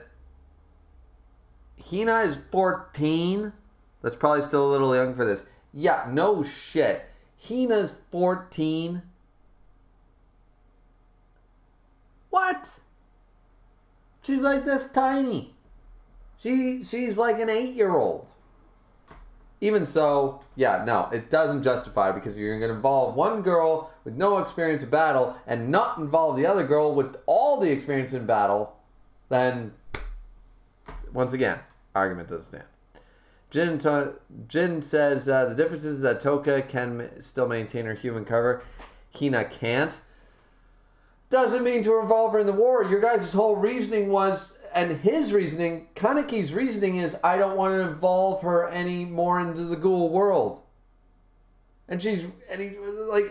Hina is 14? That's probably still a little young for this. Yeah, no shit. Hina's 14? What? She's like this tiny. She's like an 8-year-old. even so, yeah, no, it doesn't justify, because you're going to involve one girl with no experience in battle and not involve the other girl with all the experience in battle, then, once again, argument doesn't stand. Jin says, the difference is that Toka can still maintain her human cover. Hina can't. Doesn't mean to involve her in the war. Your guys' whole reasoning was, and his reasoning, Kaneki's reasoning is, I don't want to involve her any more into the Ghoul world. And he's like...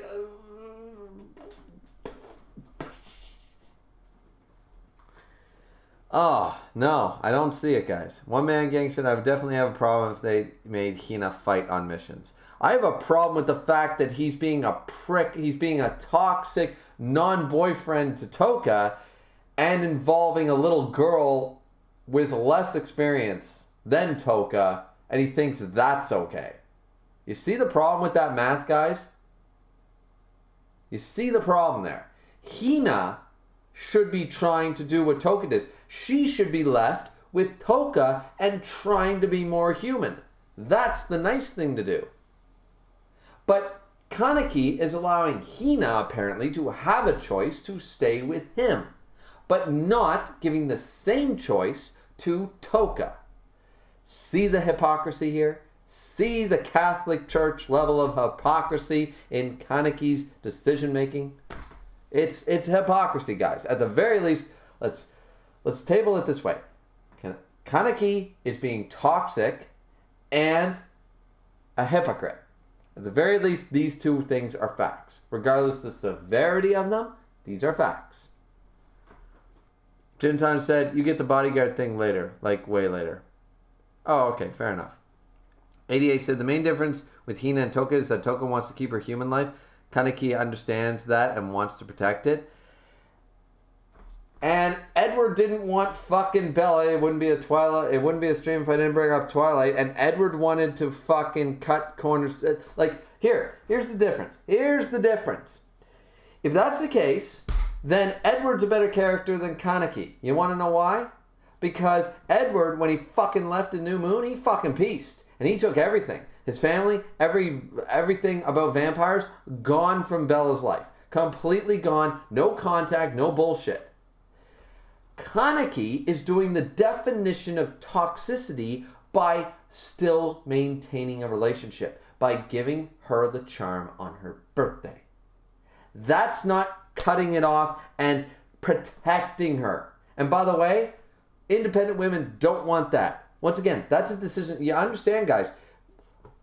Oh, no, I don't see it, guys. One Man Gang said, I would definitely have a problem if they made Hina fight on missions. I have a problem with the fact that he's being a prick, he's being a toxic non-boyfriend to Toka, and involving a little girl with less experience than Toka, and he thinks that's okay. You see the problem with that math, guys? You see the problem there. Hina should be trying to do what Toka does. She should be left with Toka and trying to be more human. That's the nice thing to do. But Kaneki is allowing Hina, apparently, to have a choice to stay with him, but not giving the same choice to Toka. See the hypocrisy here? See the Catholic Church level of hypocrisy in Kaneki's decision-making? It's hypocrisy, guys. At the very least, let's table it this way. Kaneki is being toxic and a hypocrite. At the very least, these two things are facts. Regardless of the severity of them, these are facts. Jintan said, you get the bodyguard thing later, like way later. Oh, okay, fair enough. 88 said, the main difference with Hina and Toka is that Toka wants to keep her human life. Kaneki understands that and wants to protect it. And Edward didn't want fucking Bella. It wouldn't be a Twilight. It wouldn't be a stream if I didn't bring up Twilight. And Edward wanted to fucking cut corners. Like, here's the difference. Here's the difference. If that's the case, then Edward's a better character than Kaneki. You want to know why? Because Edward, when he fucking left in New Moon, he fucking pieced. And he took everything. His family, everything about vampires, gone from Bella's life. Completely gone. No contact, no bullshit. Kaneki is doing the definition of toxicity by still maintaining a relationship, by giving her the charm on her birthday. That's not cutting it off and protecting her. And by the way, independent women don't want that. Once again, that's a decision. You understand, guys.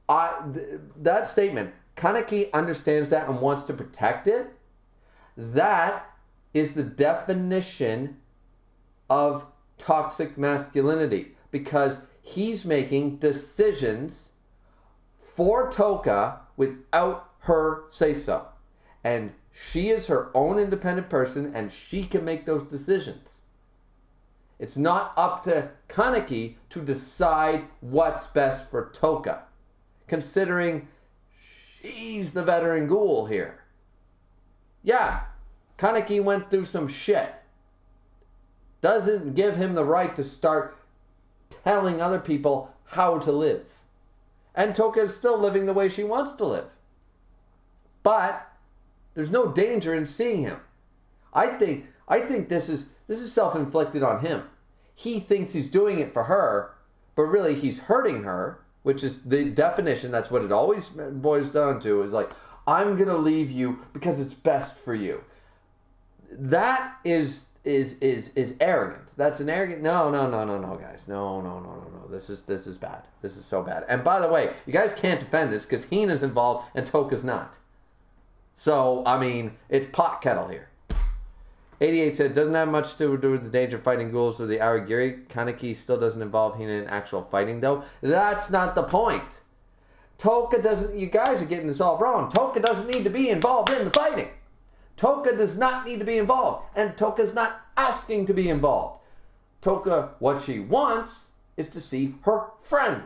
That statement, Kaneki understands that and wants to protect it. That is the definition of toxic masculinity, because he's making decisions for Toka without her say so. And she is her own independent person and she can make those decisions. It's not up to Kaneki to decide what's best for Toka, considering she's the veteran ghoul here. Yeah, Kaneki went through some shit. Doesn't give him the right to start telling other people how to live. And Toka is still living the way she wants to live. But there's no danger in seeing him. I think this is self-inflicted on him. He thinks he's doing it for her, but really he's hurting her, which is the definition. That's what it always boils down to, is like, I'm going to leave you because it's best for you. That is arrogant. That's an arrogant. No, guys. No. This is bad. This is so bad. And by the way, you guys can't defend this because Hina's involved and Toka's not. So, I mean, it's pot kettle here. 88 said, doesn't have much to do with the danger of fighting ghouls or the Aragiri. Kaneki still doesn't involve Hina in actual fighting, though. That's not the point. Toka doesn't... You guys are getting this all wrong. Toka doesn't need to be involved in the fighting. Toka does not need to be involved. And Toka's not asking to be involved. Toka, what she wants is to see her friend.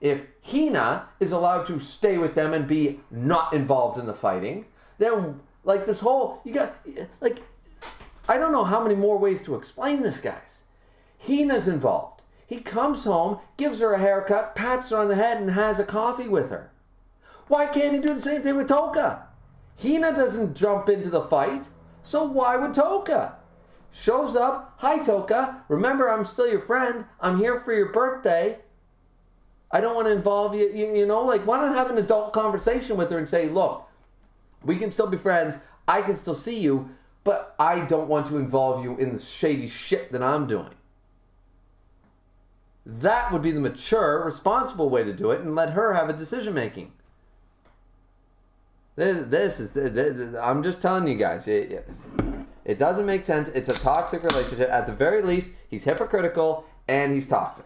If Hina is allowed to stay with them and be not involved in the fighting, then... Like this whole, I don't know how many more ways to explain this, guys. Hina's involved. He comes home, gives her a haircut, pats her on the head, and has a coffee with her. Why can't he do the same thing with Toka? Hina doesn't jump into the fight, so why would Toka? Shows up, hi Toka, remember I'm still your friend, I'm here for your birthday. I don't want to involve you, you know, like why not have an adult conversation with her and say, look, we can still be friends, I can still see you, but I don't want to involve you in the shady shit that I'm doing. That would be the mature, responsible way to do it and let her have a decision making. I'm just telling you guys, it doesn't make sense. It's a toxic relationship. At the very least, he's hypocritical and he's toxic.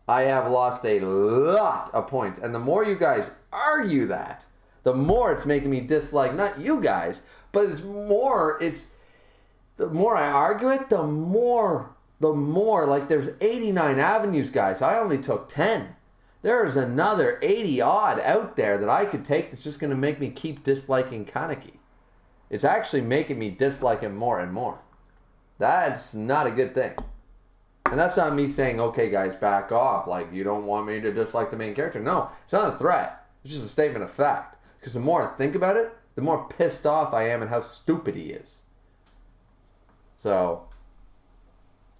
I have lost a lot of points. And the more you guys argue that, the more it's making me dislike, not you guys, but the more I argue it, the more, like there's 89 avenues, guys. I only took 10. There's another 80 odd out there that I could take that's just going to make me keep disliking Kaneki. It's actually making me dislike him more and more. That's not a good thing. And that's not me saying, okay guys, back off. Like, you don't want me to dislike the main character. No, it's not a threat. It's just a statement of fact. Because the more I think about it, the more pissed off I am at how stupid he is. So,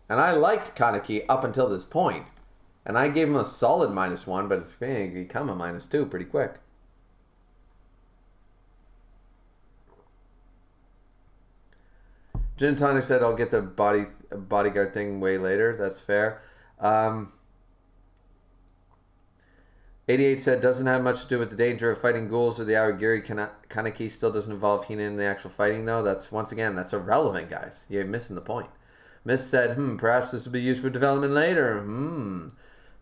and I liked Kaneki up until this point. And I gave him a solid -1, but it's going to become a -2 pretty quick. Gin Tonic said, I'll get the bodyguard thing way later. That's fair. 88 said, doesn't have much to do with the danger of fighting ghouls or the Awagiri. Kaneki still doesn't involve Hina in the actual fighting, though. That's, once again, that's irrelevant, guys. You're missing the point. Miss said, perhaps this will be used for development later.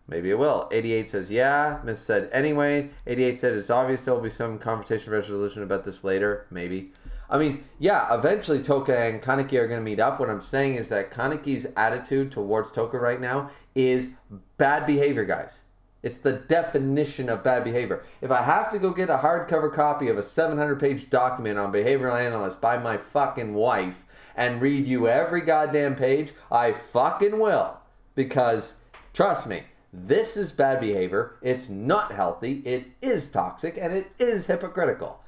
Maybe it will. 88 says, yeah. Miss said, anyway. 88 said, it's obvious there will be some confrontation resolution about this later. Maybe. I mean, yeah, eventually Toka and Kaneki are going to meet up. What I'm saying is that Kaneki's attitude towards Toka right now is bad behavior, guys. It's the definition of bad behavior. If I have to go get a hardcover copy of a 700-page document on behavioral analysts by my fucking wife and read you every goddamn page, I fucking will. Because, trust me, this is bad behavior. It's not healthy. It is toxic. And it is hypocritical.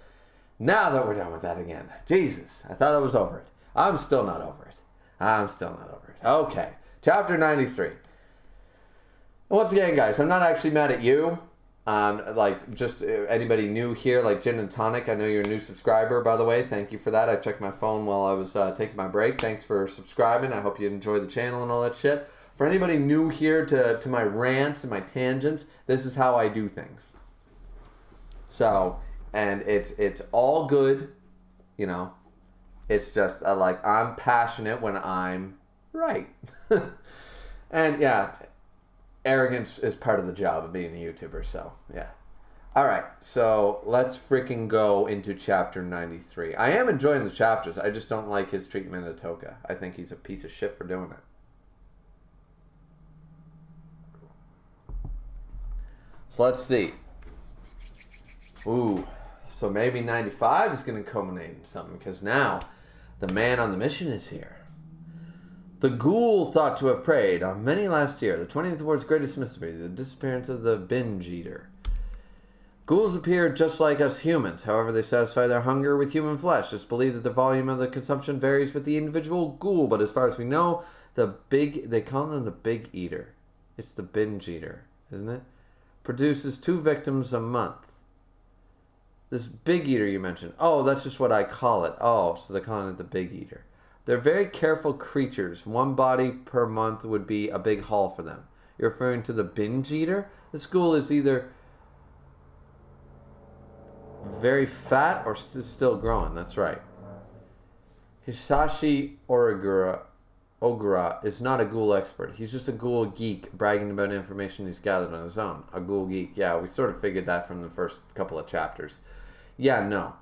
Now that we're done with that again. Jesus, I thought I was over it. I'm still not over it. Okay. Chapter 93. Once again, guys, I'm not actually mad at you. Like, just anybody new here, like Gin and Tonic. I know you're a new subscriber, by the way. Thank you for that. I checked my phone while I was taking my break. Thanks for subscribing. I hope you enjoy the channel and all that shit. For anybody new here to my rants and my tangents, this is how I do things. So, and it's all good, you know. It's just like I'm passionate when I'm right. And yeah, arrogance is part of the job of being a YouTuber, so yeah. Alright, so let's freaking go into chapter 93. I am enjoying the chapters, I just don't like his treatment of Toka. I think he's a piece of shit for doing it. So let's see. Ooh, so maybe 95 is going to culminate in something, because now the man on the mission is here. The Ghoul thought to have preyed on many last year, the 20th world's greatest mystery, the disappearance of the binge eater. Ghouls appear just like us humans, however they satisfy their hunger with human flesh. It's believed that the volume of the consumption varies with the individual ghoul, but as far as we know, they call them the big eater. It's the binge eater, isn't it? Produces 2 victims a month. This big eater you mentioned. Oh, that's just what I call it. Oh, so they're calling it the big eater. They're very careful creatures. 1 body per month would be a big haul for them. You're referring to the binge eater? The ghoul is either very fat or still growing. That's right. Hisashi Ogura is not a ghoul expert. He's just a ghoul geek bragging about information he's gathered on his own. A ghoul geek. Yeah, we sort of figured that from the first couple of chapters. Yeah, no.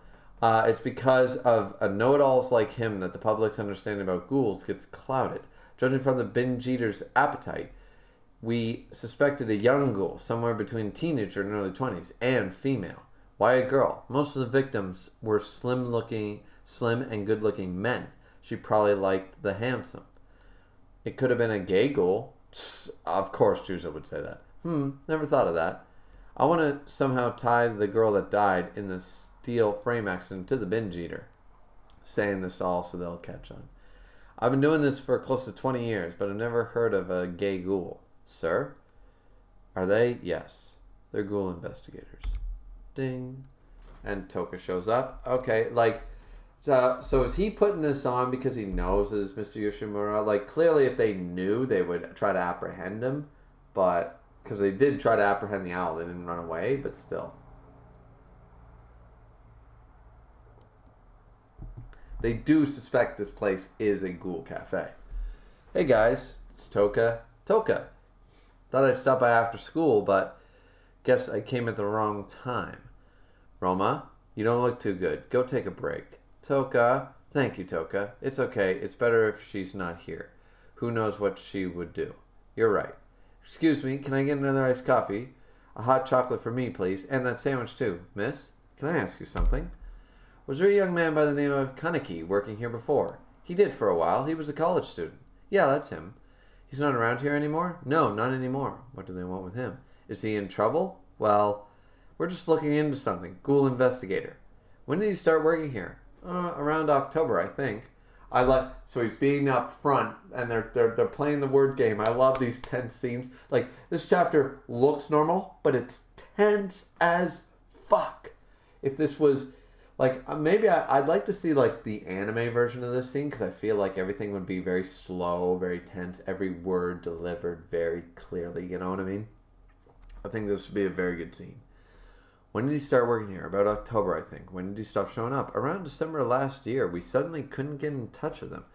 It's because of know-it-alls like him that the public's understanding about ghouls gets clouded. Judging from the binge eater's appetite, we suspected a young ghoul, somewhere between teenager and early 20s, and female. Why a girl? Most of the victims were slim and good-looking men. She probably liked the handsome. It could have been a gay ghoul. Of course Juzo would say that. Never thought of that. I want to somehow tie the girl that died in the steel frame accident to the binge eater. Saying this all so they'll catch on. I've been doing this for close to 20 years, but I've never heard of a gay ghoul. Sir? Are they? Yes. They're ghoul investigators. Ding. And Toka shows up. Okay, like, so is he putting this on because he knows that it's Mr. Yoshimura? Like, clearly if they knew, they would try to apprehend him. But, because they did try to apprehend the owl. They didn't run away, but still. They do suspect this place is a ghoul cafe. Hey guys, it's Toka. Toka. Thought I'd stop by after school, but guess I came at the wrong time. Roma, you don't look too good. Go take a break. Toka. Thank you, Toka. It's okay. It's better if she's not here. Who knows what she would do. You're right. Excuse me, can I get another iced coffee? A hot chocolate for me, please. And that sandwich, too. Miss, can I ask you something? Was there a young man by the name of Kaneki working here before? He did for a while. He was a college student. Yeah, that's him. He's not around here anymore? No, not anymore. What do they want with him? Is he in trouble? Well, we're just looking into something. Ghoul investigator. When did he start working here? Around October, I think. So he's being up front, and they're playing the word game. I love these tense scenes. Like, this chapter looks normal, but it's tense as fuck. If this was... Like, maybe I'd like to see, like, the anime version of this scene, because I feel like everything would be very slow, very tense, every word delivered very clearly, you know what I mean? I think this would be a very good scene. When did he start working here? About October, I think. When did he stop showing up? Around December last year. We suddenly couldn't get in touch with him.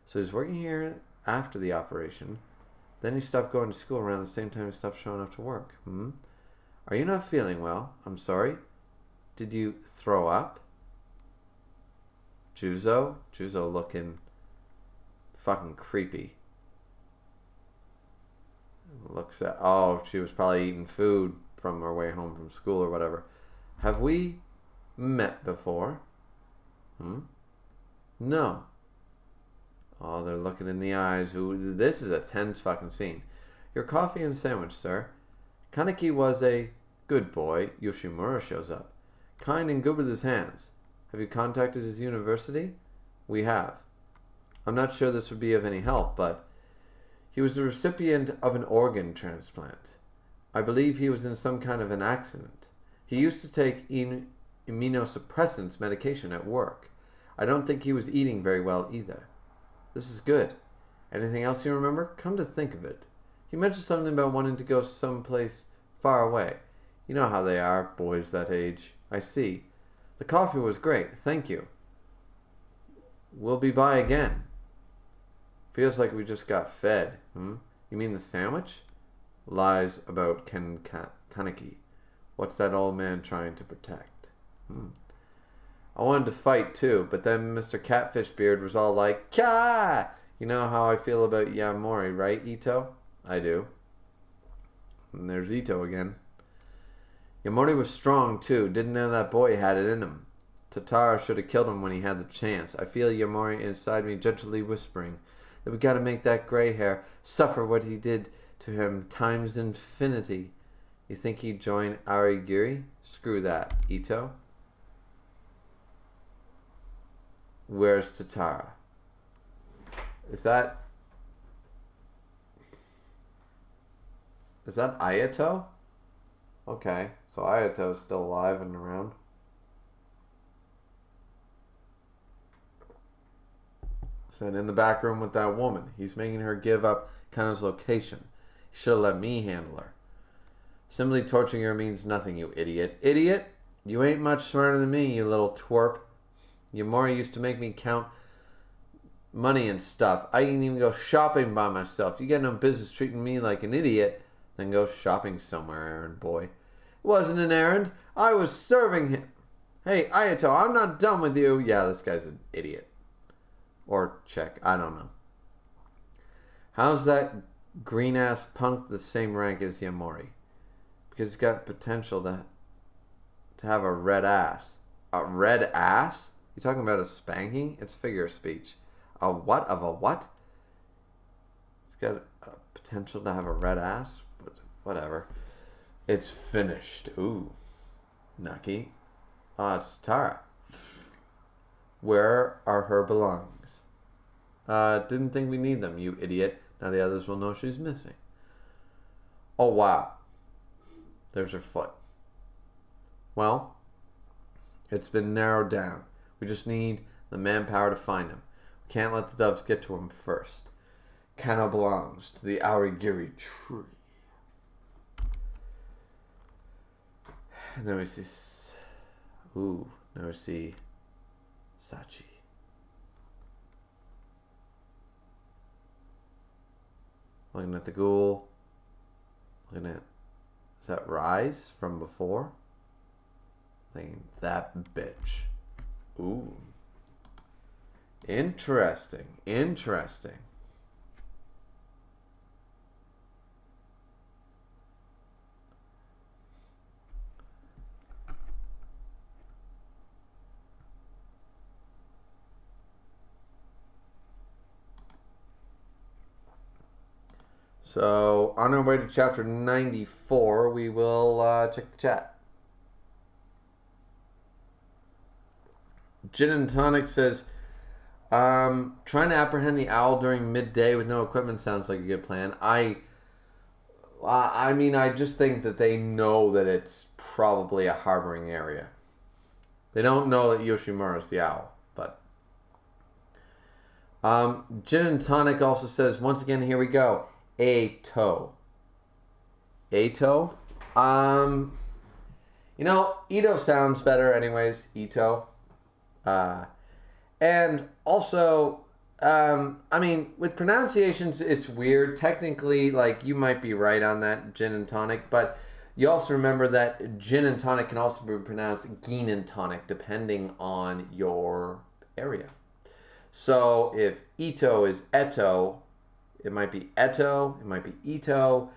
So he's working here after the operation. Then he stopped going to school around the same time he stopped showing up to work. Are you not feeling well? I'm sorry. Did you throw up? Juzo looking fucking creepy. Looks at... Oh, she was probably eating food from her way home from school or whatever. Have we met before? No. Oh, they're looking in the eyes. Ooh, this is a tense fucking scene. Your coffee and sandwich, sir. Kaneki was a good boy. Yoshimura shows up. Kind and good with his hands. Have you contacted his university? We have. I'm not sure this would be of any help, but he was the recipient of an organ transplant. I believe he was in some kind of an accident. He used to take immunosuppressants medication at work. I don't think he was eating very well either. This is good. Anything else you remember? Come to think of it. He mentioned something about wanting to go someplace far away. You know how they are, boys that age. I see. The coffee was great. Thank you. We'll be by again. Feels like we just got fed. You mean the sandwich? Lies about Kaneki. What's that old man trying to protect? I wanted to fight too, but then Mr. Catfishbeard was all like, Kah! You know how I feel about Yamori, right, Ito? I do. And there's Ito again. Yamori was strong too. Didn't know that boy had it in him. Tatara should have killed him when he had the chance. I feel Yamori inside me gently whispering that we gotta make that gray hair suffer what he did to him times infinity. You think he'd join Arigiri? Screw that, Ito. Where's Tatara? Is that Ayato? Okay, so Ayato's still alive and around. Said in the back room with that woman. He's making her give up Kana's location. He should have let me handle her. Simply torturing her means nothing, you idiot. Idiot? You ain't much smarter than me, you little twerp. Yamori used to make me count money and stuff. I didn't even go shopping by myself. You got no business treating me like an idiot. Then go shopping somewhere, errand boy. It wasn't an errand. I was serving him. Hey, Ayato, I'm not done with you. Yeah, this guy's an idiot. Or check. I don't know. How's that green-ass punk the same rank as Yamori? Because he's got potential to have a red ass. A red ass? You talking about a spanking? It's figure of speech. A what of a what? It's got a potential to have a red ass, but whatever. It's finished. Ooh. Nucky. It's Tara. Where are her belongings? Didn't think we need them, you idiot. Now the others will know she's missing. Oh, wow. There's her foot. Well, it's been narrowed down. We just need the manpower to find him. We can't let the doves get to him first. Kano belongs to the Aorigiri tree. And then we see... Ooh, now we see Sachi. Looking at the ghoul. Looking at... Is that Rise from before? Thinking, that bitch. Ooh. Interesting. Interesting. So, on our way to chapter 94, we will check the chat. Gin and Tonic says, trying to apprehend the owl during midday with no equipment sounds like a good plan. I mean, I just think that they know that it's probably a harboring area. They don't know that Yoshimura is the owl, but... Gin and Tonic also says, once again, here we go. Ato. Ato? You know, Ito sounds better anyways. Ito. And also, I mean, with pronunciations, it's weird. Technically, like, you might be right on that, Gin and Tonic, but you also remember that Gin and Tonic can also be pronounced Gin and Tonic, depending on your area. So, if Ito is Eto, it might be Eto, it might be Ito.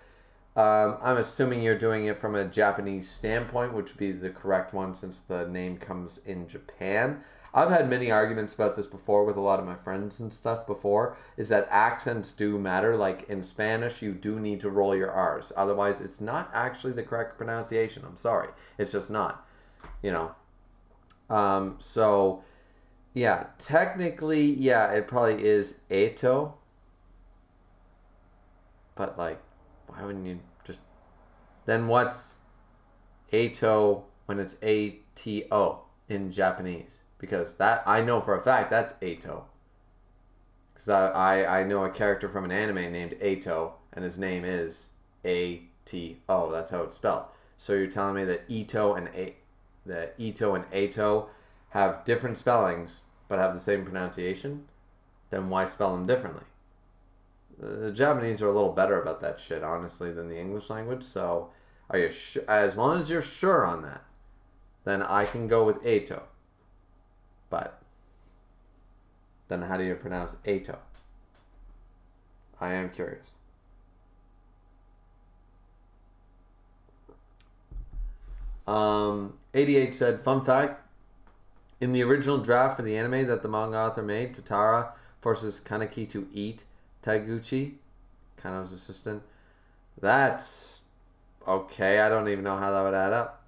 I'm assuming you're doing it from a Japanese standpoint, which would be the correct one since the name comes in Japan. I've had many arguments about this before with a lot of my friends and stuff before, is that accents do matter. Like in Spanish, you do need to roll your R's. Otherwise, it's not actually the correct pronunciation. I'm sorry. It's just not, you know. So, yeah, technically, yeah, it probably is Eto. But, like, why wouldn't you just... Then what's Ato when it's A-T-O in Japanese? Because that, I know for a fact, that's Ato. Because I know a character from an anime named Ato, and his name is A-T-O. That's how it's spelled. So you're telling me that Ito and Ato have different spellings, but have the same pronunciation? Then why spell them differently? The Japanese are a little better about that shit, honestly, than the English language. So, are you as long as you're sure on that, then I can go with Ato. But then, how do you pronounce Ato? I am curious. Um, 88 said, fun fact: in the original draft for the anime that the manga author made, Tatara forces Kaneki to eat Taguchi, Kano's assistant. That's okay. I don't even know how that would add up.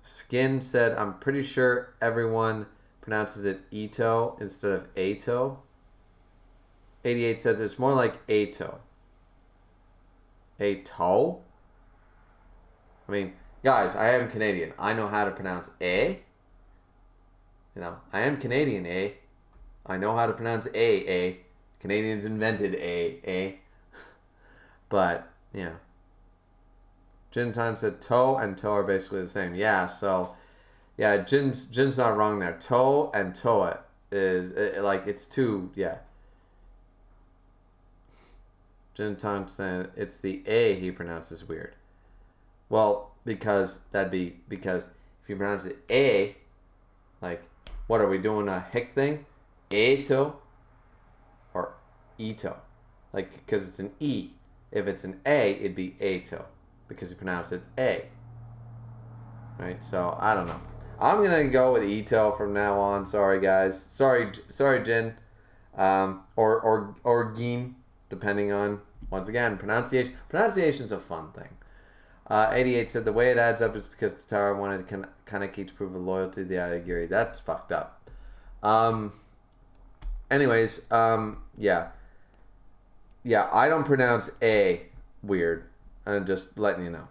Skin said, I'm pretty sure everyone pronounces it Ito instead of Ato. 88 says it's more like Ato. Ato? I mean, guys, I am Canadian. I know how to pronounce A. You know, I am Canadian, A. I know how to pronounce A. Canadians invented A. But, yeah. Jintan said toe and toe are basically the same. Yeah, so, yeah, Jin's not wrong there. Toe and toa is, like, it's two, yeah. Jintan said it's the A he pronounces weird. Well, because if you pronounce it A, like, what are we doing, a hick thing? Ato or Ito. Like, because it's an E. If it's an A, it'd be Ato. Because you pronounce it A. Right? So, I don't know. I'm going to go with Ito from now on. Sorry, guys. Sorry, Jin. or Geem, depending on, once again, pronunciation. Pronunciation's a fun thing. 88 said the way it adds up is because Tatara wanted Kaneki to prove a loyalty to the Ayagiri. That's fucked up. Anyways, yeah. Yeah, I don't pronounce A weird. I'm just letting you know.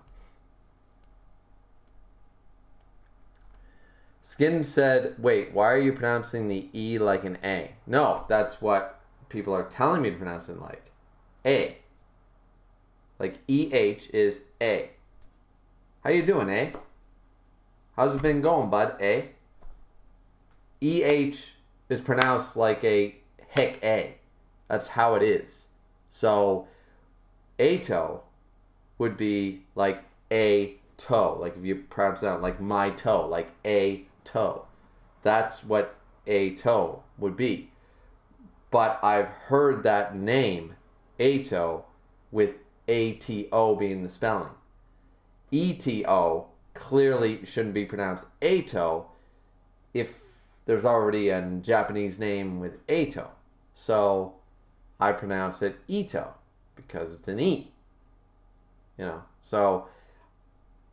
Skin said, wait, why are you pronouncing the E like an A? No, that's what people are telling me to pronounce it like. A. Like EH is A. How you doing, A? How's it been going, bud? A. EH is pronounced like a heck A. That's how it is. So, Ato would be like a toe. Like if you pronounce it out like my toe, like a toe. That's what a toe would be. But I've heard that name, Ato, with ATO being the spelling. ETO clearly shouldn't be pronounced Ato if there's already a Japanese name with Ato. So I pronounce it Ito because it's an E. You know, so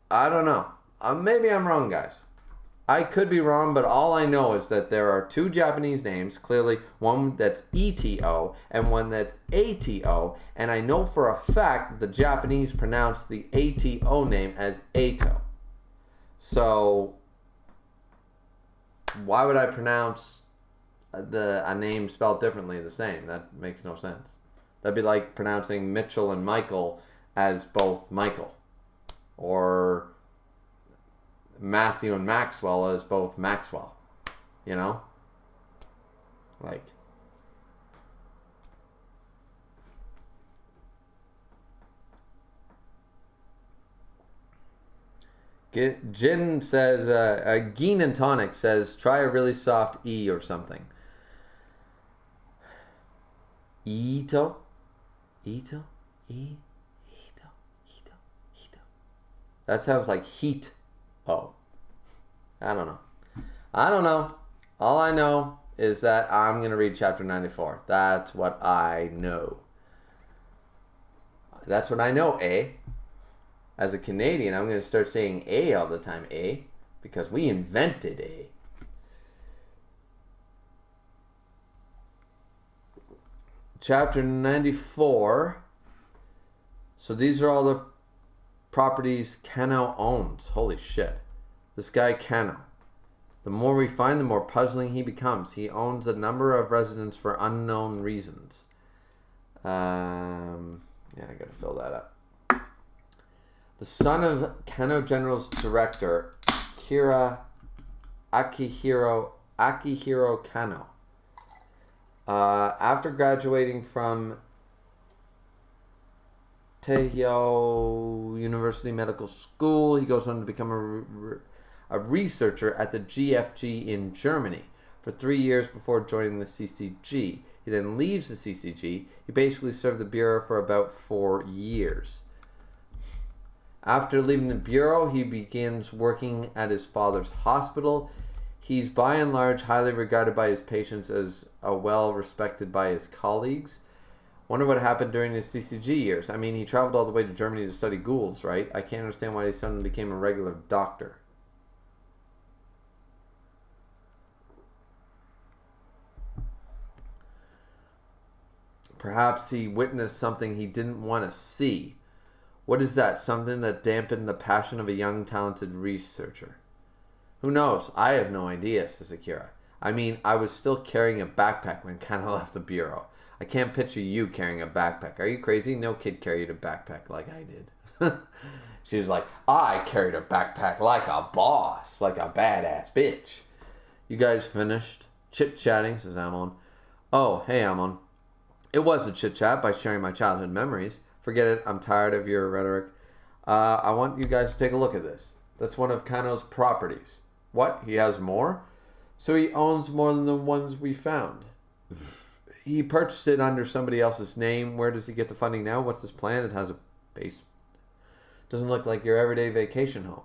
I don't know. Maybe I'm wrong, guys. I could be wrong, but all I know is that there are two Japanese names, clearly one that's ETO and one that's ATO, and I know for a fact that the Japanese pronounce the ATO name as Ato. So why would I pronounce a name spelled differently the same? That makes no sense. That'd be like pronouncing Mitchell and Michael as both Michael, or Matthew and Maxwell as both Maxwell, you know? Like, Jin says, Geen and Tonic says, try a really soft E or something. Ito? Ito? E? That sounds like heat. Oh. I don't know. All I know is that I'm going to read chapter 94. That's what I know. That's what I know, A. As a Canadian, I'm going to start saying A all the time, A. Because we invented A. Chapter 94. So these are all the properties Kano owns. Holy shit. This guy Kano. The more we find, the more puzzling he becomes. He owns a number of residents for unknown reasons. Yeah, I gotta fill that up. The son of Kano General's director, Akihiro Kano. After graduating from Teihyo University Medical School, he goes on to become a researcher at the GFG in Germany for 3 years before joining the CCG. He then leaves the CCG. He basically served the Bureau for about 4 years. After leaving the Bureau, he begins working at his father's hospital. He's by and large highly regarded by his patients as well respected by his colleagues. Wonder what happened during his CCG years. I mean, he traveled all the way to Germany to study ghouls, right? I can't understand why he suddenly became a regular doctor. Perhaps he witnessed something he didn't want to see. What is that? Something that dampened the passion of a young, talented researcher. Who knows? I have no idea, says Akira. I mean, I was still carrying a backpack when Kana left the Bureau. I can't picture you carrying a backpack. Are you crazy? No kid carried a backpack like I did. She was like, I carried a backpack like a boss, like a badass bitch. You guys finished chit-chatting, says Amon. Oh, hey Amon. It was a chit-chat by sharing my childhood memories. Forget it, I'm tired of your rhetoric. I want you guys to take a look at this. That's one of Kano's properties. What? He has more? So he owns more than the ones we found. He purchased it under somebody else's name. Where does he get the funding now? What's his plan? It has a basement. Doesn't look like your everyday vacation home.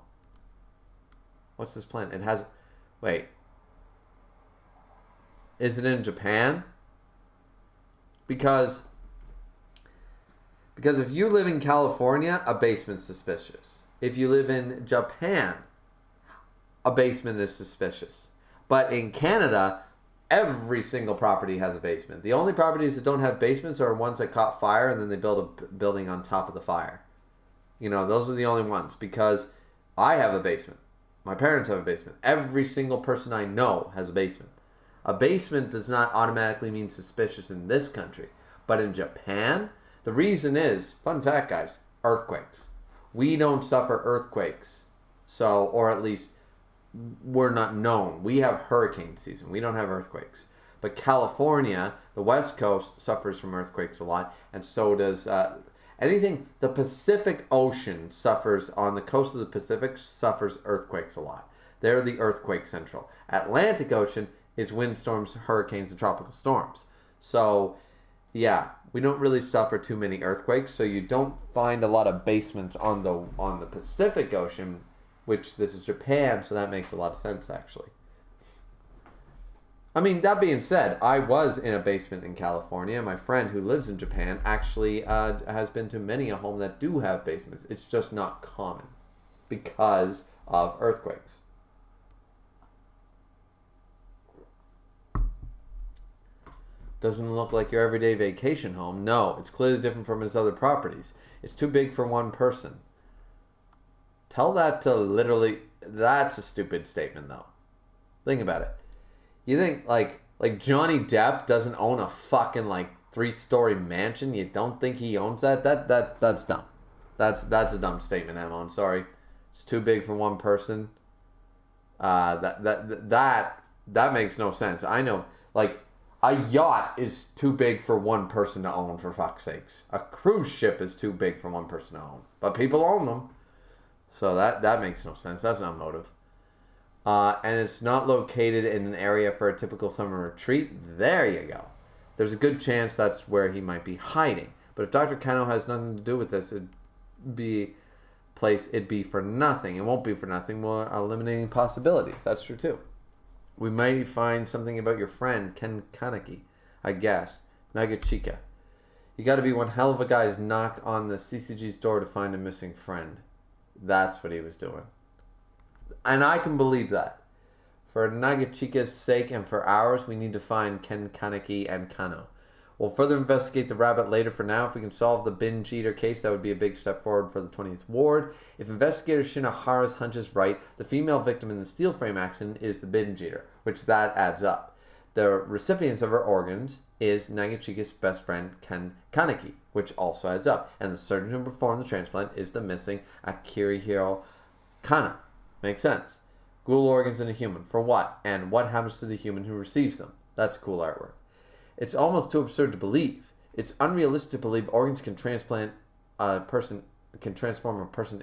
What's this plan? It has... Wait. Is it in Japan? Because if you live in California, a basement's suspicious. If you live in Japan, a basement is suspicious. But in Canada, every single property has a basement. The only properties that don't have basements are ones that caught fire and then they build a building on top of the fire. You know, those are the only ones, because I have a basement. My parents have a basement. Every single person I know has a basement. A basement does not automatically mean suspicious in this country. But in Japan, the reason is, fun fact guys, earthquakes. We don't suffer earthquakes. So, or at least we're not known. We have hurricane season. We don't have earthquakes. But California, the West Coast, suffers from earthquakes a lot. And so does anything. The Pacific Ocean suffers, on the coast of the Pacific, suffers earthquakes a lot. They're the earthquake central. Atlantic Ocean is windstorms, hurricanes, and tropical storms. So, yeah, we don't really suffer too many earthquakes. So you don't find a lot of basements on the Pacific Ocean, which this is Japan, so that makes a lot of sense, actually. I mean, that being said, I was in a basement in California. My friend who lives in Japan actually has been to many a home that do have basements. It's just not common because of earthquakes. Doesn't look like your everyday vacation home. No, it's clearly different from his other properties. It's too big for one person. Tell that to literally... That's a stupid statement, though. Think about it. You think, like Johnny Depp doesn't own a fucking, 3-story mansion? You don't think he owns that? That's dumb. That's a dumb statement, Emma. I'm sorry. It's too big for one person. That makes no sense. I know, a yacht is too big for one person to own, for fuck's sakes. A cruise ship is too big for one person to own. But people own them. So that makes no sense. That's not motive. And it's not located in an area for a typical summer retreat. There you go. There's a good chance that's where he might be hiding. But if Dr. Kano has nothing to do with this, it'd be for nothing. It won't be for nothing. We're eliminating possibilities. That's true too. We might find something about your friend, Ken Kaneki, I guess. Nagachika. You gotta be one hell of a guy to knock on the CCG's door to find a missing friend. That's what he was doing. And I can believe that. For Nagachika's sake and for ours, we need to find Ken Kaneki and Kano. We'll further investigate the rabbit later. For now, if we can solve the binge eater case, that would be a big step forward for the 20th ward. If investigator Shinohara's hunch is right, the female victim in the steel frame accident is the binge eater, which that adds up. The recipients of her organs is Nagachika's best friend Ken Kaneki, which also adds up. And the surgeon who performed the transplant is the missing Akirihiro Kana. Makes sense. Ghoul organs in a human. For what? And what happens to the human who receives them? That's cool artwork. It's almost too absurd to believe. It's unrealistic to believe organs can transform a person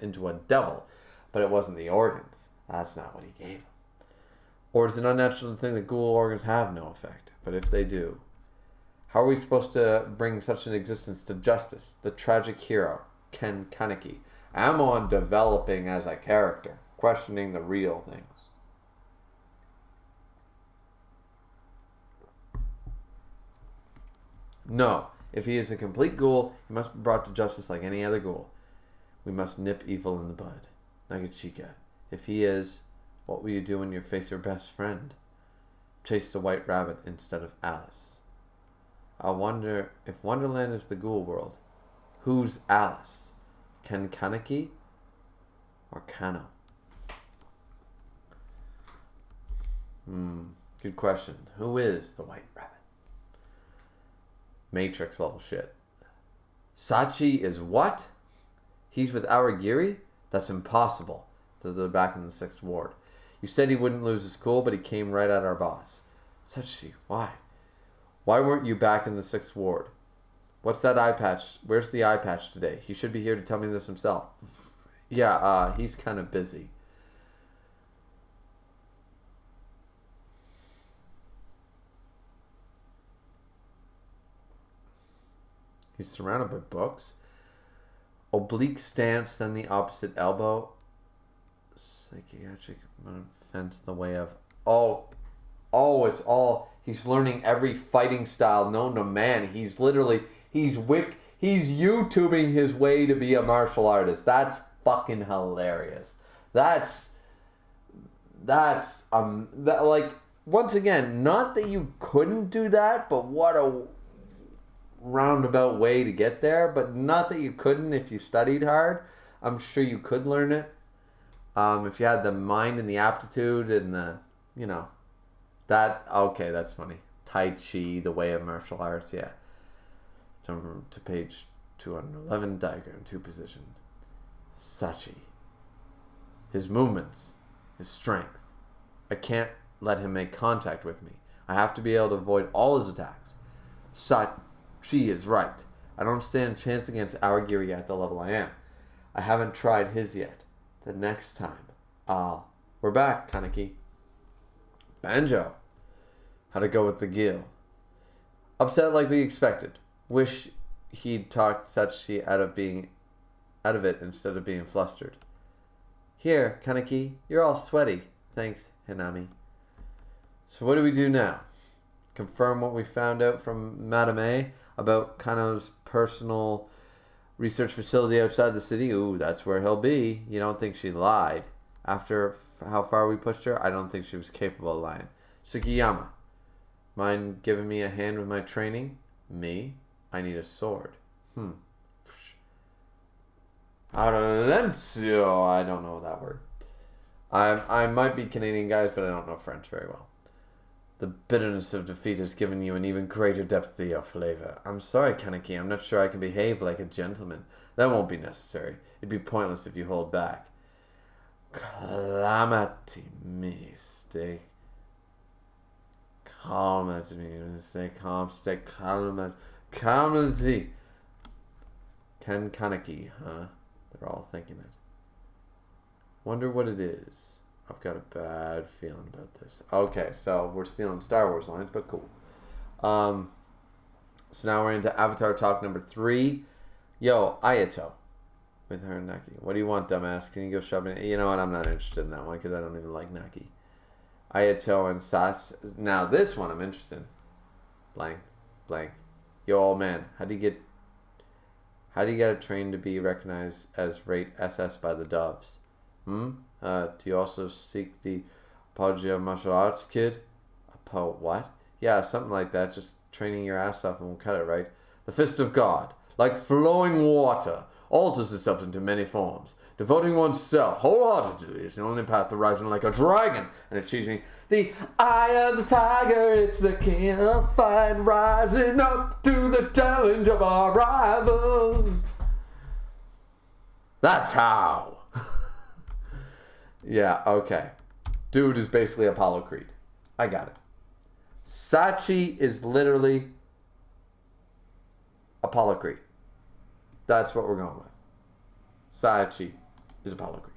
into a devil. But it wasn't the organs. That's not what he gave him. Or is it unnatural to think that ghoul organs have no effect? But if they do, how are we supposed to bring such an existence to justice? The tragic hero, Ken Kaneki. Amon developing as a character, questioning the real things. No, if he is a complete ghoul, he must be brought to justice like any other ghoul. We must nip evil in the bud. Nagachika, if he is, what will you do when you face your best friend? Chase the white rabbit instead of Alice. I wonder if Wonderland is the ghoul world. Who's Alice? Ken Kaneki or Kano? Good question. Who is the white rabbit? Matrix level shit. Sachi is what? He's with Awagiri? That's impossible. So they're back in the 6th ward. You said he wouldn't lose his cool, but he came right at our boss. Sachi, why? Why weren't you back in the 6th ward? What's that eye patch? Where's the eye patch today? He should be here to tell me this himself. Yeah, he's kind of busy. He's surrounded by books. Oblique stance, then the opposite elbow. Psychiatric fence the way of... Oh, Oh, it's all he's learning every fighting style known to man. He's literally he's YouTubing his way to be a martial artist. That's fucking hilarious. That like once again, not that you couldn't do that, but what a roundabout way to get there. But not that you couldn't if you studied hard. I'm sure you could learn it. If you had the mind and the aptitude and the, you know, that, okay, that's funny. Tai Chi, the way of martial arts, yeah. Jump to page 211, diagram 2 position. Sachi. His movements, his strength. I can't let him make contact with me. I have to be able to avoid all his attacks. Sachi is right. I don't stand a chance against Awagiri at the level I am. I haven't tried his yet. The next time, we're back, Kaneki. Banjo. How'd it go with the Ghoul? Upset like we expected. Wish he'd talked Sachi out of it instead of being flustered. Here, Kaneki, you're all sweaty. Thanks, Hinami. So what do we do now? Confirm what we found out from Madame A about Kano's personal research facility outside the city? Ooh, that's where he'll be. You don't think she lied? After how far we pushed her, I don't think she was capable of lying. Sukiyama, mind giving me a hand with my training? Me? I need a sword. Arencio. I don't know that word. I might be Canadian, guys, but I don't know French very well. The bitterness of defeat has given you an even greater depth to your flavor. I'm sorry, Kaneki. I'm not sure I can behave like a gentleman. That won't be necessary. It'd be pointless if you hold back. Calamity mistake. Calamity mistake. Calamity. Ken Kaneki, huh? They're all thinking it. Wonder what it is. I've got a bad feeling about this. Okay, so we're stealing Star Wars lines, but cool. So now we're into Avatar talk number 3. Yo, Ayato. With her and Naki. What do you want, dumbass? Can you go shopping? You know what? I'm not interested in that one because I don't even like Naki. Ayato and Sas. Now this one I'm interested in. Blank. Yo, old man. How do you get a train to be recognized as rate SS by the Doves? Do you also seek the apology of martial arts, kid? What? Yeah, something like that. Just training your ass off and we'll cut it, right? The fist of God, like flowing water, alters itself into many forms. Devoting oneself wholeheartedly is the only path to rising like a dragon and achieving the eye of the tiger. It's the king of fight, rising up to the challenge of our rivals. That's how. Yeah, okay. Dude is basically Apollo Creed. I got it. Sachi is literally Apollo Creed. That's what we're going with. Sachi is Apollo Creed.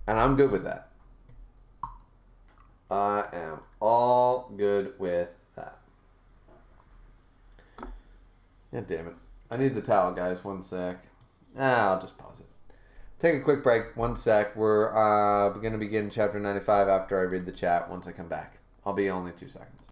And I'm good with that. I am all good with that. God damn it. I need the towel, guys. 1 sec. I'll just pause it. Take a quick break. 1 sec. We're going to begin chapter 95 after I read the chat once I come back. I'll be only 2 seconds.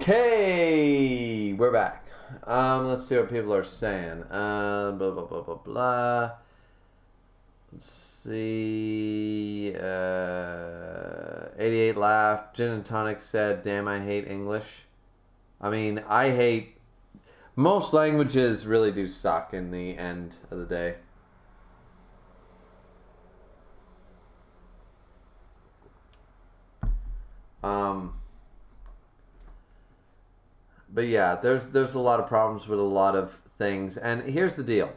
Okay, we're back. Let's see what people are saying. Blah blah blah blah blah. Let's see. 88 laughed. Gin and Tonic said, "Damn, I hate English." I mean, I hate most languages. Really do suck in the end of the day. But yeah, there's a lot of problems with a lot of things. And here's the deal.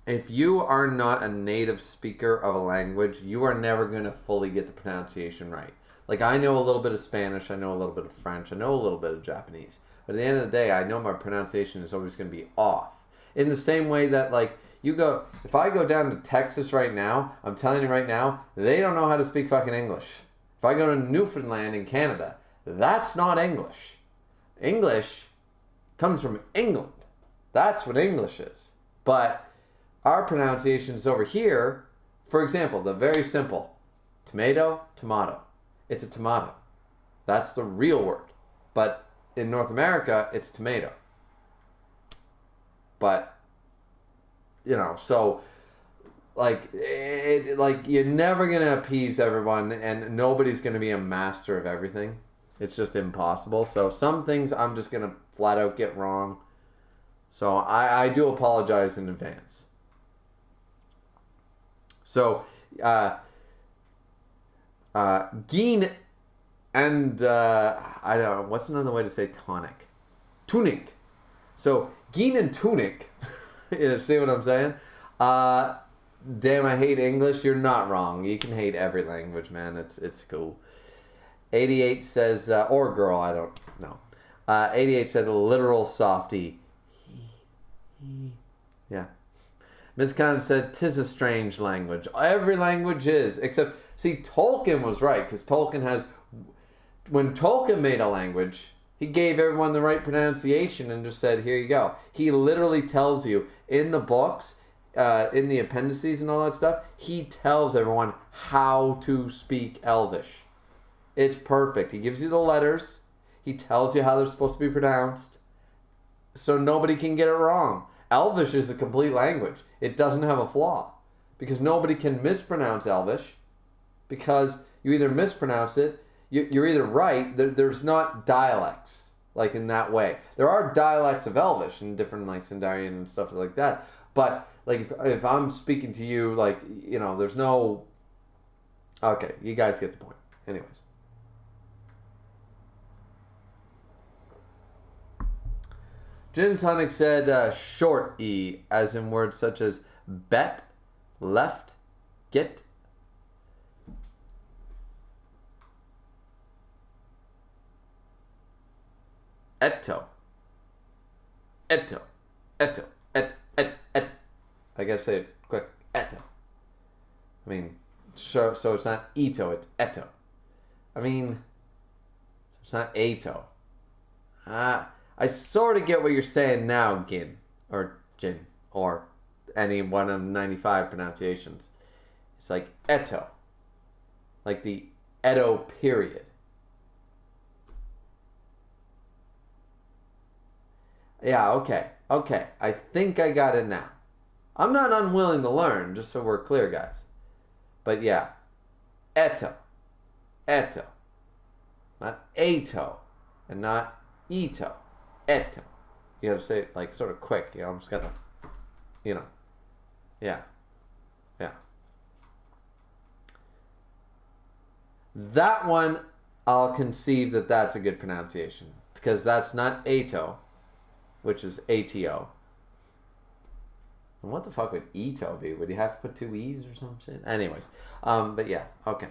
If you are not a native speaker of a language, you are never going to fully get the pronunciation right. Like, I know a little bit of Spanish, I know a little bit of French, I know a little bit of Japanese. But at the end of the day, I know my pronunciation is always going to be off. In the same way that, like, if I go down to Texas right now, I'm telling you right now, they don't know how to speak fucking English. If I go to Newfoundland in Canada, that's not English. English comes from England. That's what English is. But our pronunciations over here, for example, the very simple tomato, tomato. It's a tomato. That's the real word. But in North America, it's tomato. But, you know, so like you're never going to appease everyone, and nobody's going to be a master of everything. It's just impossible. So some things I'm just going to flat out get wrong. So I do apologize in advance. So, Geen and, I don't know, what's another way to say tonic? Tunic. So, Geen and Tunic, you see what I'm saying? Damn, I hate English. You're not wrong. You can hate every language, man. It's cool. 88 says, or girl, I don't know. 88 said a literal softie. Yeah. Miss Conn said, "'Tis a strange language." Every language is, except, see, Tolkien was right, because Tolkien has, when Tolkien made a language, he gave everyone the right pronunciation and just said, here you go. He literally tells you, in the books, in the appendices and all that stuff, he tells everyone how to speak Elvish. It's perfect. He gives you the letters. He tells you how they're supposed to be pronounced, so nobody can get it wrong. Elvish is a complete language. It doesn't have a flaw, because nobody can mispronounce Elvish, because you either mispronounce it, you're either right. There's not dialects like in that way. There are dialects of Elvish and different, like Sindarian and stuff like that. But like if I'm speaking to you, like, you know, there's no. Okay, you guys get the point. Anyways. Gin Tonic said short E, as in words such as bet, left, get. Etto. Etto. Etto. Et. I gotta say it quick. Etto. I mean, so it's not Ito, it's Etto. I mean, it's not Ato. I sort of get what you're saying now, Gin, or Jin, or any one of 95 pronunciations. It's like Eto. Like the Edo period. Yeah, okay. I think I got it now. I'm not unwilling to learn, just so we're clear, guys. But yeah. Eto. Not Ato. And not Ito. Eto. You gotta say it like sort of quick. I'm just gonna, yeah. That one, I'll conceive that that's a good pronunciation, because that's not Ato, which is ATO. And what the fuck would Ito be? Would you have to put two E's or some shit? Anyways, but yeah, okay.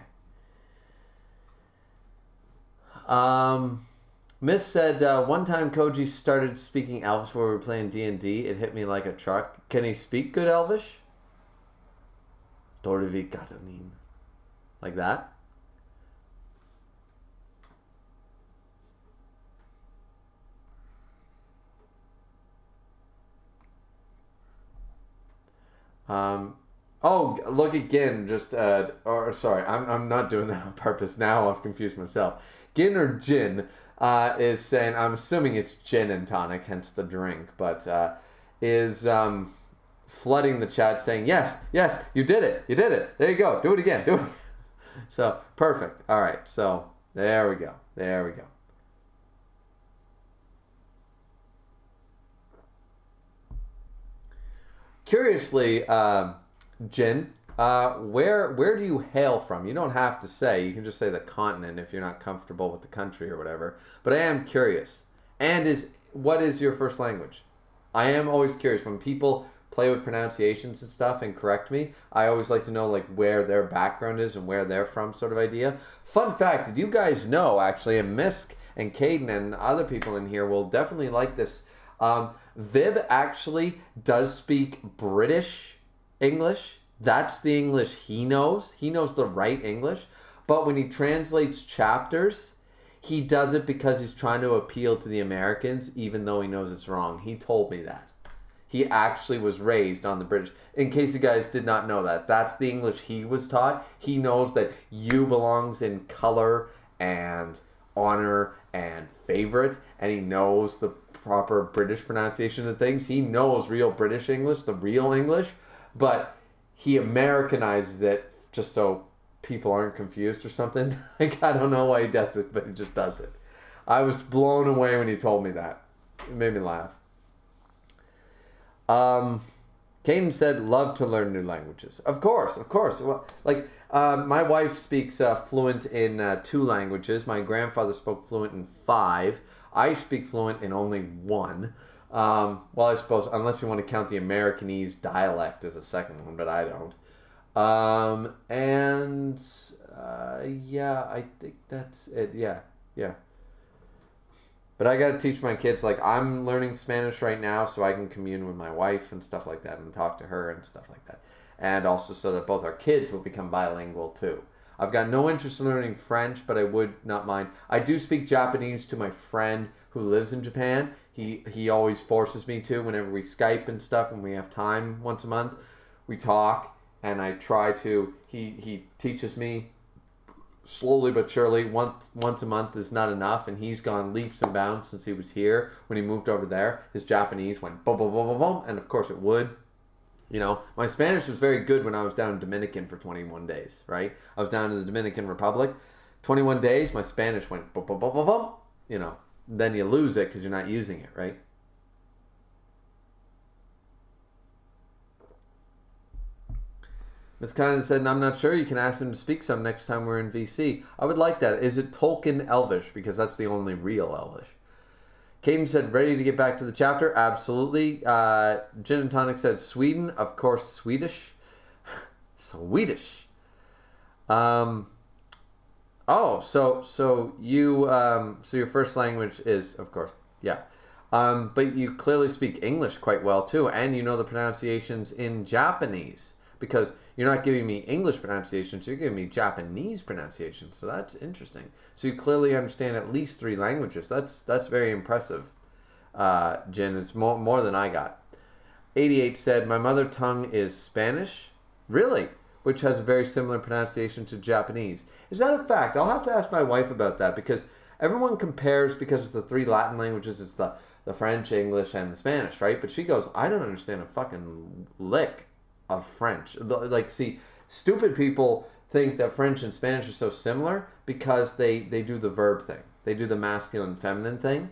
Miss said, one time Koji started speaking Elvish while we were playing D&D. It hit me like a truck. Can he speak good Elvish? Dorvi Gatanin. Like that? Oh, look again. Sorry, I'm not doing that on purpose. Now I've confused myself. Gin or Jin? is saying, I'm assuming it's gin and tonic, hence the drink, but is flooding the chat saying, yes, you did it. There you go. Do it again. Do it. So, perfect. All right. So, there we go. Curiously, Jin, where do you hail from? You don't have to say. You can just say the continent if you're not comfortable with the country or whatever. But I am curious. And what is your first language? I am always curious when people play with pronunciations and stuff and correct me. I always like to know like where their background is and where they're from, sort of idea. Fun fact: did you guys know actually? And Misk and Caden and other people in here will definitely like this. Vib actually does speak British English. That's the English he knows. He knows the right English. But when he translates chapters, he does it because he's trying to appeal to the Americans, even though he knows it's wrong. He told me that. He actually was raised on the British. In case you guys did not know that, that's the English he was taught. He knows that you belongs in color and honor and favorite, and he knows the proper British pronunciation of things. He knows real British English, the real English, but he Americanizes it just so people aren't confused or something. Like, I don't know why he does it, but he just does it. I was blown away when he told me that. It made me laugh. Caden said, love to learn new languages. Of course. Well, like, my wife speaks fluent in 2 languages. My grandfather spoke fluent in 5. I speak fluent in only 1. Well, I suppose, unless you want to count the Americanese dialect as a second one, but I don't. Yeah, I think that's it. Yeah. But I got to teach my kids, like, I'm learning Spanish right now so I can commune with my wife and stuff like that and talk to her and stuff like that. And also so that both our kids will become bilingual too. I've got no interest in learning French, but I would not mind. I do speak Japanese to my friend who lives in Japan. He always forces me to whenever we Skype and stuff, when we have time once a month. We talk, and I try to, he teaches me slowly but surely. Once a month is not enough, and he's gone leaps and bounds since he was here. When he moved over there, his Japanese went boom, boom, boom, boom, boom, and of course it would. You know, my Spanish was very good when I was down in Dominican for 21 days, right? I was down in the Dominican Republic. 21 days, my Spanish went boom, boom, boom, boom, boom. You know, then you lose it because you're not using it, right? Miss Condon said, I'm not sure. You can ask him to speak some next time we're in VC. I would like that. Is it Tolkien Elvish? Because that's the only real Elvish. Caden said, ready to get back to the chapter? Absolutely. Gin and Tonic said, Sweden. Of course, Swedish. Swedish. So your first language is, of course, yeah. But you clearly speak English quite well, too. And you know the pronunciations in Japanese. Because you're not giving me English pronunciations, you're giving me Japanese pronunciations. So that's interesting. So you clearly understand at least 3 languages. That's very impressive, Jen. It's more than I got. 88 said, my mother tongue is Spanish. Really? Which has a very similar pronunciation to Japanese. Is that a fact? I'll have to ask my wife about that, because everyone compares, because it's the 3 Latin languages, it's the French, English, and the Spanish, right? But she goes, I don't understand a fucking lick of French. Like, see, stupid people think that French and Spanish are so similar because they do the verb thing. They do the masculine feminine thing.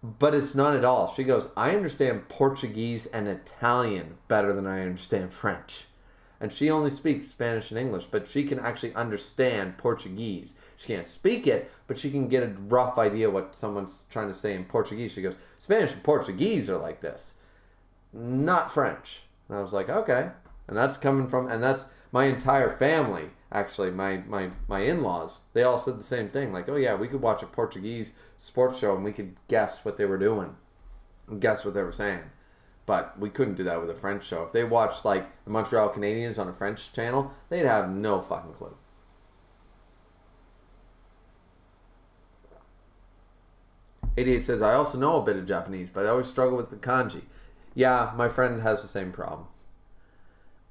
But it's not at all. She goes, I understand Portuguese and Italian better than I understand French. And she only speaks Spanish and English, but she can actually understand Portuguese. She can't speak it, but she can get a rough idea what someone's trying to say in Portuguese. She goes, Spanish and Portuguese are like this, not French. And I was like, okay. And that's coming from, and that's my entire family, actually, my in-laws. They all said the same thing. Like, oh yeah, we could watch a Portuguese sports show and we could guess what they were doing, and guess what they were saying. But we couldn't do that with a French show. If they watched, like, the Montreal Canadiens on a French channel, they'd have no fucking clue. '88 says, I also know a bit of Japanese, but I always struggle with the kanji. Yeah, my friend has the same problem.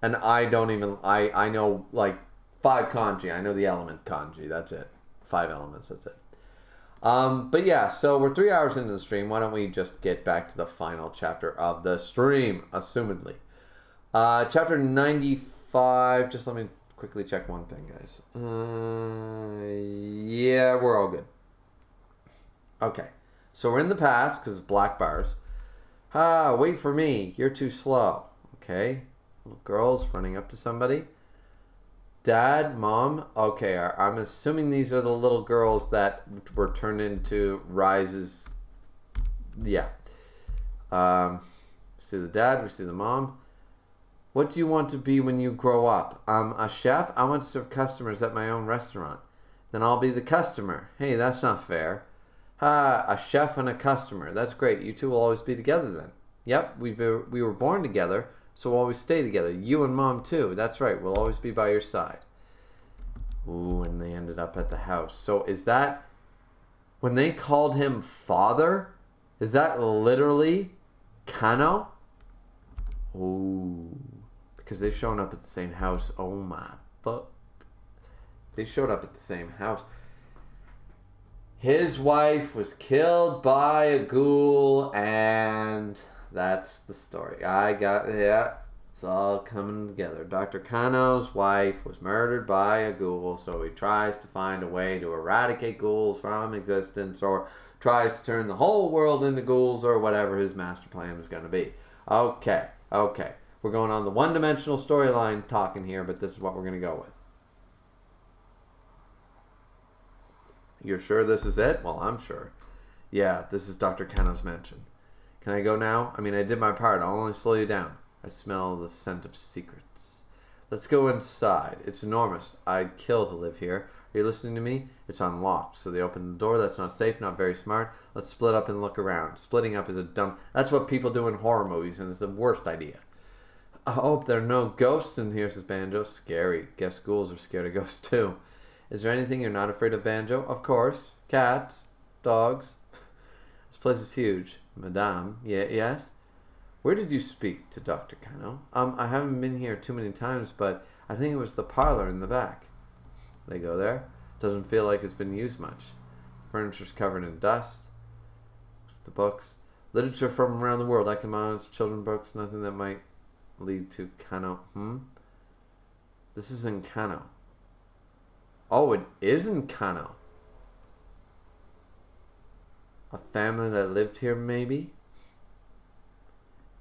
And I don't even, I know like 5 kanji. I know the element kanji. That's it. 5 elements. That's it. But yeah, so we're 3 hours into the stream. Why don't we just get back to the final chapter of the stream, assumedly. Chapter 95. Just let me quickly check one thing, guys. Yeah, we're all good. Okay. So we're in the past because it's black bars. Wait for me. You're too slow. Okay. Little girls running up to somebody. Dad, Mom. Okay, I'm assuming these are the little girls that were turned into Rise's. Yeah. We see the dad. We see the mom. What do you want to be when you grow up? I'm a chef. I want to serve customers at my own restaurant. Then I'll be the customer. Hey, that's not fair. A chef and a customer. That's great. You two will always be together then. Yep, we were born together, so we'll always stay together. You and Mom too. That's right. We'll always be by your side. Ooh, and they ended up at the house. So is that, when they called him father, is that literally Kano? Ooh, because they've shown up at the same house. Oh my fuck. They showed up at the same house. His wife was killed by a ghoul, and that's the story. It's all coming together. Dr. Kano's wife was murdered by a ghoul, so he tries to find a way to eradicate ghouls from existence, or tries to turn the whole world into ghouls, or whatever his master plan was going to be. Okay. We're going on the one-dimensional storyline talking here, but this is what we're going to go with. You're sure this is it? Well, I'm sure. Yeah, this is Dr. Kano's mansion. Can I go now? I mean, I did my part. I'll only slow you down. I smell the scent of secrets. Let's go inside. It's enormous. I'd kill to live here. Are you listening to me? It's unlocked. So they open the door. That's not safe, not very smart. Let's split up and look around. Splitting up is a dumb... That's what people do in horror movies, and it's the worst idea. I hope there are no ghosts in here, says Banjo. Scary. Guess ghouls are scared of ghosts, too. Is there anything you're not afraid of, Banjo? Of course. Cats. Dogs. This place is huge. Madame. Yes? Where did you speak to Dr. Kano? I haven't been here too many times, but I think it was the parlor in the back. They go there. Doesn't feel like it's been used much. Furniture's covered in dust. What's the books? Literature from around the world. Economics, children's books, nothing that might lead to Kano. This is in Kano. Oh, it is in Kano. A family that lived here, maybe?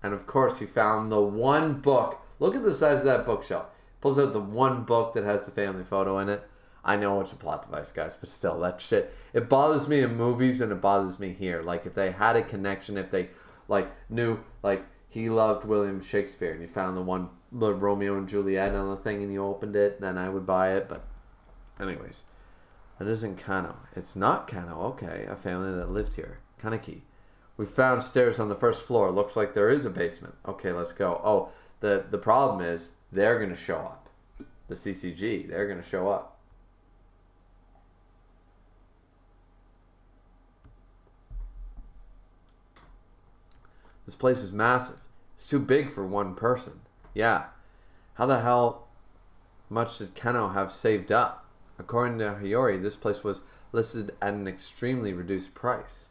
And of course, he found the one book. Look at the size of that bookshelf. Pulls out the one book that has the family photo in it. I know it's a plot device, guys, but still, that shit. It bothers me in movies and it bothers me here. Like, if they had a connection, if they, knew, he loved William Shakespeare and you found the Romeo and Juliet on the thing and you opened it, then I would buy it. But anyways, it isn't Kano. It's not Kano. Okay, a family that lived here. Kaneki. We found stairs on the first floor. Looks like there is a basement. Okay, let's go. Oh, the problem is they're going to show up. The CCG, they're going to show up. This place is massive. It's too big for one person. Yeah. How the hell much did Kano have saved up? According to Hiyori, this place was listed at an extremely reduced price.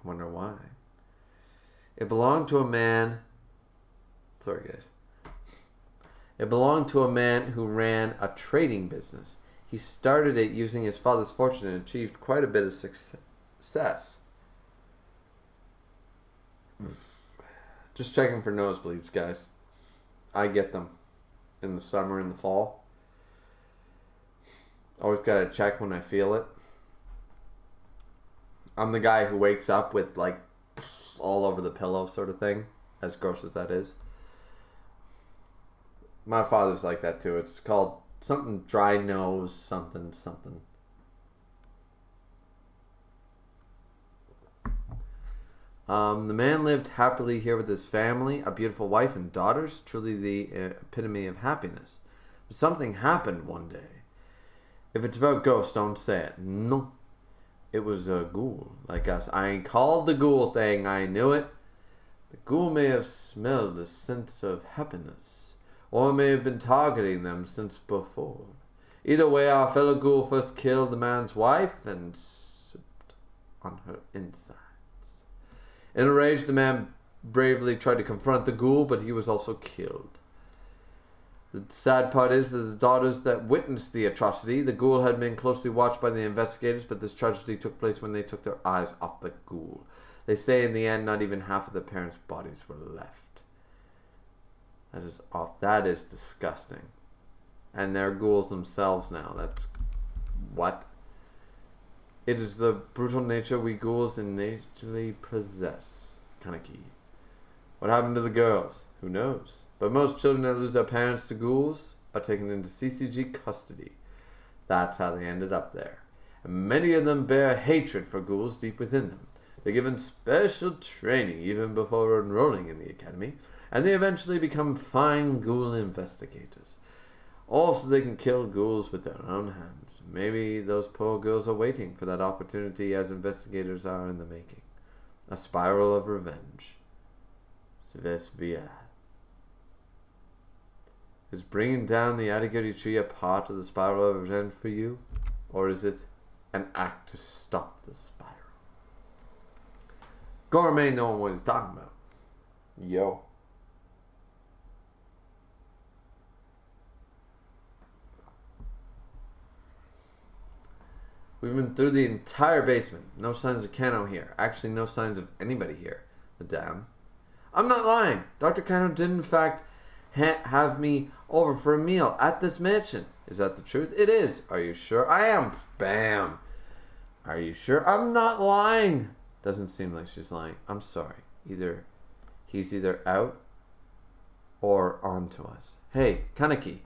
I wonder why. It belonged to a man... Sorry, guys. It belonged to a man who ran a trading business. He started it using his father's fortune and achieved quite a bit of success. Just checking for nosebleeds, guys. I get them in the summer and the fall. Always gotta check when I feel it. I'm the guy who wakes up with all over the pillow sort of thing, as gross as that is. My father's like that too. It's called something dry nose, something. The man lived happily here with his family, a beautiful wife and daughters, truly the epitome of happiness. But something happened one day. If it's about ghosts, don't say it. No. It was a ghoul, like us. I ain't called the ghoul thing, I knew it. The ghoul may have smelled the sense of happiness, or may have been targeting them since before. Either way, our fellow ghoul first killed the man's wife, and on her insides. In a rage, the man bravely tried to confront the ghoul, but he was also killed. The sad part is that the daughters that witnessed the atrocity, the ghoul had been closely watched by the investigators, but this tragedy took place when they took their eyes off the ghoul. They say in the end, not even half of the parents' bodies were left. That is off. That is disgusting. And they're ghouls themselves now. That's what? It is the brutal nature we ghouls innately possess. Kaneki. What happened to the girls? Who knows? But most children that lose their parents to ghouls are taken into CCG custody. That's how they ended up there. And many of them bear hatred for ghouls deep within them. They're given special training even before enrolling in the academy, and they eventually become fine ghoul investigators. Also, they can kill ghouls with their own hands. Maybe those poor girls are waiting for that opportunity as investigators are in the making. A spiral of revenge. Svesvia. Is bringing down the Adagiri tree a part of the spiral of revenge for you? Or is it an act to stop the spiral? Gourmet knowing what he's talking about. Yo. We've been through the entire basement. No signs of Kano here. Actually, no signs of anybody here. Madame. I'm not lying. Dr. Kano did in fact have me over for a meal at this mansion. Is that the truth? It is. Are you sure? I am. Bam. Are you sure? I'm not lying. Doesn't seem like she's lying. I'm sorry. He's either out or on to us. Hey, Kaneki.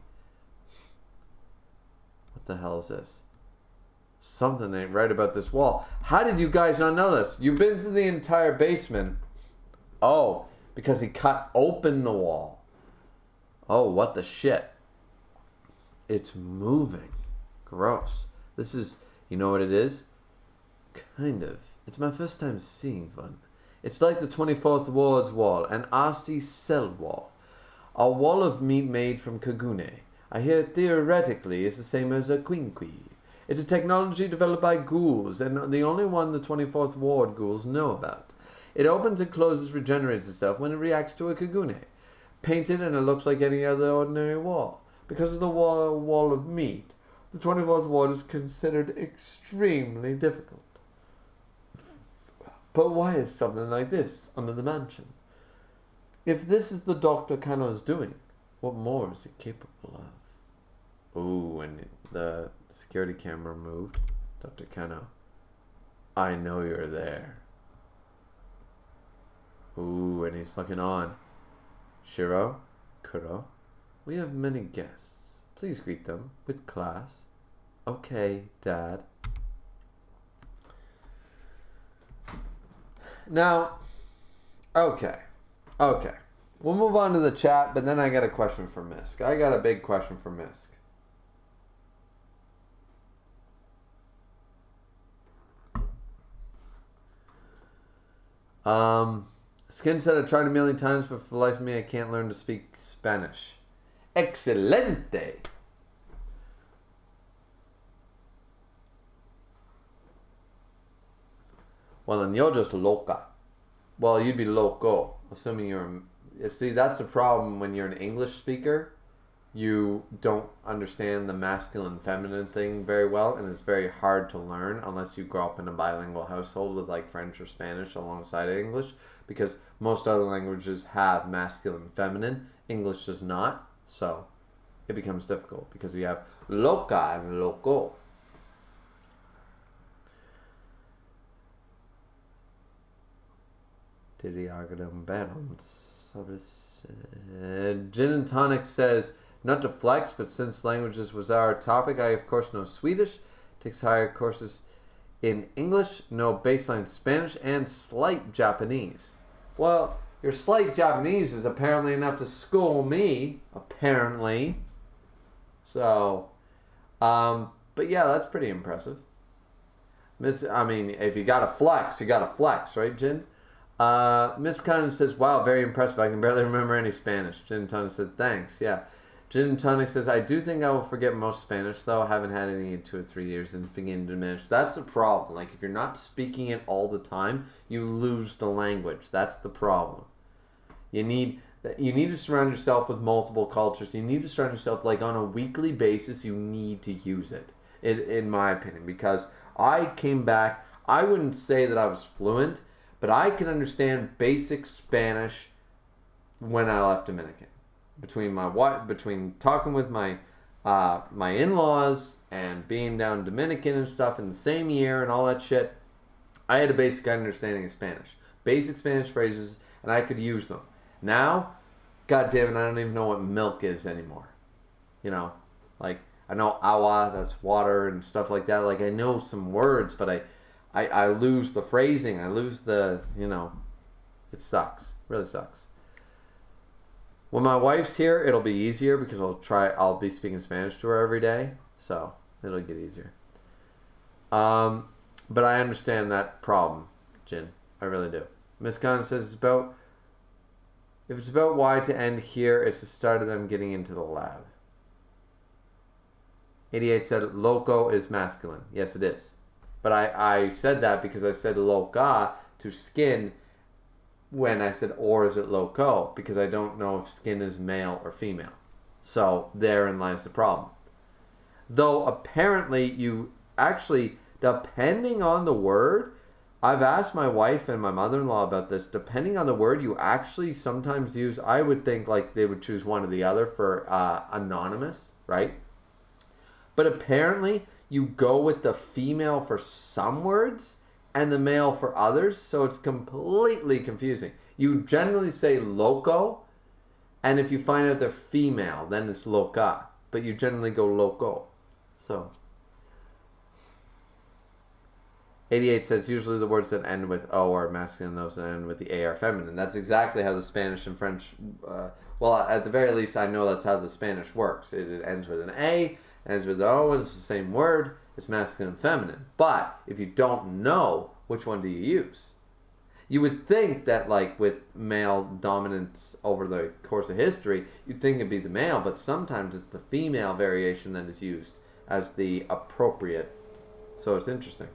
What the hell is this? Something ain't right about this wall. How did you guys not know this? You've been through the entire basement. Oh, because he cut open the wall. Oh, what the shit? It's moving. Gross. This is, you know what it is? Kind of. It's my first time seeing one. It's like the 24th Ward's wall, an RC cell wall. A wall of meat made from kagune. I hear theoretically it's the same as a quinkui. It's a technology developed by ghouls, and the only one the 24th Ward ghouls know about. It opens and closes, regenerates itself when it reacts to a kagune. Painted, and it looks like any other ordinary wall. Because of the wall of meat, the 24th Ward is considered extremely difficult. But why is something like this under the mansion? If this is the Dr. Kano is doing, what more is it capable of? Ooh, and the security camera moved. Dr. Kano, I know you're there. Ooh, and he's looking on. Shiro, Kuro, we have many guests. Please greet them with class. Okay, Dad. Now, okay. We'll move on to the chat, but then I got a question for Misk. I got a big question for Misk. Skin said I tried a million times, but for the life of me, I can't learn to speak Spanish. Excelente! Well, then you're just loca. Well, you'd be loco, assuming you're... See, that's the problem when you're an English speaker. You don't understand the masculine feminine thing very well, and it's very hard to learn unless you grow up in a bilingual household with like French or Spanish alongside of English, because most other languages have masculine feminine. English does not, so it becomes difficult because you have loca and loco. Gin and Tonic says, not to flex, but since languages was our topic, I of course know Swedish, takes higher courses in English, know baseline Spanish, and slight Japanese. Well, your slight Japanese is apparently enough to school me, apparently. So, but yeah, that's pretty impressive. I mean, if you gotta flex, you gotta flex, right, Jin? Miss Connon says, wow, very impressive. I can barely remember any Spanish. Jin Tana said, thanks, yeah. Gin and Tonic says, I do think I will forget most Spanish, though. I haven't had any in 2 or 3 years and it's beginning to diminish. That's the problem. Like, if you're not speaking it all the time, you lose the language. That's the problem. You need to surround yourself with multiple cultures. You need to surround yourself, like, on a weekly basis. You need to use it, in my opinion, because I came back. I wouldn't say that I was fluent, but I can understand basic Spanish when I left Dominican. Between talking with my in-laws and being down Dominican and stuff in the same year and all that shit, I had a basic understanding of Spanish. Basic Spanish phrases, and I could use them. Now, God damn it, I don't even know what milk is anymore. You know, like, I know agua, that's water and stuff like that. Like, I know some words, but I lose the phrasing. I lose the, you know, it sucks. It really sucks. When my wife's here, it'll be easier because I'll be speaking Spanish to her every day. So, it'll get easier. But I understand that problem, Jin. I really do. Miss Gunn says if it's about why to end here, it's the start of them getting into the lab. 88 said loco is masculine. Yes, it is. But I said that because I said loca to skin when I said or is it loco, because I don't know if skin is male or female. So therein lies the problem. Though apparently you actually, depending on the word, I've asked my wife and my mother-in-law about this. Depending on the word, you actually sometimes use, I would think like they would choose one or the other for anonymous, right? But apparently you go with the female for some words and the male for others, so it's completely confusing. You generally say loco, and if you find out they're female, then it's loca. But you generally go loco. So 88 says usually the words that end with O are masculine, those that end with the A are feminine. That's exactly how the Spanish and French, well, at the very least, I know that's how the Spanish works. It ends with an A, ends with an O, and it's the same word. It's masculine and feminine. But if you don't know, which one do you use? You would think that, like, with male dominance over the course of history, you'd think it'd be the male, but sometimes it's the female variation that is used as the appropriate. So it's interesting.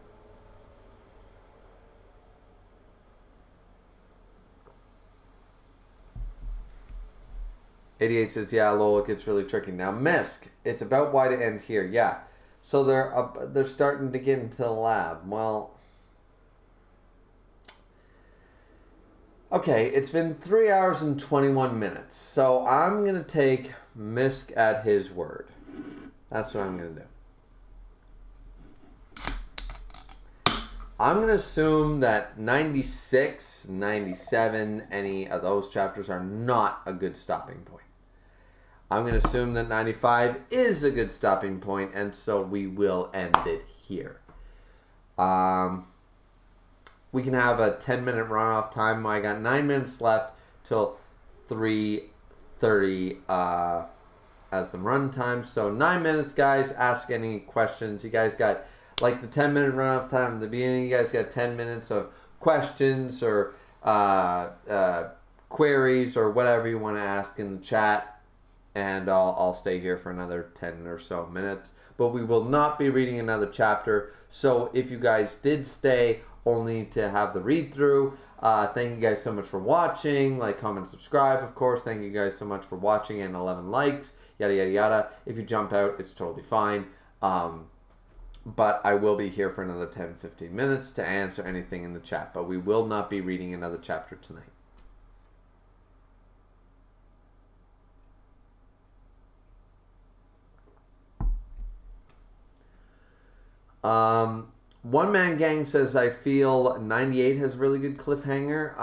'88 says, yeah, Lola, it gets really tricky. Now, Misk, it's about why to end here. Yeah. So they're starting to get into the lab. Well, okay, it's been 3 hours and 21 minutes. So I'm going to take Misk at his word. That's what I'm going to do. I'm going to assume that 96, 97, any of those chapters are not a good stopping point. I'm going to assume that 95 is a good stopping point, and so we will end it here. We can have a 10-minute runoff time. I got 9 minutes left till 3:30 as the run time. So 9 minutes, guys. Ask any questions. You guys got, like, the 10-minute runoff time at the beginning. You guys got 10 minutes of questions or queries or whatever you want to ask in the chat. And I'll stay here for another 10 or so minutes. But we will not be reading another chapter. So if you guys did stay only to have the read-through, thank you guys so much for watching. Like, comment, subscribe, of course. Thank you guys so much for watching and 11 likes. Yada, yada, yada. If you jump out, it's totally fine. But I will be here for another 10-15 minutes to answer anything in the chat. But we will not be reading another chapter tonight. One Man Gang says, I feel 98 has a really good cliffhanger.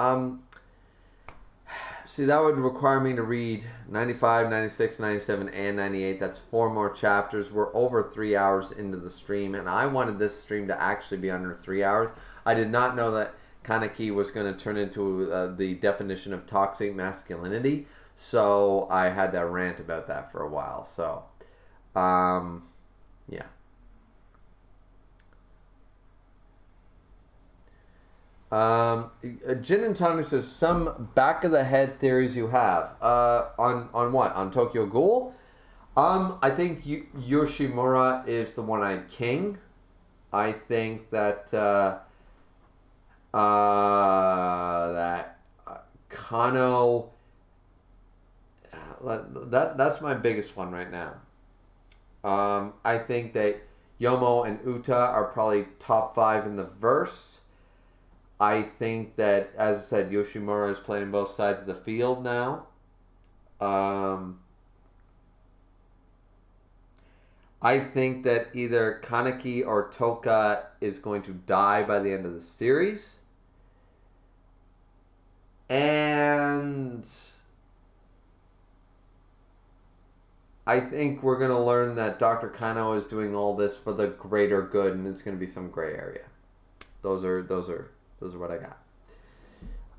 See, that would require me to read 95, 96, 97, and 98. That's 4 more chapters. We're over 3 hours into the stream, and I wanted this stream to actually be under 3 hours. I did not know that Kaneki was going to turn into the definition of toxic masculinity, so I had to rant about that for a while. So, yeah. Gin and Tonic says, some back of the head theories you have. On what? On Tokyo Ghoul? I think Yoshimura is the one-eyed king. I think that Kano. That's my biggest one right now. I think that Yomo and Uta are probably top 5 in the verse. I think that, as I said, Yoshimura is playing both sides of the field now. I think that either Kaneki or Toka is going to die by the end of the series. And I think we're going to learn that Dr. Kano is doing all this for the greater good, and it's going to be some gray area. Those are what I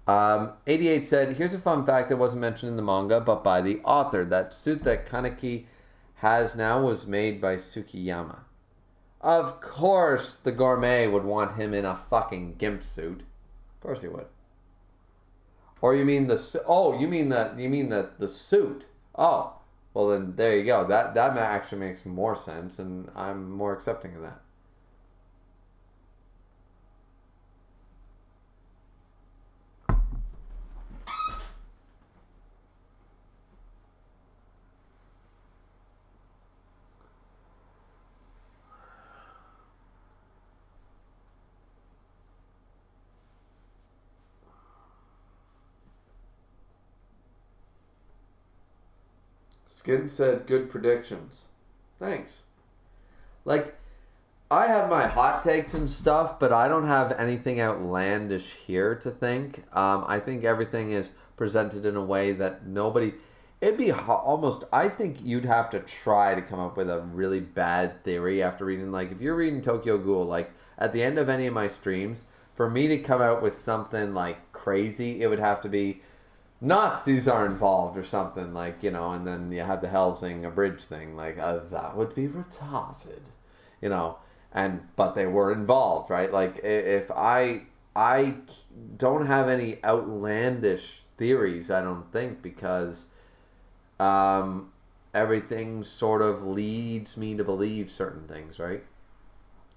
got. 88 said, here's a fun fact that wasn't mentioned in the manga, but by the author. That suit that Kaneki has now was made by Tsukiyama. Of course the gourmet would want him in a fucking gimp suit. Of course he would. Or you mean the suit. Oh, well then there you go. That actually makes more sense, and I'm more accepting of that. Skin said, good predictions. Thanks. Like, I have my hot takes and stuff, but I don't have anything outlandish here to think. I think everything is presented in a way that nobody... It'd be almost... I think you'd have to try to come up with a really bad theory after reading... Like, if you're reading Tokyo Ghoul, like, at the end of any of my streams, for me to come out with something, like, crazy, it would have to be... Nazis are involved or something, like, you know, and then you have the Helsing Abridged thing, like, that would be retarded, you know, but they were involved, right? Like, if I don't have any outlandish theories, I don't think, because everything sort of leads me to believe certain things, right?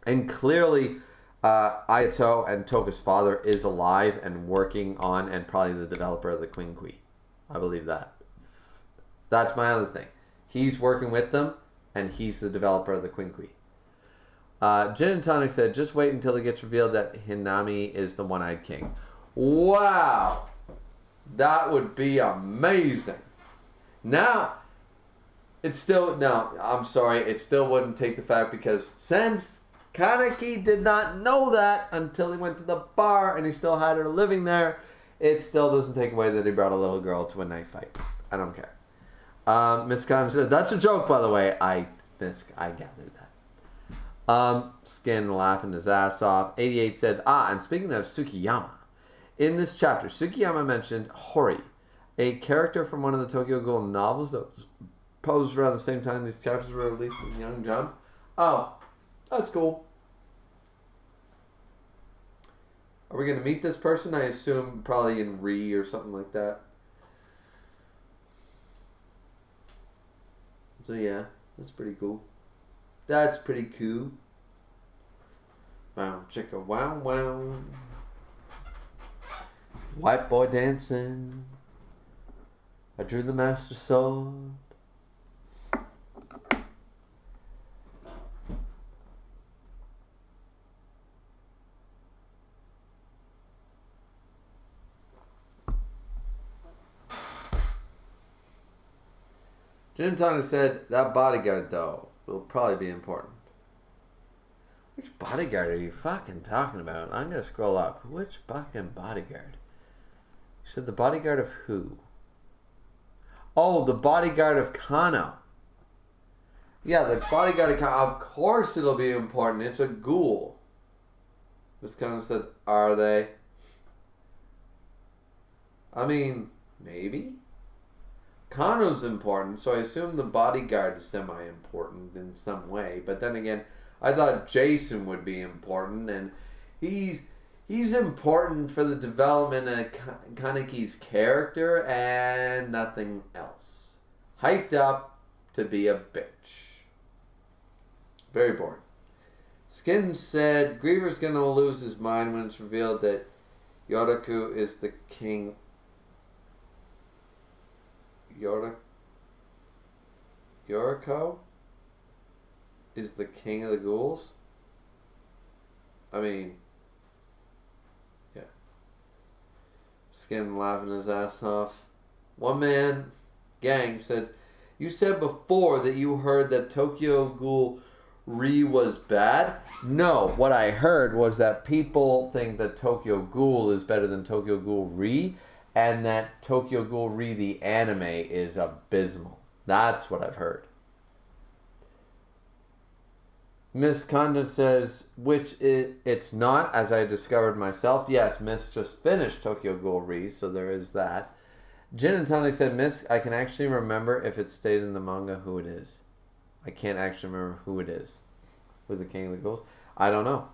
And clearly... Ayato and Toka's father is alive and working on, and probably the developer of the Queen Kui. I believe that. That's my other thing. He's working with them, and he's the developer of the Queen Kui. Gin and Tonic said, just wait until it gets revealed that Hinami is the one-eyed king. Wow! That would be amazing. Now, it still wouldn't take the fact, because since Kaneki did not know that until he went to the bar and he still had her living there, it still doesn't take away that he brought a little girl to a knife fight. I don't care. Miss Khan said, that's a joke, by the way. I gathered that. Skin laughing his ass off. 88 said, and speaking of Tsukiyama, in this chapter, Tsukiyama mentioned Hori, a character from one of the Tokyo Ghoul novels that was posed around the same time these chapters were released in Young Jump. Oh, that's cool. Are we going to meet this person? I assume probably in Re or something like that. So yeah, that's pretty cool. That's pretty cool. Wow, chicka, wow, wow. White boy dancing. I drew the master sword. Jim Tana said, that bodyguard, though, will probably be important. Which bodyguard are you fucking talking about? I'm going to scroll up. Which fucking bodyguard? You said the bodyguard of who? Oh, the bodyguard of Kano. Yeah, the bodyguard of Kano. Of course it'll be important. It's a ghoul. Miss Kano said, are they? I mean, maybe. Kano's important, so I assume the bodyguard is semi-important in some way. But then again, I thought Jason would be important, and he's important for the development of Kaneki's character and nothing else. Hyped up to be a bitch. Very boring. Skin said, Griever's gonna lose his mind when it's revealed that Yoraku is the king. Yoriko is the king of the ghouls? I mean, yeah. Skin laughing his ass off. One man gang said, you said before that you heard that Tokyo Ghoul Re was bad? No, what I heard was that people think that Tokyo Ghoul is better than Tokyo Ghoul Re, and that Tokyo Ghoul Re the anime is abysmal. That's what I've heard. Miss Condon says, it's not, as I discovered myself. Yes, Miss just finished Tokyo Ghoul Re, so there is that. Jin and Tony said, Miss, I can actually remember if it's stated in the manga who it is. I can't actually remember who it is. Who's the king of the ghouls? I don't know.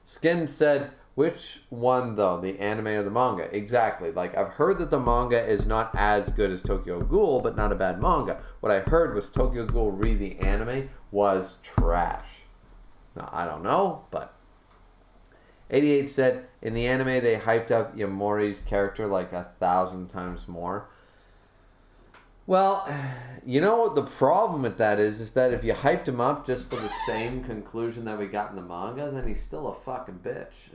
Skin said, which one though? The anime or the manga? Exactly. Like, I've heard that the manga is not as good as Tokyo Ghoul, but not a bad manga. What I heard was Tokyo Ghoul Re the anime was trash. Now, I don't know, but 88 said, in the anime they hyped up Yamori's character like 1,000 times more. Well, you know what the problem with that is that if you hyped him up just for the same conclusion that we got in the manga, then he's still a fucking bitch.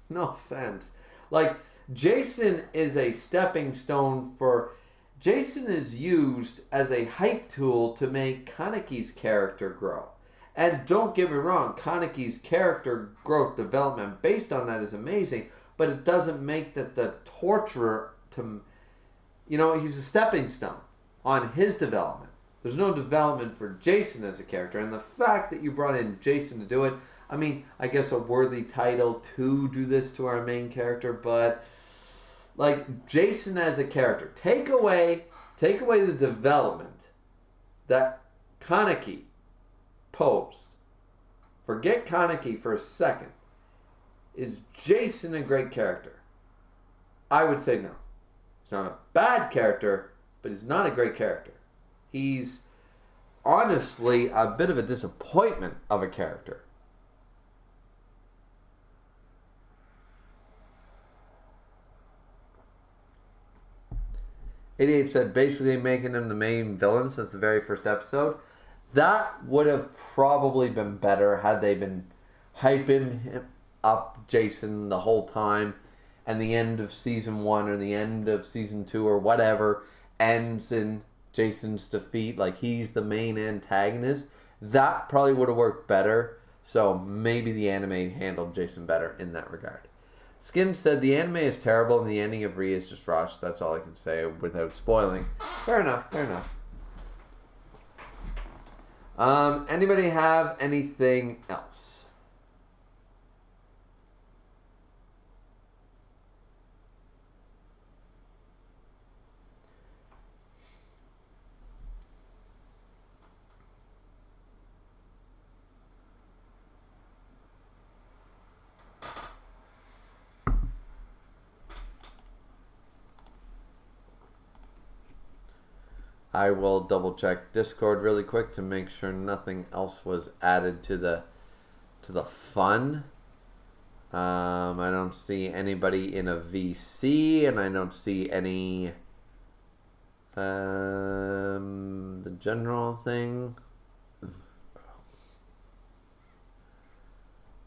No offense. Like, Jason is a stepping stone for... Jason is used as a hype tool to make Kaneki's character grow. And don't get me wrong, Kaneki's character growth development based on that is amazing, but it doesn't make that the torturer to... You know, he's a stepping stone on his development. There's no development for Jason as a character, and the fact that you brought in Jason to do it, I mean, I guess a worthy title to do this to our main character, but like Jason as a character, take away the development that Kaneki posed. Forget Kaneki for a second. Is Jason a great character? I would say no. He's not a bad character, but he's not a great character. He's honestly a bit of a disappointment of a character. Idiot said basically making him the main villain since the very first episode. That would have probably been better had they been hyping him up Jason the whole time, and the end of season 1 or the end of season 2 or whatever ends in Jason's defeat, like he's the main antagonist. That probably would have worked better. So maybe the anime handled Jason better in that regard. Skin said the anime is terrible and the ending of Re is just rushed. That's all I can say without spoiling. Fair enough, fair enough. Anybody have anything else? I will double check Discord really quick to make sure nothing else was added to the fun. I don't see anybody in a VC, and I don't see any the general thing.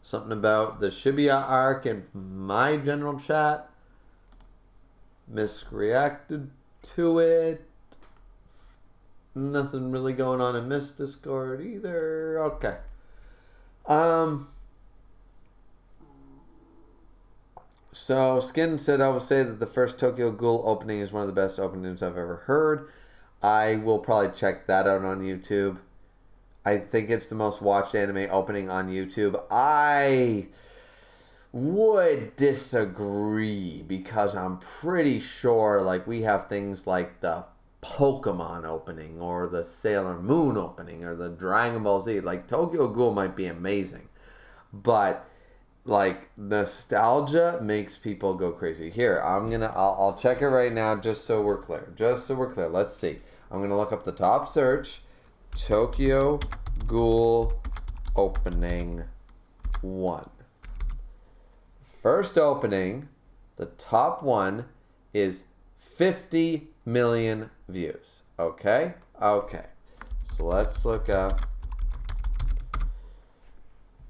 Something about the Shibuya arc in my general chat. Misreacted to it. Nothing really going on in Miss Discord either. Okay. So Skin said, I will say that the first Tokyo Ghoul opening is one of the best openings I've ever heard. I will probably check that out on YouTube. I think it's the most watched anime opening on YouTube. I would disagree because I'm pretty sure like we have things like the Pokemon opening or the Sailor Moon opening or the Dragon Ball Z. Like Tokyo Ghoul might be amazing, but like nostalgia makes people go crazy. Here, I'll check it right now just so we're clear. Let's see. I'm gonna look up the top search Tokyo Ghoul opening 1. First opening, the top one is 50 million views. Okay? Okay. So let's look up.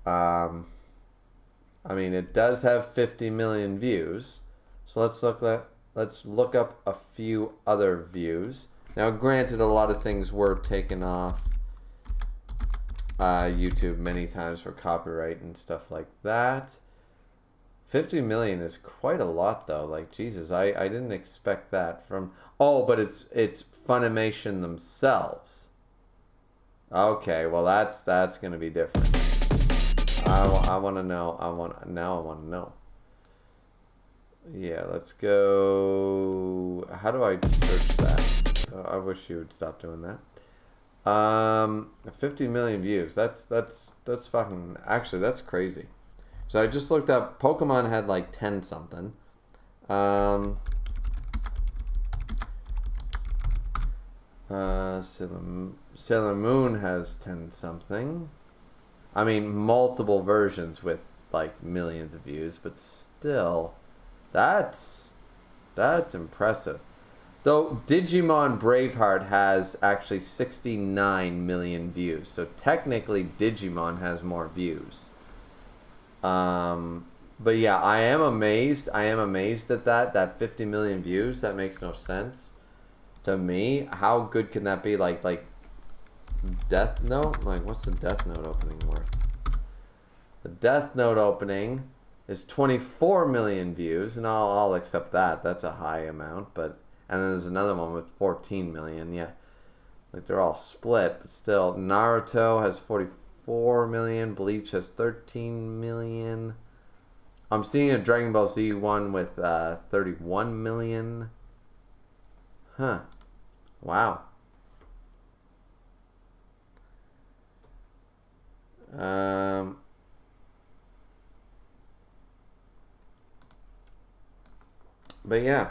I mean, it does have 50 million views. So let's look up a few other views. Now, granted, a lot of things were taken off YouTube many times for copyright and stuff like that. 50 million is quite a lot, though. Like, Jesus, I didn't expect that from... Oh, but it's Funimation themselves. Okay, well, that's going to be different. I want to know. Now I want to know. Yeah, let's go... How do I search that? I wish you would stop doing that. 50 million views. That's fucking... Actually, that's crazy. So I just looked up... Pokemon had like 10 something. Sailor Moon has 10 something. I mean, multiple versions with like millions of views, but still, that's impressive. Though Digimon Braveheart has actually 69 million views, so technically Digimon has more views. But yeah, I am amazed. I am amazed at that 50 million views. That makes no sense to me. How good can that be? Like Death Note? Like, what's the Death Note opening worth? The Death Note opening is 24 million views, and I'll accept that. That's a high amount, but... And then there's another one with 14 million, yeah. Like, they're all split, but still. Naruto has 44 million. Bleach has 13 million. I'm seeing a Dragon Ball Z one with 31 million. Huh. Wow. But yeah,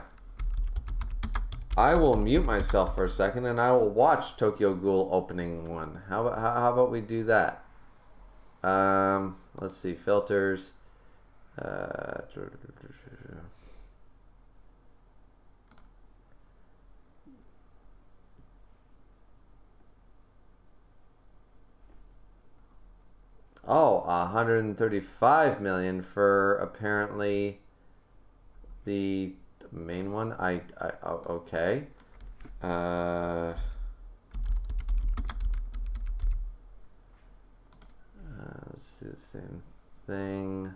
I will mute myself for a second and I will watch Tokyo Ghoul opening 1. How about we do that? Let's see, filters. Oh, 135 million for apparently the main one. Okay. Let's see the same thing.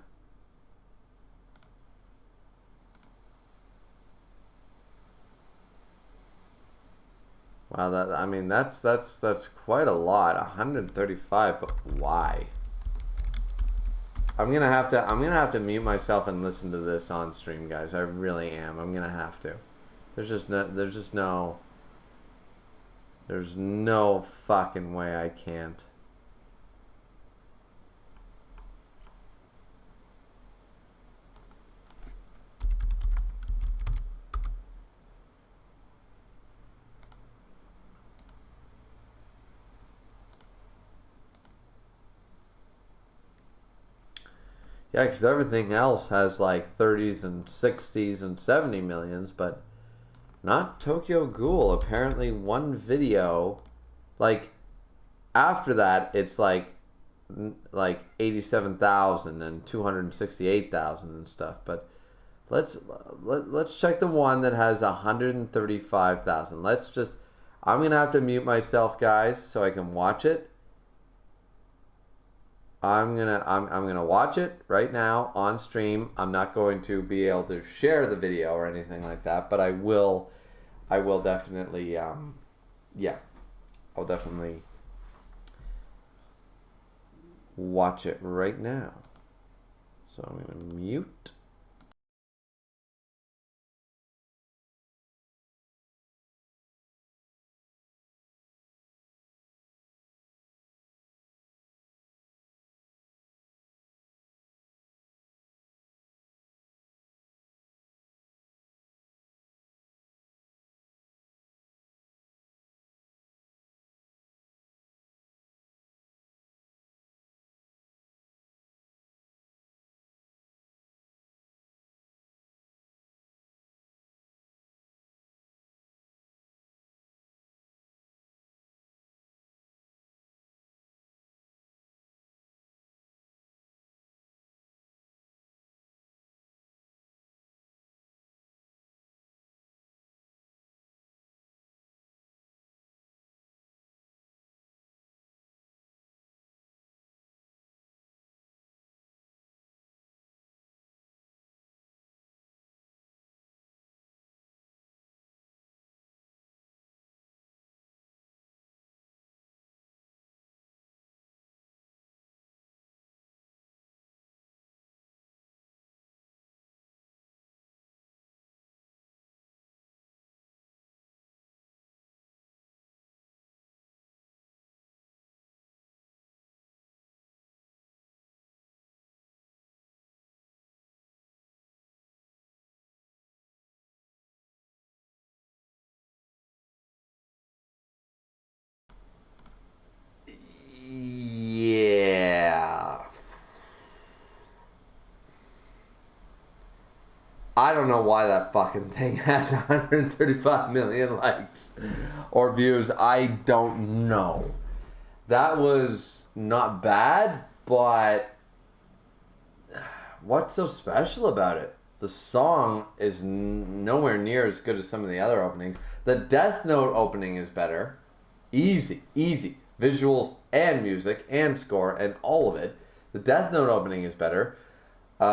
Wow, I mean that's quite a lot. 135, but why? I'm gonna have to mute myself and listen to this on stream, guys. I really am. I'm gonna have to. There's no fucking way I can't. Yeah, because everything else has like 30s and 60s and 70 millions, but not Tokyo Ghoul. Apparently one video, like, after that, it's like 87,000 and 268,000 and stuff. But let's check the one that has 135,000. I'm gonna have to mute myself, guys, so I can watch it. I'm gonna watch it right now on stream. I'm not going to be able to share the video or anything like that, but I will definitely yeah, I'll definitely watch it right now. So I'm gonna mute. don't know why that fucking thing has 135 million likes or views. I don't know. That was not bad, but what's so special about it? The song is nowhere near as good as some of the other openings. The Death Note opening is better. Easy. Visuals and music and score and all of it. The Death Note opening is better. The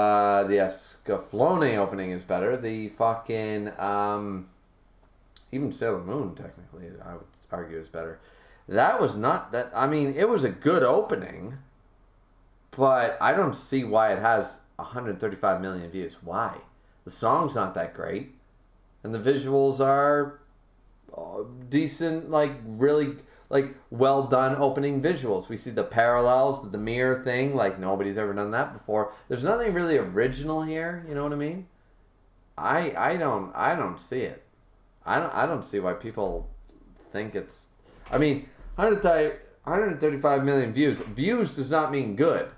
Escaflowne opening is better. The fucking, even Sailor Moon, technically, I would argue is better. That was not that, I mean, it was a good opening, but I don't see why it has 135 million views. Why? The song's not that great, and the visuals are decent, like, really, like, well done opening visuals. We see the parallels, the mirror thing, like nobody's ever done that before. There's nothing really original here, you know what I mean? I don't see it. I don't see why people think it's, I mean, 135 million views. Views does not mean good.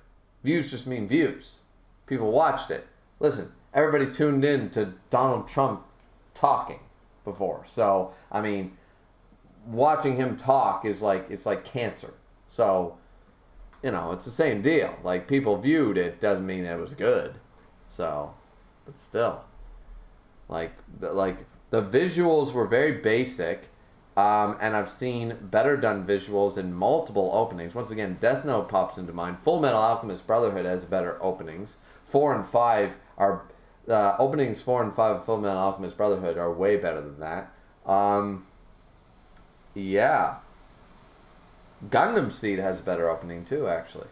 Views just mean views. People watched it. Listen, everybody tuned in to Donald Trump talking before. So, I mean, watching him talk is like, it's like cancer. So, you know, it's the same deal. Like, people viewed it, doesn't mean it was good. So, but still, like the visuals were very basic, and I've seen better done visuals in multiple openings. Once again, Death Note pops into mind. Full Metal Alchemist Brotherhood has better openings. 4 and 5 are openings. 4 and 5 of Full Metal Alchemist Brotherhood are way better than that. Yeah. Gundam Seed has a better opening too, actually.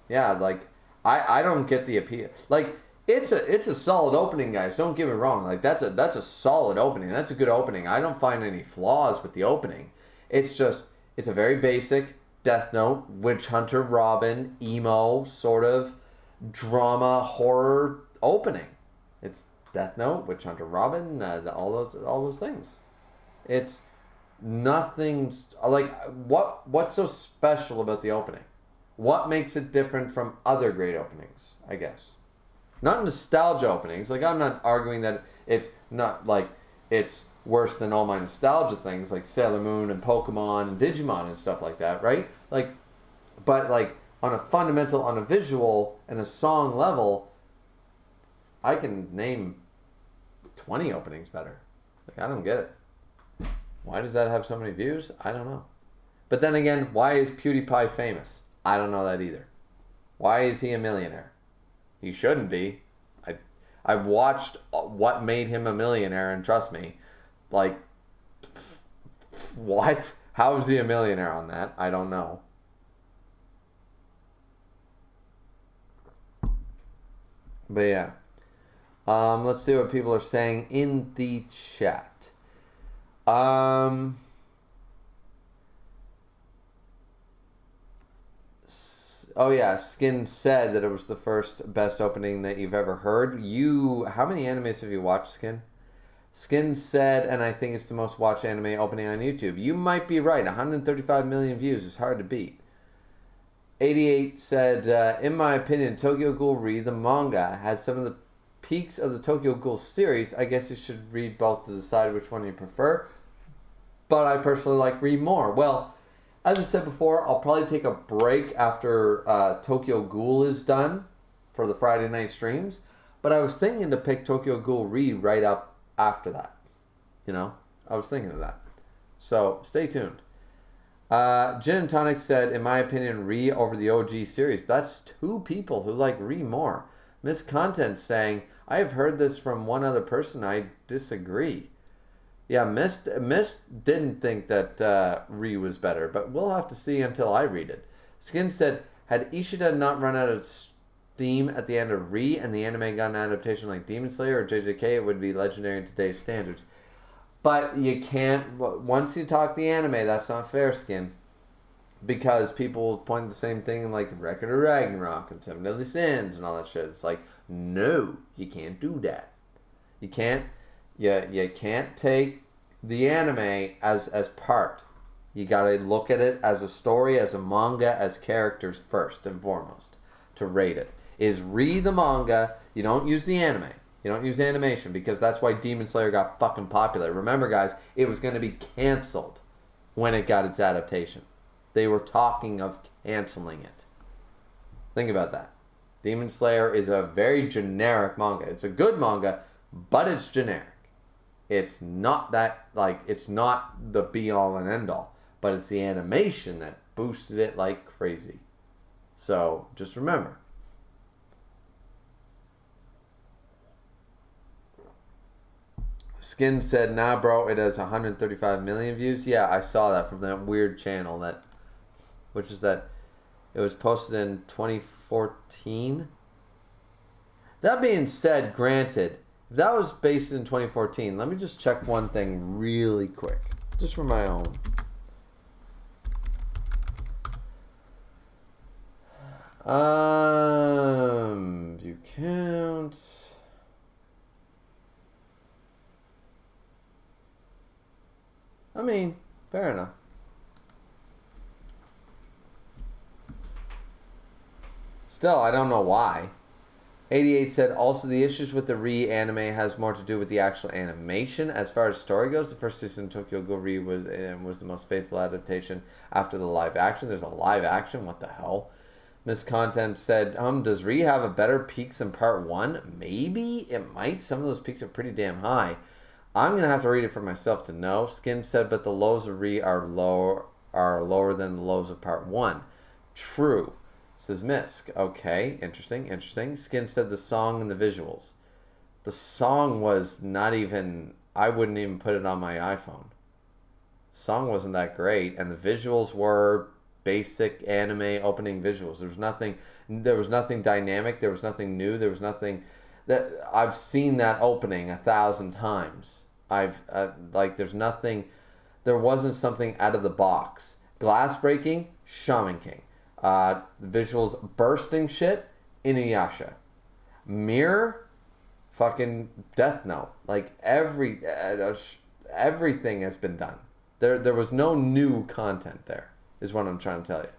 Yeah, like, I don't get the appeal. Like, it's a solid opening, guys. Don't get me wrong. Like, that's a solid opening. That's a good opening. I don't find any flaws with the opening. It's just, it's a very basic Death Note, Witch Hunter, Robin, emo, sort of drama, horror opening. It's Death Note, Witch Hunter, Robin, all those things. It's nothing like what's so special about the opening? What makes it different from other great openings? I guess not nostalgia openings. Like, I'm not arguing that it's not like it's worse than all my nostalgia things like Sailor Moon and Pokemon and Digimon and stuff like that, right? Like, but like on a fundamental, on a visual and a song level, I can name 20 openings better. Like, I don't get it. Why does that have so many views? I don't know. But then again, why is PewDiePie famous? I don't know that either. Why is he a millionaire? He shouldn't be. I watched what made him a millionaire, and trust me, like, what? How is he a millionaire on that? I don't know. But yeah. Let's see what people are saying in the chat. Oh yeah, Skin said that it was the first best opening that you've ever heard. How many animes have you watched, Skin? Skin said, and I think it's the most watched anime opening on YouTube. You might be right. 135 million views is hard to beat. 88 said, in my opinion, Tokyo Ghoul Re, the manga, had some of the peaks of the Tokyo Ghoul series. I guess you should read both to decide which one you prefer. But I personally like Re more. Well, as I said before, I'll probably take a break after Tokyo Ghoul is done for the Friday night streams. But I was thinking to pick Tokyo Ghoul Re right up after that. You know, I was thinking of that. So stay tuned. Gin and Tonic said, in my opinion, Re over the OG series. That's two people who like Re more. Miss Content saying, I have heard this from one other person. I disagree. Yeah, Miss didn't think that Re was better, but we'll have to see until I read it. Skin said, had Ishida not run out of steam at the end of Re and the anime got an adaptation like Demon Slayer or JJK, it would be legendary in today's standards. But you can't, once you talk the anime, that's not fair, Skin. Because people will point the same thing in like the Record of Ragnarok and Seven Deadly Sins and all that shit. It's like, no, you can't do that. You can't take the anime as part. You gotta look at it as a story, as a manga, as characters first and foremost to rate it. Is Re the manga You don't use the anime. You don't use animation because that's why Demon Slayer got fucking popular. Remember, guys, it was going to be canceled when it got its adaptation. They were talking of canceling it. Think about that. Demon Slayer is a very generic manga. It's a good manga, but it's generic. It's not that, like, it's not the be-all and end-all, but it's the animation that boosted it like crazy. So, just remember. Skin said, nah, bro, it has 135 million views. Yeah, I saw that from that weird channel that, which is that it was posted in 2014. That being said, granted, if that was based in 2014, let me just check one thing really quick, just for my own. View count. I mean, fair enough. Still, I don't know why. 88 said, also the issues with the Re-anime has more to do with the actual animation. As far as story goes, the first season of Tokyo Ghoul Re was the most faithful adaptation after the live action. There's a live action? What the hell? Miss Content said, does Re have a better peaks than part 1? Maybe it might. Some of those peaks are pretty damn high. I'm going to have to read it for myself to know. Skin said, but the lows of Re are lower than the lows of part 1. True. Says Misk. Okay, interesting. Skin said the song and the visuals. The song was not even, I wouldn't even put it on my iPhone. The song wasn't that great, and the visuals were basic anime opening visuals. There was nothing dynamic, there was nothing new, there was nothing that I've seen that opening 1,000 times. There wasn't something out of the box. Glass breaking, Shaman King. The visuals bursting shit, Inuyasha. Mirror, fucking Death Note. Like everything has been done. There was no new content there, is what I'm trying to tell you.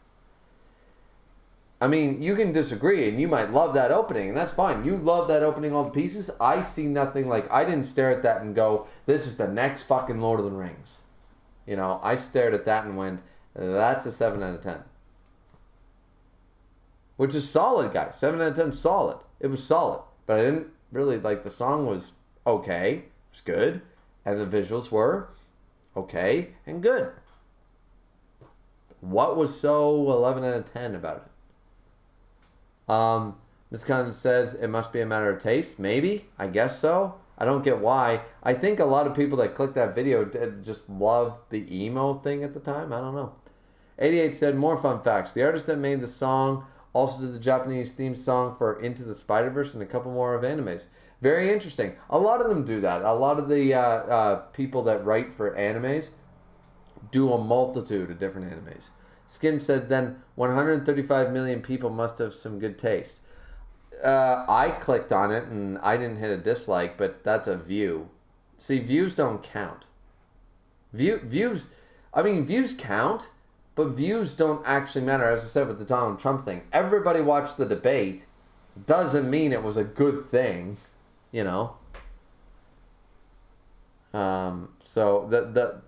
I mean, you can disagree, and you might love that opening, and that's fine. You love that opening all to pieces. I see nothing like... I didn't stare at that and go, this is the next fucking Lord of the Rings. You know, I stared at that and went, that's a 7 out of 10. Which is solid, guys. 7 out of 10 solid. It was solid. But I didn't really... Like, the song was okay. It was good. And the visuals were okay and good. What was so 11 out of 10 about it? Ms. Condon says it must be a matter of taste. Maybe. I guess so. I don't get why. I think a lot of people that clicked that video just love the emo thing at the time. I don't know. 88 said, more fun facts. The artist that made the song also did the Japanese theme song for Into the Spider-Verse and a couple more of animes. Very interesting. A lot of them do that. A lot of the people that write for animes do a multitude of different animes. Skin said, then 135 million people must have some good taste. I clicked on it and I didn't hit a dislike, but that's a view. See, views don't count. Views count, but views don't actually matter. As I said with the Donald Trump thing, everybody watched the debate. Doesn't mean it was a good thing, you know. So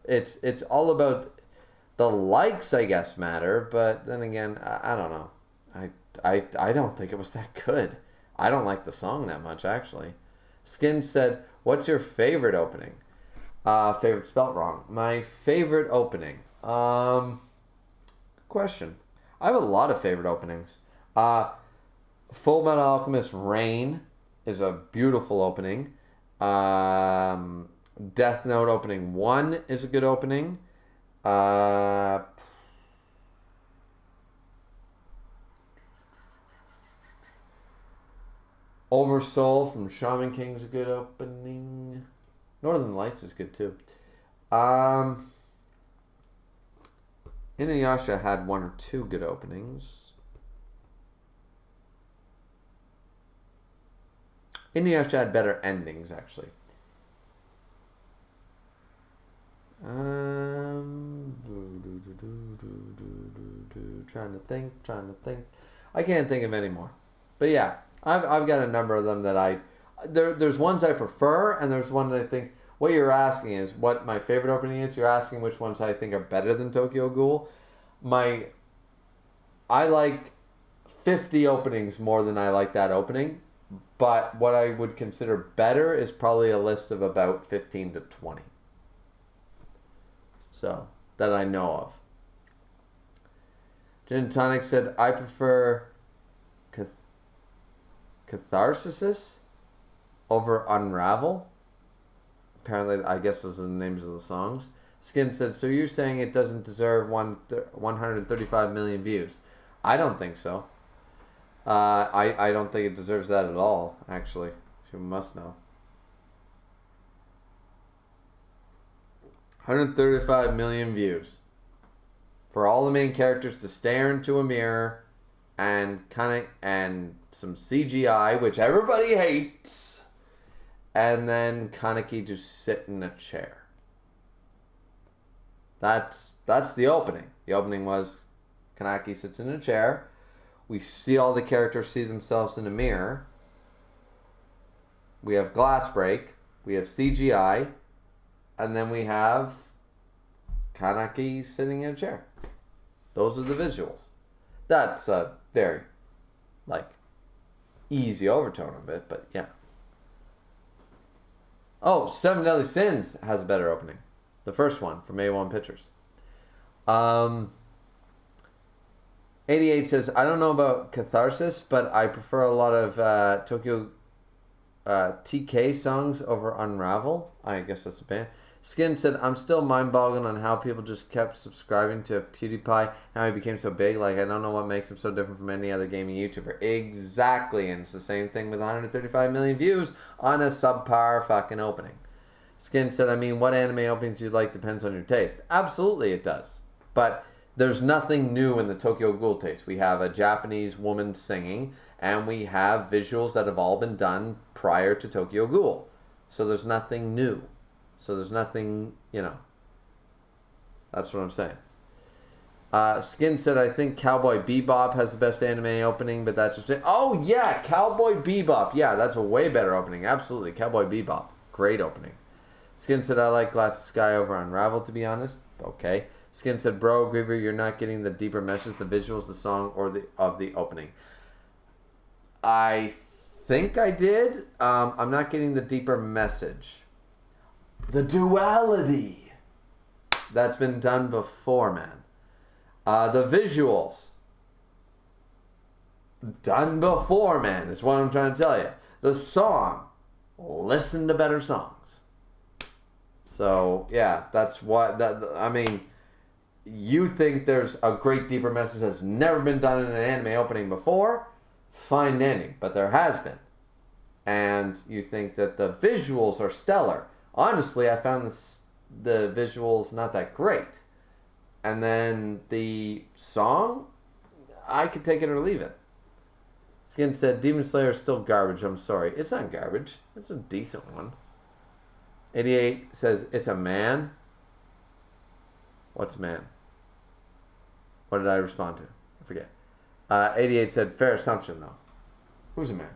it's all about the likes, I guess, matter, but then again, I don't know. I don't think it was that good. I don't like the song that much, actually. Skin said, what's your favorite opening? Favorite spelt wrong. My favorite opening. Good question. I have a lot of favorite openings. Full Metal Alchemist Rain is a beautiful opening. Death Note opening 1 is a good opening. Oversoul from Shaman King is a good opening. Northern Lights is good too. Inuyasha had 1 or 2 good openings. Inuyasha had better endings, actually. Trying to think. I can't think of any more. But yeah, I've got a number of them that there's ones I prefer, and there's one that I think. What you're asking is what my favorite opening is. You're asking which ones I think are better than Tokyo Ghoul. I like 50 openings more than I like that opening, but what I would consider better is probably a list of about 15 to 20. So, that I know of. Gin Tonic said, I prefer Catharsis over Unravel. Apparently, I guess those are the names of the songs. Skin said, so you're saying it doesn't deserve 135 million views? I don't think so. I don't think it deserves that at all, actually. You must know. 135 million views. For all the main characters to stare into a mirror and some CGI, which everybody hates, and then Kaneki to sit in a chair. That's the opening. The opening was Kaneki sits in a chair. We see all the characters see themselves in a mirror. We have glass break. We have CGI. And then we have Kaneki sitting in a chair. Those are the visuals. That's a very, easy overtone of it, but yeah. Oh, Seven Deadly Sins has a better opening. The first one from A1 Pictures. 88 says, I don't know about Catharsis, but I prefer a lot of Tokyo TK songs over Unravel. I guess that's a band. Skin said, I'm still mind-boggling on how people just kept subscribing to PewDiePie, how he became so big. I don't know what makes him so different from any other gaming YouTuber. Exactly, and it's the same thing with 135 million views on a subpar fucking opening. Skin said, what anime openings you like depends on your taste. Absolutely it does. But there's nothing new in the Tokyo Ghoul taste. We have a Japanese woman singing, and we have visuals that have all been done prior to Tokyo Ghoul. So there's nothing new. So there's nothing, That's what I'm saying. Skin said, I think Cowboy Bebop has the best anime opening, but that's just it. Oh, yeah, Cowboy Bebop. Yeah, that's a way better opening. Absolutely, Cowboy Bebop. Great opening. Skin said, I like Glass Sky over Unravel, to be honest. Okay. Skin said, bro, Griever, you're not getting the deeper message, the visuals, the song, or of the opening. I think I did. I'm not getting the deeper message. The duality. That's been done before, man. The visuals. Done before, man, is what I'm trying to tell you. The song. Listen to better songs. So, yeah, that's what... You think there's a great deeper message that's never been done in an anime opening before? Fine ending, but there has been. And you think that the visuals are stellar. Honestly, I found the visuals not that great. And then the song, I could take it or leave it. Skin said, Demon Slayer is still garbage, I'm sorry. It's not garbage. It's a decent one. 88 says, it's a man. What's a man? What did I respond to? I forget. 88 said, fair assumption, though. Who's a man?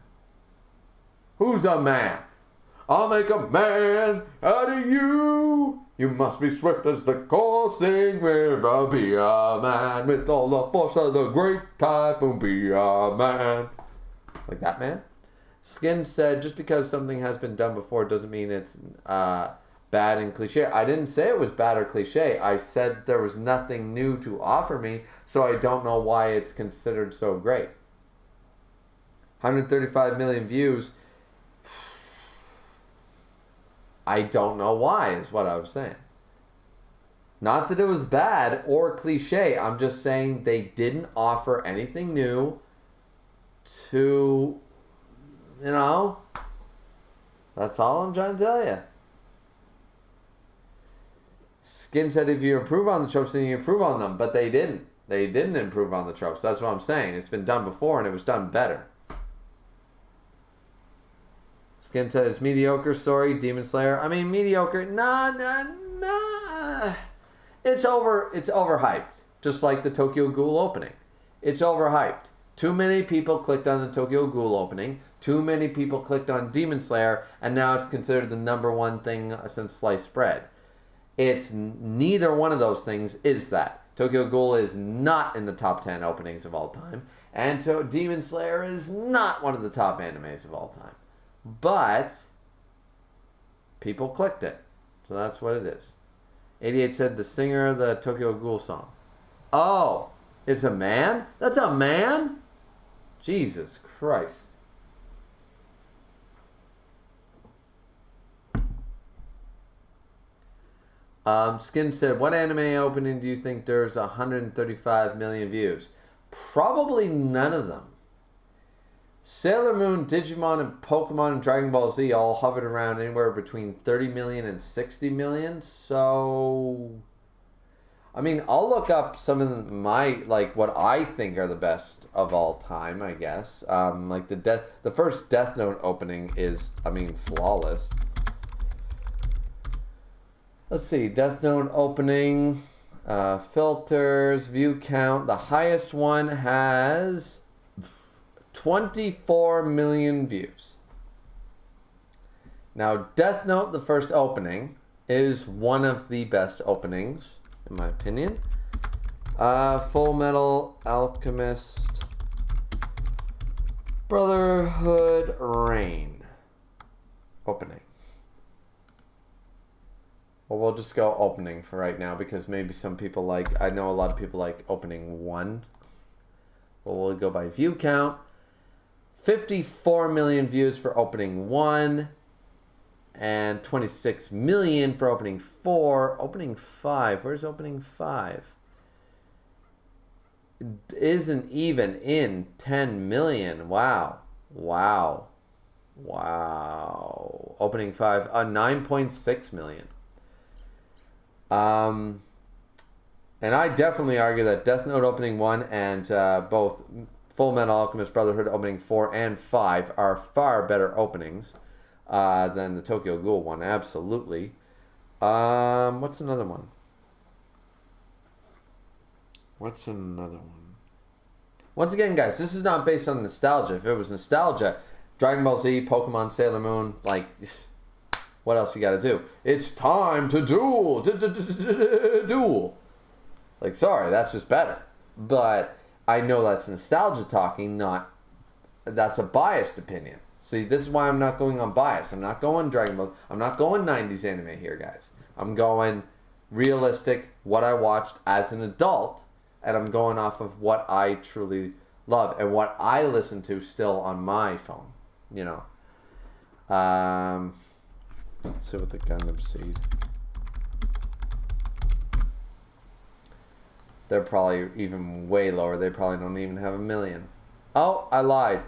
Who's a man? I'll make a man out of you. You must be swift as the coursing river. Be a man with all the force of the great typhoon. Be a man. Like that, man? Skin said, just because something has been done before doesn't mean it's bad and cliche. I didn't say it was bad or cliche. I said there was nothing new to offer me, so I don't know why it's considered so great. 135 million views. I don't know why, is what I was saying. Not that it was bad or cliche. I'm just saying they didn't offer anything new to, that's all I'm trying to tell you. Skin said if you improve on the tropes, then you improve on them. But they didn't. They didn't improve on the tropes. That's what I'm saying. It's been done before and it was done better. Skin said it's mediocre, sorry, Demon Slayer. Mediocre. Nah. It's overhyped. Just like the Tokyo Ghoul opening. It's overhyped. Too many people clicked on the Tokyo Ghoul opening. Too many people clicked on Demon Slayer, and now it's considered the #1 thing since sliced bread. It's neither one of those things is that. Tokyo Ghoul is not in the top 10 openings of all time, and Demon Slayer is not one of the top animes of all time. But people clicked it, so that's what it is. 88 said the singer of the Tokyo Ghoul song. Oh, it's a man? That's a man? Jesus Christ. Skin said, what anime opening do you think there's 135 million views? Probably none of them. Sailor Moon, Digimon, and Pokemon and Dragon Ball Z all hovered around anywhere between 30 million and 60 million. So, I mean, I'll look up some of my, like, what I think are the best of all time, I guess. Like, the first Death Note opening is, I mean, flawless. Let's see, Death Note opening, filters, view count. The highest one has 24 million views. Now, Death Note, the first opening, is one of the best openings, in my opinion. Full Metal Alchemist Brotherhood Reign opening. Well, we'll just go opening for right now because maybe some people like, I know a lot of people like opening 1. Well, we'll go by view count. 54 million views for opening 1 and 26 million for opening 4. Opening 5, where's opening 5? It isn't even in 10 million. Wow. Opening 5, 9.6 million. And I definitely argue that Death Note opening 1 and both Full Metal Alchemist Brotherhood opening 4 and 5 are far better openings than the Tokyo Ghoul one. Absolutely. What's another one? Once again, guys, this is not based on nostalgia. If it was nostalgia, Dragon Ball Z, Pokemon, Sailor Moon, like... What else you gotta do? It's time to duel! Duel! Like, sorry, that's just better. But I know that's nostalgia talking, not... That's a biased opinion. See, this is why I'm not going on bias. I'm not going Dragon Ball... I'm not going 90s anime here, guys. I'm going realistic, what I watched as an adult, and I'm going off of what I truly love, and what I listen to still on my phone. You know. Let's see what the Gundam Seed. They're probably even way lower. They probably don't even have 1 million. Oh, I lied.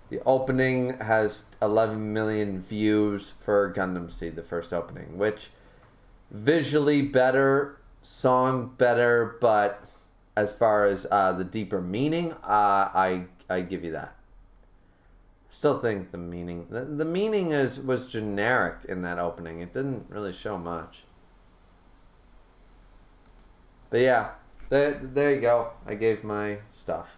The opening has 11 million views for Gundam Seed, the first opening, which visually better, song better, but as far as the deeper meaning, I give you that. Still think the meaning was generic in that opening. It didn't really show much. But yeah, there you go. I gave my stuff.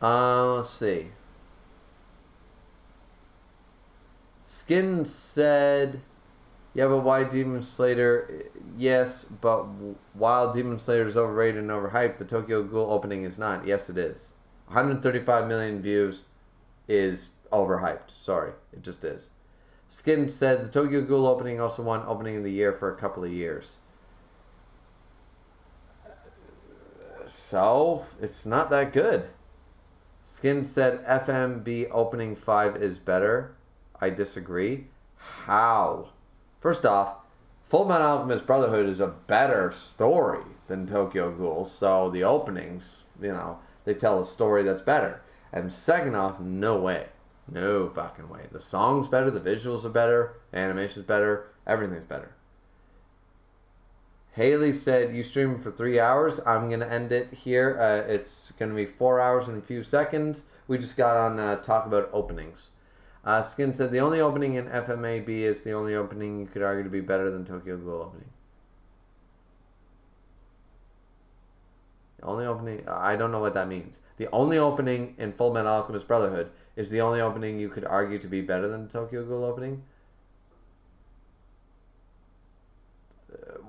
Let's see. Skin said, yeah, but why Demon Slayer? Yes, but while Demon Slayer is overrated and overhyped, the Tokyo Ghoul opening is not. Yes, it is. 135 million views is overhyped. Sorry, it just is. Skin said, the Tokyo Ghoul opening also won opening of the year for a couple of years. So, it's not that good. Skin said, FMB opening 5 is better. I disagree. How? First off, Full Metal Alchemist Brotherhood is a better story than Tokyo Ghoul, so the openings, you know, they tell a story that's better. And second off, no way. No fucking way. The song's better, the visuals are better, animation's better, everything's better. Haley said, you streaming for 3 hours. I'm going to end it here. It's going to be 4 hours and a few seconds. We just got on talk about openings. Skin said, the only opening in FMAB is the only opening you could argue to be better than Tokyo Ghoul opening. Only opening. I don't know what that means. The only opening in Full Metal Alchemist Brotherhood is the only opening you could argue to be better than the Tokyo Ghoul opening.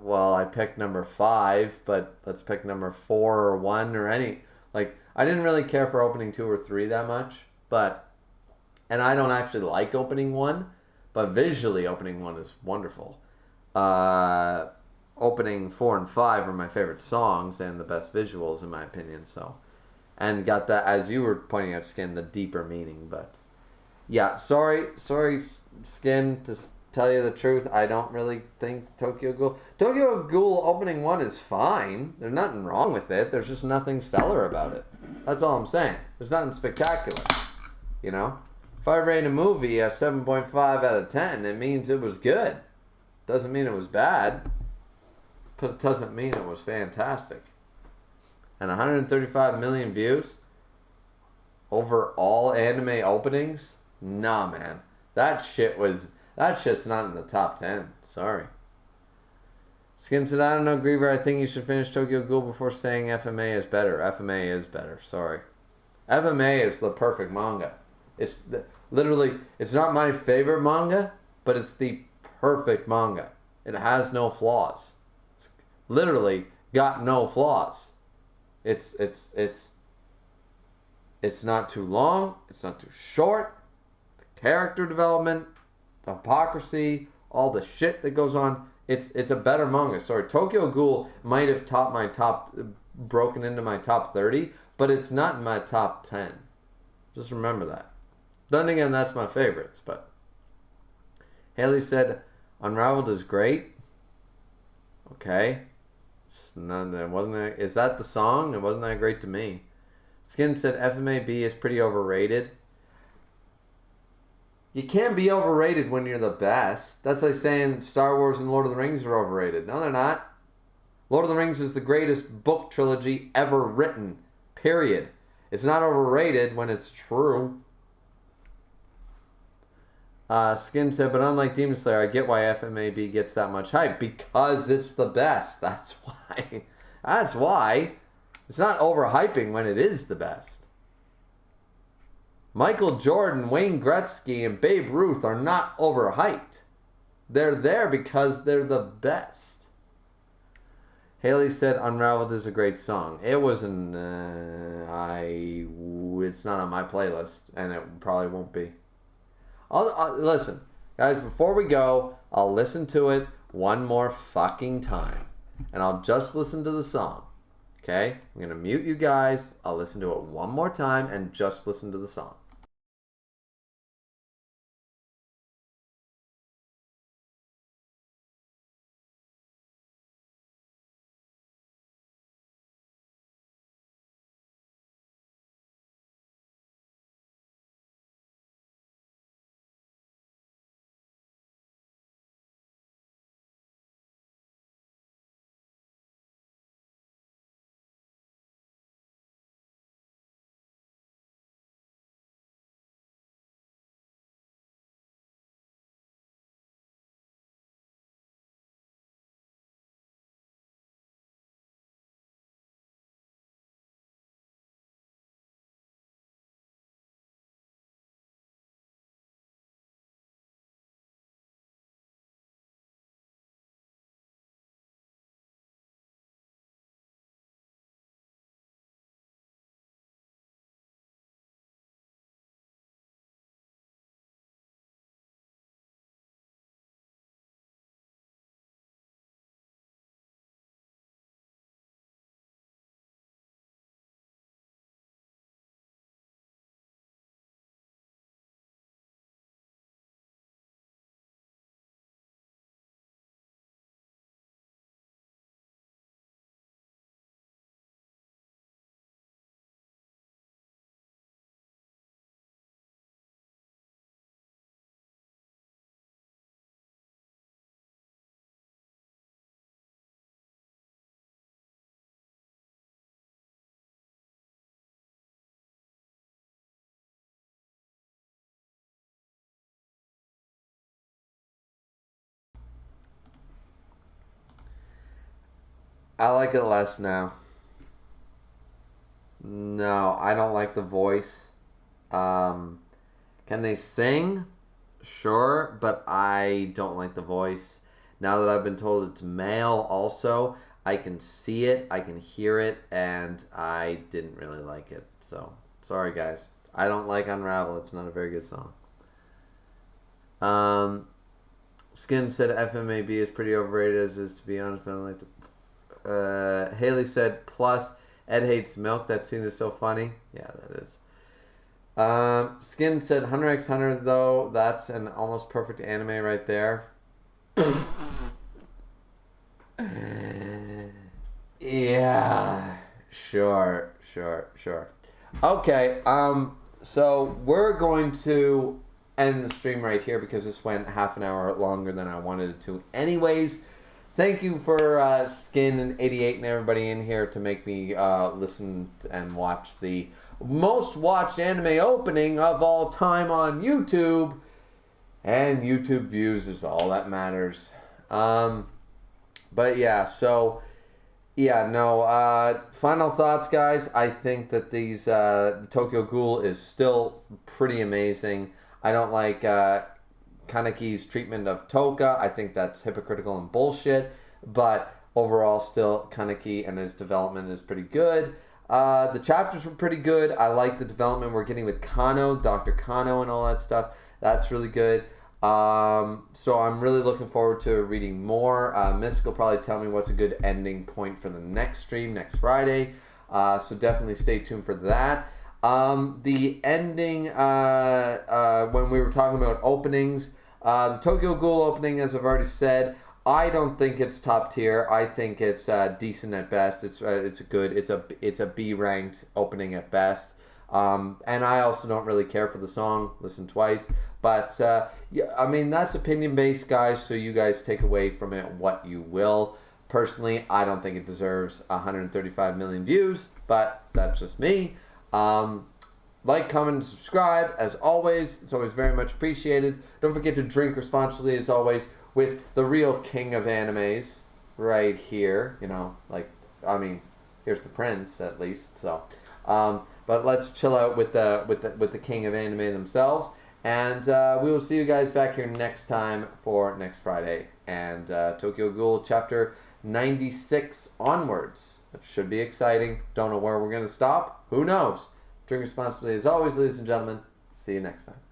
Well, I picked number 5, but let's pick number 4 or 1 or any. Like, I didn't really care for opening 2 or 3 that much, but, and I don't actually like opening 1, but visually opening 1 is wonderful. Opening 4 and 5 are my favorite songs and the best visuals in my opinion, so. And got that, as you were pointing out, Skin, the deeper meaning, but. Yeah, sorry, Skin, to tell you the truth, I don't really think Tokyo Ghoul opening 1 is fine. There's nothing wrong with it. There's just nothing stellar about it. That's all I'm saying. There's nothing spectacular. You know? If I rate a movie a 7.5 out of 10, it means it was good. Doesn't mean it was bad. But it doesn't mean it was fantastic. And 135 million views over all anime openings? Nah, man. That shit's not in the top 10. Sorry. Skin said, I don't know, Griever. I think you should finish Tokyo Ghoul before saying FMA is better. FMA is better. Sorry. FMA is the perfect manga. It's literally, it's not my favorite manga, but it's the perfect manga. It has no flaws. It's literally got no flaws. It's not too long. It's not too short. The character development, the hypocrisy, all the shit that goes on. It's a better manga. Sorry, Tokyo Ghoul might have broken into my top 30, but it's not in my top 10. Just remember that. Then again, that's my favorites. But Haley said, Unraveled is great. Okay. Is that the song? It wasn't that great to me. Skin said FMAB is pretty overrated. You can't be overrated when you're the best. That's like saying Star Wars and Lord of the Rings are overrated. No, they're not. Lord of the Rings is the greatest book trilogy ever written. Period. It's not overrated when it's true. Skin said, but unlike Demon Slayer, I get why FMAB gets that much hype. Because it's the best. That's why. That's why. It's not overhyping when it is the best. Michael Jordan, Wayne Gretzky, and Babe Ruth are not overhyped. They're there because they're the best. Haley said Unraveled is a great song. It wasn't, it's not on my playlist, and it probably won't be. I'll listen, guys, before we go, I'll listen to it one more fucking time. And I'll just listen to the song. Okay? I'm going to mute you guys. I'll listen to it one more time and just listen to the song. I like it less now. No, I don't like the voice. Can they sing? Sure, but I don't like the voice. Now that I've been told it's male also, I can see it, I can hear it, and I didn't really like it. So, sorry guys. I don't like Unravel. It's not a very good song. Skin said FMAB is pretty overrated as is, to be honest, but I don't like to... Haley said, plus, Ed hates milk. That scene is so funny. Yeah, that is. Skin said, Hunter x Hunter, though, that's an almost perfect anime right there. Yeah, sure. Okay, so we're going to end the stream right here because this went half an hour longer than I wanted it to. Anyways, thank you for Skin and 88 and everybody in here to make me listen and watch the most watched anime opening of all time on YouTube. And YouTube views is all that matters. But yeah, so... Yeah, no, final thoughts, guys. I think that the Tokyo Ghoul is still pretty amazing. I don't like Kaneki's treatment of Toka. I think that's hypocritical and bullshit. But overall, still, Kaneki and his development is pretty good. The chapters were pretty good. I like the development we're getting with Kano, Dr. Kano and all that stuff. That's really good. So I'm really looking forward to reading more. Mystic will probably tell me what's a good ending point for the next stream next Friday. So definitely stay tuned for that. The ending, when we were talking about openings, the Tokyo Ghoul opening, as I've already said, I don't think it's top tier. I think it's decent at best. It's a B ranked opening at best. And I also don't really care for the song. Listen twice. But, yeah, I mean, that's opinion-based, guys, so you guys take away from it what you will. Personally, I don't think it deserves 135 million views, but that's just me. Like, comment, and subscribe. As always, it's always very much appreciated. Don't forget to drink responsibly, as always, with the real king of animes right here. You know, like, I mean, here's the prince, at least, so... but let's chill out with the king of anime themselves. And we will see you guys back here next time for next Friday. And Tokyo Ghoul Chapter 96 onwards. It should be exciting. Don't know where we're going to stop. Who knows? Drink responsibly as always, ladies and gentlemen. See you next time.